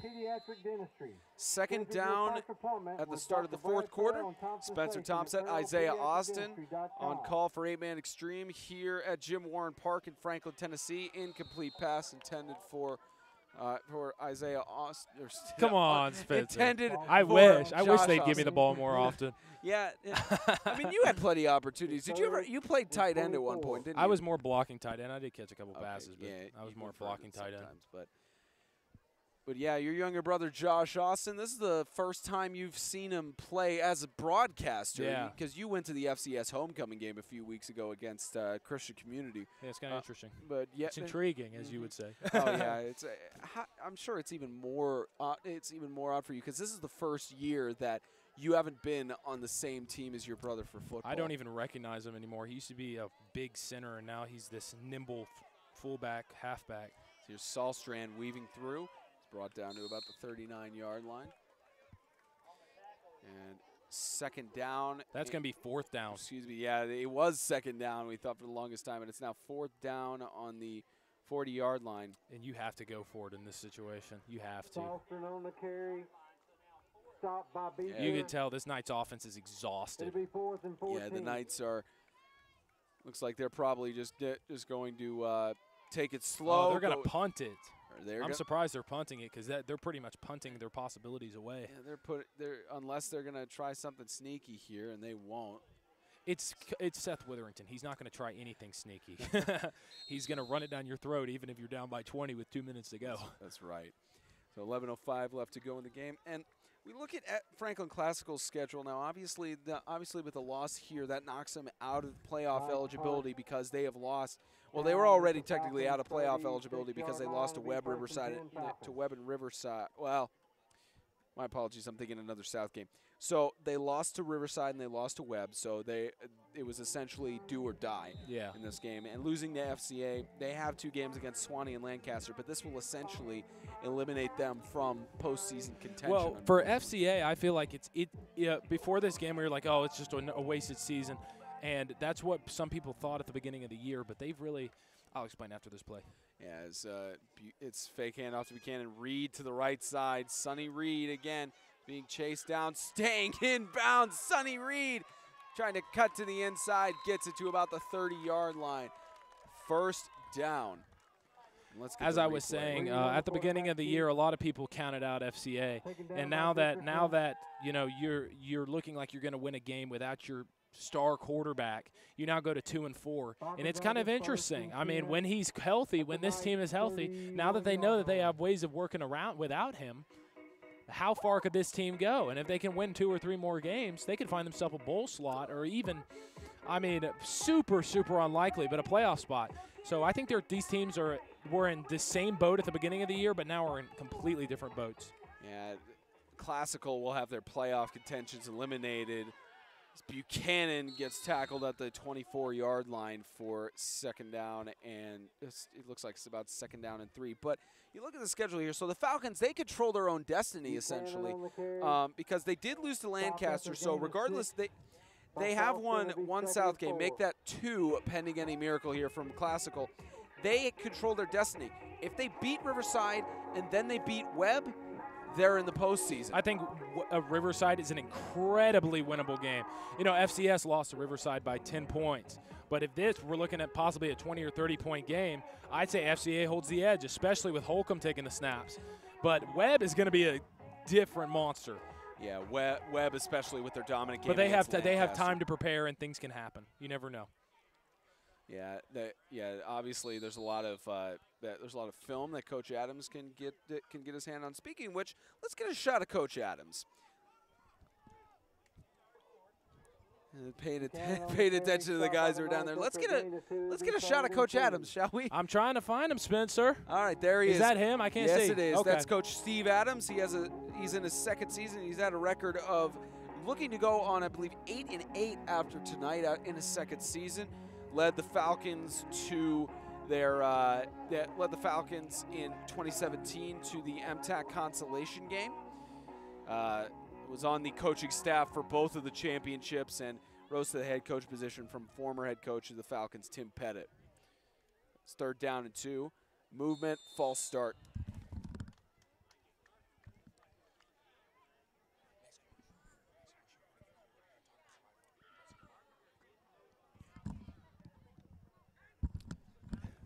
[SPEAKER 3] Pediatric Dentistry.
[SPEAKER 4] 2nd down at the start of the 4th quarter. Spencer Thompson, Isaiah Austin on call for 8-man extreme here at Jim Warren Park in Franklin, Tennessee. Incomplete pass intended for Isaiah Austin.
[SPEAKER 2] Come on, Spencer.
[SPEAKER 4] Intended.
[SPEAKER 2] I wish they'd give me the ball more often.
[SPEAKER 4] Yeah, I mean, you had plenty of opportunities. Did you ever? You played tight end at one point, didn't you?
[SPEAKER 2] I was more blocking tight end. I did catch a couple passes, but
[SPEAKER 4] yeah,
[SPEAKER 2] I was more blocking tight end.
[SPEAKER 4] But yeah, your younger brother Josh Austin, this is the first time you've seen him play as a broadcaster.
[SPEAKER 2] Yeah.
[SPEAKER 4] Because you went to the FCS homecoming game a few weeks ago against Christian Community.
[SPEAKER 2] Yeah, it's kind of interesting.
[SPEAKER 4] But yeah,
[SPEAKER 2] it's intriguing, as you would say.
[SPEAKER 4] Oh yeah, I'm sure it's even more. It's even more odd for you because this is the first year that you haven't been on the same team as your brother for football.
[SPEAKER 2] I don't even recognize him anymore. He used to be a big center, and now he's this nimble fullback, halfback.
[SPEAKER 4] So here's Saulstrand weaving through. Brought down to about the 39-yard line. And 2nd down.
[SPEAKER 2] That's going to be 4th down.
[SPEAKER 4] Excuse me. Yeah, it was 2nd down, we thought, for the longest time. And it's now 4th down on the 40-yard line.
[SPEAKER 2] And you have to go for it in this situation. You have to.
[SPEAKER 3] On the carry. Stopped by
[SPEAKER 2] yeah. You can tell this Knights offense is exhausted.
[SPEAKER 3] It'll be 4th and 14.
[SPEAKER 4] Yeah, the Knights are, looks like they're probably just going to take it slow.
[SPEAKER 2] Oh, they're going to punt it. I'm
[SPEAKER 4] surprised
[SPEAKER 2] surprised they're punting it because they're pretty much punting their possibilities away.
[SPEAKER 4] Yeah, unless they're going to try something sneaky here, and they won't.
[SPEAKER 2] It's Seth Witherington. He's not going to try anything sneaky. He's going to run it down your throat even if you're down by 20 with 2 minutes to go.
[SPEAKER 4] That's right. So 11:05 left to go in the game. And We look at Franklin Classical's schedule now. Obviously with the loss here, that knocks them out of playoff eligibility because they have lost. Well, they were already technically out of playoff eligibility because they lost to Webb and Riverside. Well, my apologies. I'm thinking another South game. So they lost to Riverside and they lost to Webb. So it was essentially do or die in this game. And losing to FCA, they have 2 games against Swanee and Lancaster, but this will essentially eliminate them from postseason contention.
[SPEAKER 2] Well, for FCA, I feel like before this game we were like, oh, it's just a wasted season. And that's what some people thought at the beginning of the year, but they've really – I'll explain after this play.
[SPEAKER 4] Yeah, it's fake handoff to Buchanan. Reed to the right side. Sonny Reed again being chased down, staying in bounds. Sonny Reed trying to cut to the inside, gets it to about the 30-yard line. First down.
[SPEAKER 2] As I was saying, at the beginning of the year, a lot of people counted out FCA, and now that you know you're looking like you're going to win a game without your star quarterback, you now go to 2-4, and it's kind of interesting. I mean, when he's healthy, when this team is healthy, now that they know that they have ways of working around without him, how far could this team go? And if they can win 2 or 3 more games, they could find themselves a bowl slot or even, I mean, super, super unlikely, but a playoff spot. So I think these teams were in the same boat at the beginning of the year, but now we're in completely different boats.
[SPEAKER 4] Yeah, Classical will have their playoff contentions eliminated. Buchanan gets tackled at the 24-yard line for second down, and it looks like it's about second down and 3. But you look at the schedule here. So the Falcons, they control their own destiny, essentially, because they did lose to Lancaster. So regardless, they have won 1 South game. Make that 2 pending any miracle here from Classical. They control their destiny. If they beat Riverside and then they beat Webb, they're in the postseason.
[SPEAKER 2] I think Riverside is an incredibly winnable game. You know, FCS lost to Riverside by 10 points. But if we're looking at possibly a 20 or 30-point game, I'd say FCA holds the edge, especially with Holcomb taking the snaps. But Webb is going to be a different monster.
[SPEAKER 4] Yeah, Webb especially with their dominant game.
[SPEAKER 2] But they have time to prepare, and things can happen. You never know.
[SPEAKER 4] Yeah, obviously there's a lot of film that Coach Adams can get his hand on. Speaking of which, let's get a shot of Coach Adams. Paying attention to the guys who are down there. Let's get a shot of Coach Adams, shall we?
[SPEAKER 2] I'm trying to find him, Spencer.
[SPEAKER 4] All right, there he is.
[SPEAKER 2] Is that him? I can't see.
[SPEAKER 4] Yes, it is.
[SPEAKER 2] Okay.
[SPEAKER 4] That's Coach Steve Adams. He's in his 2nd season. He's had a record of looking to go on, I believe, 8-8 after tonight in his 2nd season. Led the Falcons to led the Falcons in 2017 to the MTAC consolation game. Was on the coaching staff for both of the championships and rose to the head coach position from former head coach of the Falcons, Tim Pettit. It's 3rd down and 2. Movement, false start.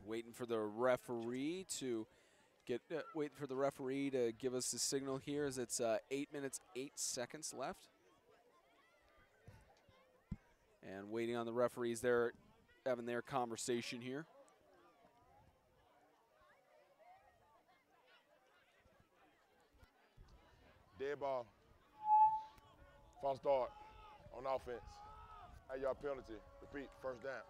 [SPEAKER 4] Waiting for the referee to give us the signal here as it's 8 minutes, 8 seconds left. And waiting on the referees, they're having their conversation here.
[SPEAKER 5] Dead ball. False start on offense. 8-yard penalty. Repeat, first down.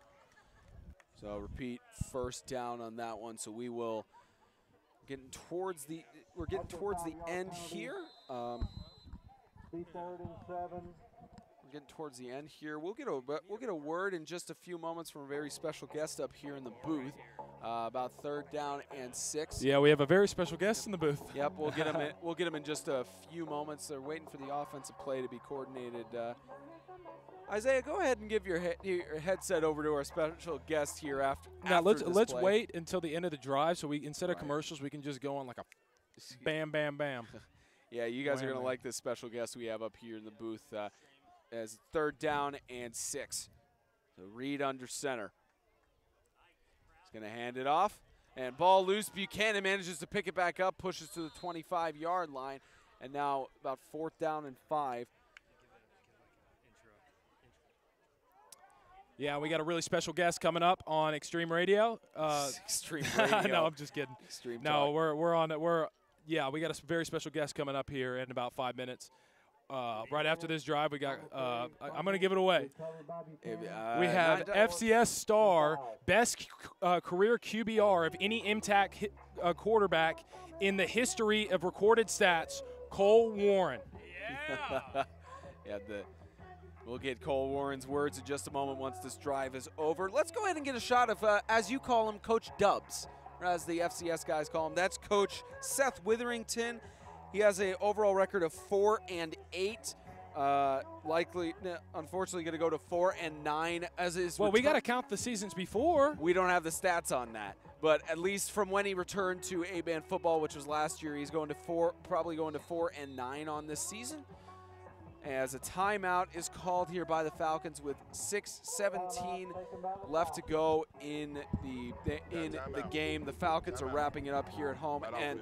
[SPEAKER 4] So repeat, first down on that one. So we will getting towards the end here. We're getting towards the end here. We'll get a word in just a few moments from a very special guest up here in the booth about 3rd down and 6.
[SPEAKER 2] Yeah, we have a very special guest in the booth.
[SPEAKER 4] Yep, we'll get him. We'll get him in just a few moments. They're waiting for the offensive play to be coordinated. Isaiah, go ahead and give your headset over to our special guest here after.
[SPEAKER 2] Now let's wait until the end of the drive, so we instead of commercials, we can just go on like a bam, bam, bam.
[SPEAKER 4] Yeah, you guys are gonna like this special guest we have up here in the booth. As 3rd down and 6, so Reed under center. He's gonna hand it off, and ball loose. Buchanan manages to pick it back up, pushes to the 25-yard line, and now about 4th down and 5.
[SPEAKER 2] Yeah, we got a really special guest coming up on Extreme Radio.
[SPEAKER 4] Extreme Radio.
[SPEAKER 2] No, I'm just kidding.
[SPEAKER 4] Extreme
[SPEAKER 2] no,
[SPEAKER 4] talk.
[SPEAKER 2] we're on it. yeah, we got a very special guest coming up here in about 5 minutes. Right after this drive, we got. I'm going to give it away. We have FCS star, best career QBR of any MTAC quarterback in the history of recorded stats, Cole Warren.
[SPEAKER 4] Yeah. Yeah. We'll get Cole Warren's words in just a moment once this drive is over. Let's go ahead and get a shot of, as you call him, Coach Dubs, or as the FCS guys call him. That's Coach Seth Witherington. He has an overall record of 4-8. Unfortunately, going to go to 4-9 as is.
[SPEAKER 2] Well, we got to count the seasons before.
[SPEAKER 4] We don't have the stats on that, but at least from when he returned to A-band football, which was last year, he's going to probably going to 4-9 on this season. As a timeout is called here by the Falcons with 6:17 left to go in the game. The Falcons are wrapping it up here at home. And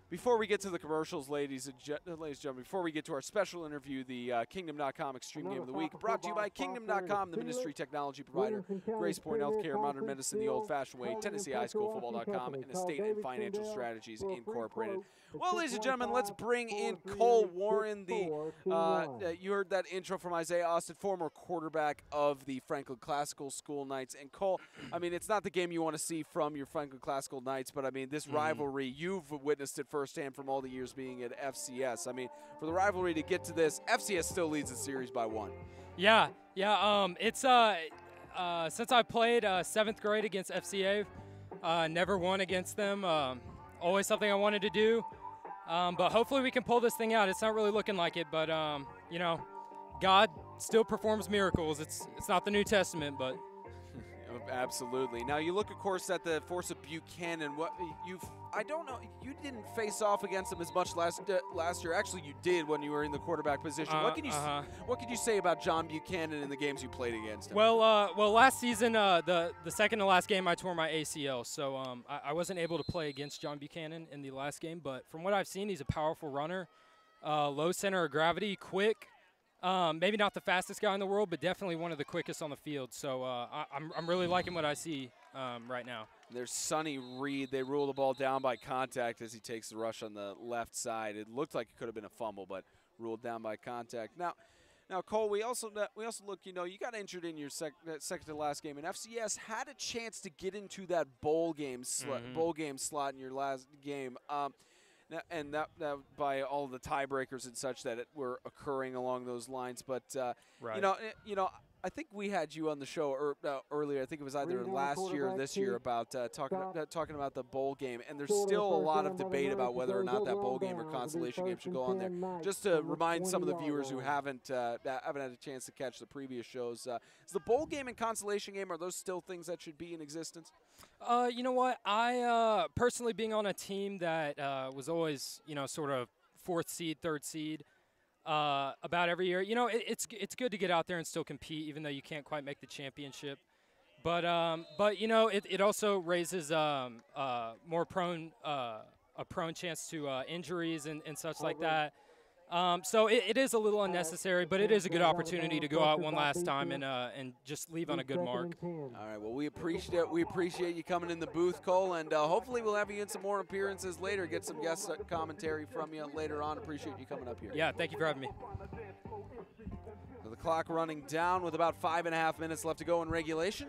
[SPEAKER 4] before we get to the commercials, ladies and gentlemen, before we get to our special interview, the Kingdom.com Extreme Game of the Week, brought to you by Kingdom.com, the ministry technology provider, Grace Point Healthcare, modern medicine the old-fashioned way, Tennessee High School Football.com, and Estate and Financial Strategies Incorporated. Well, ladies and gentlemen, let's bring in Cole Warren. You heard that intro from Isaiah Austin, former quarterback of the Franklin Classical School Knights. And Cole, I mean, it's not the game you want to see from your Franklin Classical Knights, but I mean, this rivalry, you've witnessed it firsthand from all the years being at FCS. I mean, for the rivalry to get to this, FCS still leads the series by 1.
[SPEAKER 7] Yeah. It's since I played 7th grade against FCA, never won against them. Always something I wanted to do. But hopefully we can pull this thing out. It's not really looking like it, but you know, God still performs miracles. It's not the New Testament, but
[SPEAKER 4] absolutely. Now you look, of course, at the force of Buchanan. I don't know. You didn't face off against them as much last year. Actually, you did when you were in the quarterback position. What can you say about John Buchanan in the games you played against him?
[SPEAKER 7] Well, last season, the second to last game, I tore my ACL, so I wasn't able to play against John Buchanan in the last game. But from what I've seen, he's a powerful runner, low center of gravity, quick. Maybe not the fastest guy in the world, but definitely one of the quickest on the field. So I'm really liking what I see right now.
[SPEAKER 4] There's Sonny Reed. They rule the ball down by contact as he takes the rush on the left side. It looked like it could have been a fumble, but ruled down by contact. Now Cole, we also look. You know, you got injured in your second to last game, and FCS had a chance to get into that bowl game slot in your last game. And that by all the tiebreakers and such that were occurring along those lines. But
[SPEAKER 7] right.
[SPEAKER 4] you know, I think we had you on the show earlier. I think it was either last year or this year about talking about the bowl game. And there's still a lot of debate about whether or not that bowl game or consolation game should go on there. Just to remind some of the viewers who haven't had a chance to catch the previous shows, is the bowl game and consolation game, are those still things that should be in existence?
[SPEAKER 7] You know what? I personally, being on a team that was always, you know, sort of 4th seed, 3rd seed, about every year. You know, it's good to get out there and still compete, even though you can't quite make the championship. But you know, it also raises more prone chance to injuries and such like that. So it is a little unnecessary, but it is a good opportunity to go out one last time and just leave on a good mark.
[SPEAKER 4] All right. Well, we appreciate you coming in the booth, Cole, and hopefully we'll have you in some more appearances later. Get some guest commentary from you later on. Appreciate you coming up here.
[SPEAKER 7] Yeah. Thank you for having me.
[SPEAKER 4] So the clock running down with about 5.5 minutes left to go in regulation.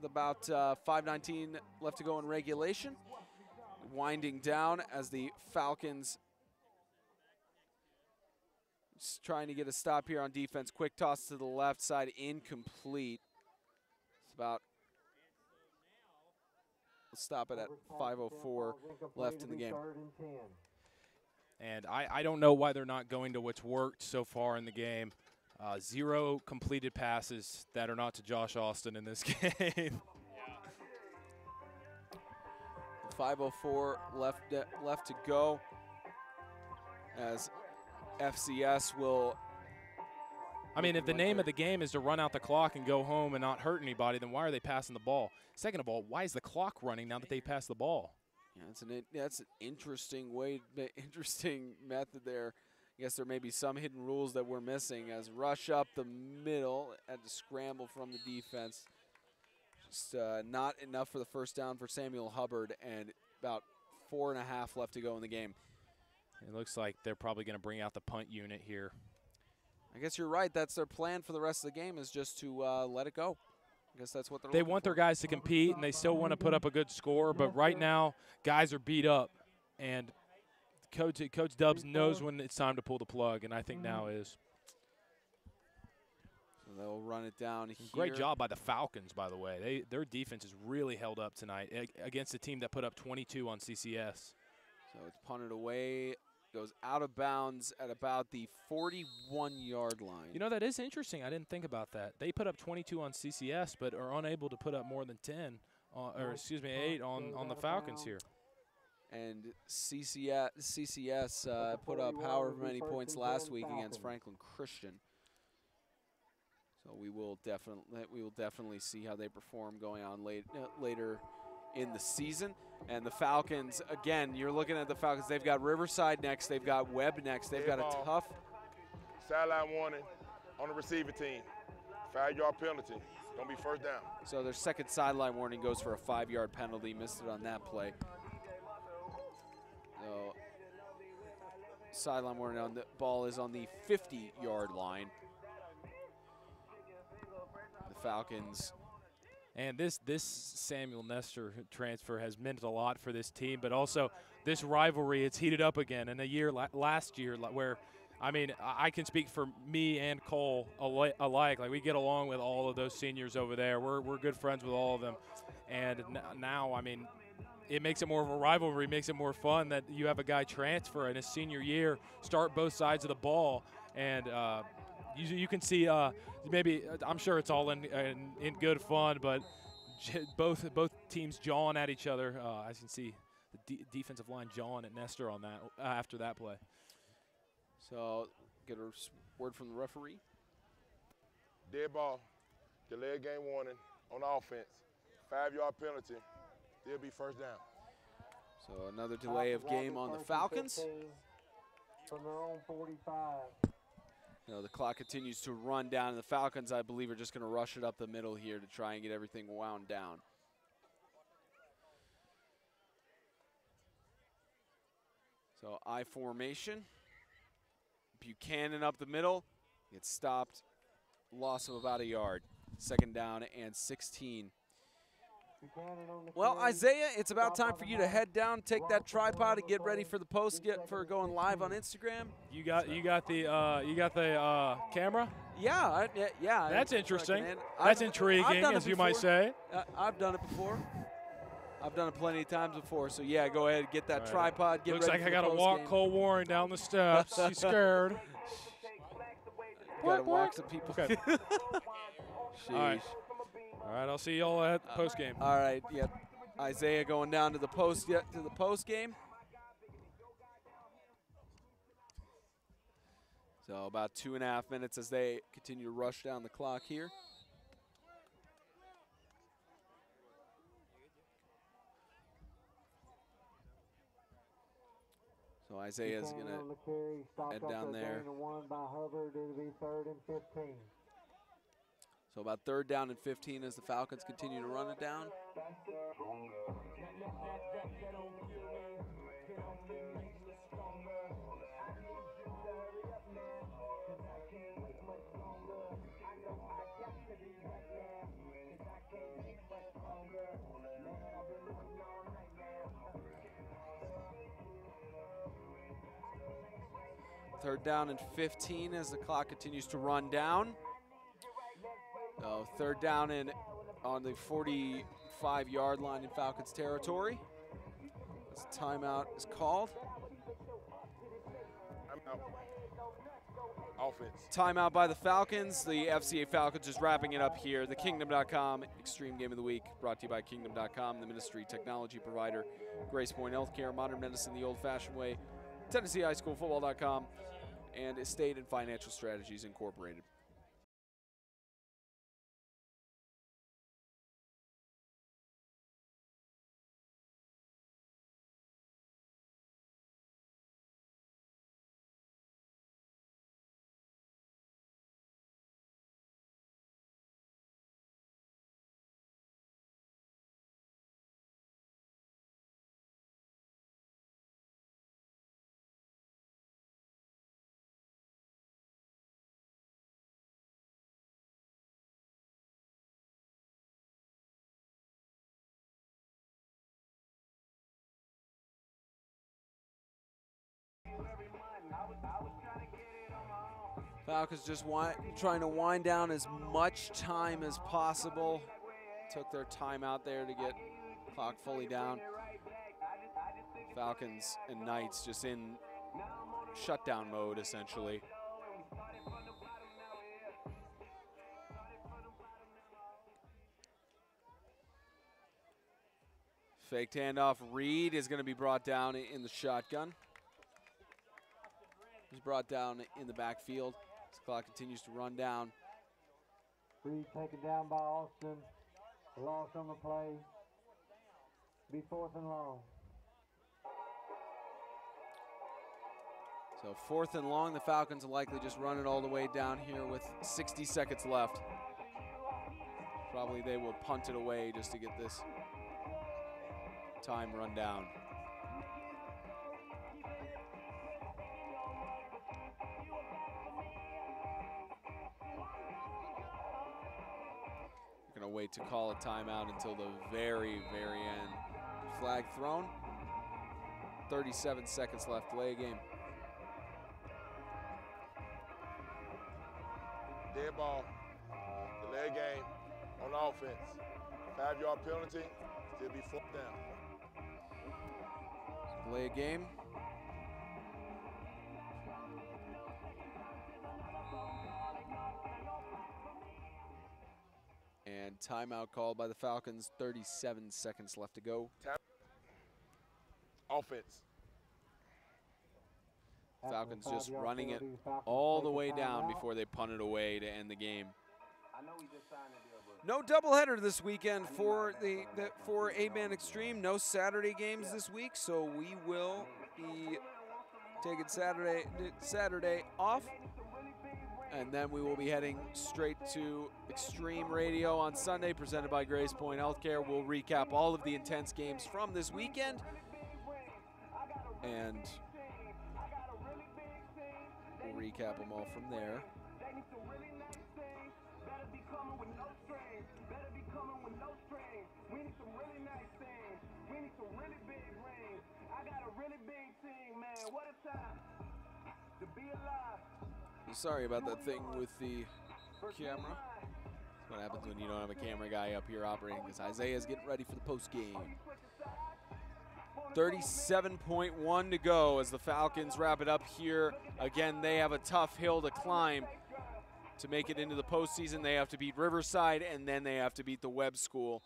[SPEAKER 4] About 5:19 left to go in regulation. Winding down as the Falcons just trying to get a stop here on defense. Quick toss to the left side, incomplete. It's about, let's stop it at 5:04 left in the game.
[SPEAKER 2] And I don't know why they're not going to what's worked so far in the game. 0 completed passes that are not to Josh Austin in this game.
[SPEAKER 4] 5:04 left to go as FCS will.
[SPEAKER 2] I mean, if the name of the game is to run out the clock and go home and not hurt anybody, then why are they passing the ball? Second of all, why is the clock running now that they passed the ball?
[SPEAKER 4] Yeah, that's an interesting method there. I guess there may be some hidden rules that we're missing as rush up the middle, had to scramble from the defense. Just not enough for the first down for Samuel Hubbard, and about 4.5 left to go in the game.
[SPEAKER 2] It looks like they're probably going to bring out the punt unit here.
[SPEAKER 4] I guess you're right. That's their plan for the rest of the game, is just to let it go. I guess that's what
[SPEAKER 2] They want their guys to compete, and they still want to put up a good score. But right now, guys are beat up, and Coach Dubs knows when it's time to pull the plug, and I think now is.
[SPEAKER 4] So they'll run it down here.
[SPEAKER 2] Great job by the Falcons, by the way. Their defense has really held up tonight against a team that put up 22 on CCS.
[SPEAKER 4] So it's punted away. Goes out of bounds at about the 41-yard line.
[SPEAKER 2] You know, that is interesting. I didn't think about that. They put up 22 on CCS, but are unable to put up more than 10, or excuse me, 8 on the Falcons here.
[SPEAKER 4] And CCS put up however many points last week against Franklin Christian. So we will definitely see how they perform going on later in the season. And the Falcons, again, you're looking at the Falcons. They've got Riverside next. They've got Webb next. They've got a tough.
[SPEAKER 5] Sideline warning on the receiving team. 5-yard penalty. Gonna be first down.
[SPEAKER 4] So their second sideline warning goes for a 5-yard penalty. Missed it on that play. So sideline warning on the ball is on the 50-yard line. The Falcons.
[SPEAKER 2] And this Samuel Nestor transfer has meant a lot for this team, but also this rivalry, it's heated up again. In a year last year where, I mean, I can speak for me and Cole alike. Like, we get along with all of those seniors over there. We're good friends with all of them. And now, I mean, it makes it more of a rivalry, makes it more fun that you have a guy transfer in his senior year, start both sides of the ball, and you can see maybe, I'm sure it's all in good fun, but both teams jawing at each other. I can see the defensive line jawing at Nestor on that after that play.
[SPEAKER 4] So get a word from the referee.
[SPEAKER 5] Dead ball. Delayed game warning on offense. 5-yard penalty. They'll be first down.
[SPEAKER 4] So another delay of game on the Falcons.
[SPEAKER 3] From their own 45.
[SPEAKER 4] You know, the clock continues to run down, and the Falcons, I believe, are just going to rush it up the middle here to try and get everything wound down. So I formation. Buchanan up the middle. Gets stopped. Loss of about a yard. Second down and 16. Well, Isaiah, it's about time for you to head down, take that tripod, and get ready for the post, for going live on Instagram.
[SPEAKER 2] You got the camera?
[SPEAKER 4] Yeah, yeah.
[SPEAKER 2] That's interesting. That's intriguing, as you might say.
[SPEAKER 4] I've done it before. I've done it plenty of times before. So yeah, go ahead, get that tripod. Get
[SPEAKER 2] Looks
[SPEAKER 4] ready
[SPEAKER 2] like
[SPEAKER 4] for
[SPEAKER 2] I got to walk Cole Warren down the steps. He's scared.
[SPEAKER 4] Got to walk some people.
[SPEAKER 2] Okay. All right, I'll see y'all at the post game.
[SPEAKER 4] All right, yep. Isaiah going down to the post game. So about 2.5 minutes as they continue to rush down the clock here. So Isaiah's going to head down there. So about 3rd down and 15 as the Falcons continue to run it down. Third down and 15 as the clock continues to run down. So 3rd down and on the 45-yard line in Falcons territory. As a timeout is called.
[SPEAKER 5] Offense.
[SPEAKER 4] Timeout by the Falcons. The FCA Falcons is wrapping it up here. The Kingdom.com Extreme Game of the Week brought to you by Kingdom.com, the ministry technology provider, Grace Point Healthcare, Modern Medicine the old-fashioned way, Tennessee High School Football.com, and Estate and Financial Strategies Incorporated. Falcons just trying to wind down as much time as possible. Took their time out there to get clock fully down. Falcons and Knights just in shutdown mode, essentially. Faked handoff. Reed is going to be brought down in the shotgun. He's brought down in the backfield. As the clock continues to run down.
[SPEAKER 3] Reed taken down by Austin. Loss on the play. Be 4th and long.
[SPEAKER 4] So 4th and long, the Falcons will likely just run it all the way down here with 60 seconds left. Probably they will punt it away just to get this time run down. We're gonna wait to call a timeout until the very, very end. Flag thrown. 37 seconds left, delay a game.
[SPEAKER 5] Dead ball, delay game on offense. 5-yard penalty, still be 4th down.
[SPEAKER 4] Delay a game. And timeout called by the Falcons, 37 seconds left to go.
[SPEAKER 5] Offense.
[SPEAKER 4] Falcons just running it all the way down before they punt it away to end the game. No doubleheader this weekend for for 8-Man Extreme. No Saturday games this week, so we will be taking Saturday off, and then we will be heading straight to Extreme Radio on Sunday, presented by Grace Point Healthcare. We'll recap all of the intense games from this weekend, and we'll recap them all from there. Sorry about that thing with the camera. That's what happens when you don't have a camera guy up here operating, because Isaiah's getting ready for the post game. 37.1 to go as the Falcons wrap it up here. Again, they have a tough hill to climb to make it into the postseason. They have to beat Riverside, and then they have to beat the Webb School.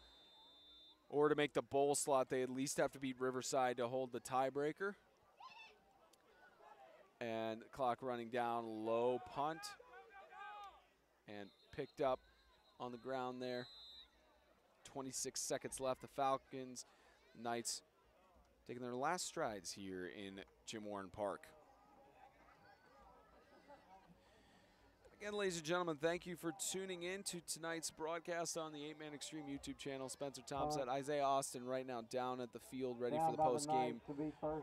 [SPEAKER 4] Or to make the bowl slot, they at least have to beat Riverside to hold the tiebreaker. And clock running down, low punt. And picked up on the ground there. 26 seconds left. The Falcons, Knights taking their last strides here in Jim Warren Park. Again, ladies and gentlemen, thank you for tuning in to tonight's broadcast on the 8-Man Extreme YouTube channel. Spencer Thompson, Isaiah Austin right now down at the field, ready for the post-game.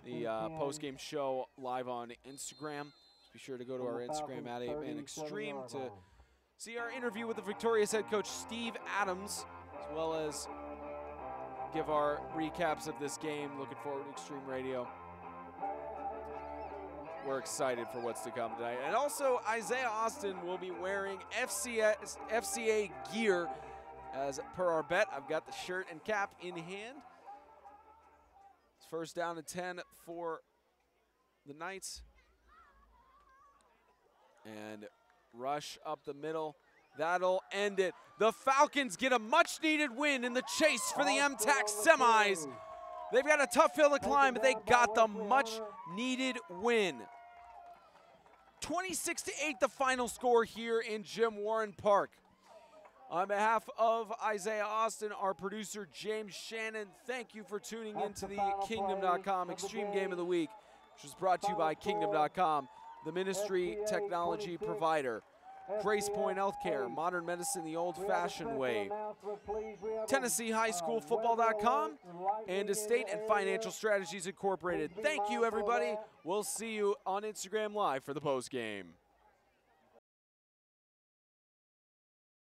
[SPEAKER 4] The post-game show live on Instagram. Be sure to go to our Instagram at 8-Man Extreme to see our interview with the victorious head coach Steve Adams, as well as give our recaps of this game. Looking forward to Extreme Radio. We're excited for what's to come tonight. And also, Isaiah Austin will be wearing FCA gear. As per our bet, I've got the shirt and cap in hand. It's first down and 10 for the Knights. And rush up the middle. That'll end it. The Falcons get a much-needed win in the chase for the MTAC semis. They've got a tough hill to climb, but they got the much-needed win. 26-8 the final score here in Jim Warren Park. On behalf of Isaiah Austin, our producer James Shannon, thank you for tuning into the Kingdom.com Extreme Game of the Week, which was brought to you by Kingdom.com, the ministry technology provider. Grace Point Healthcare, modern medicine the old-fashioned way. Tennessee High School Football.com and Estate and Financial Strategies Incorporated. Thank you, everybody. We'll see you on Instagram Live for the post game.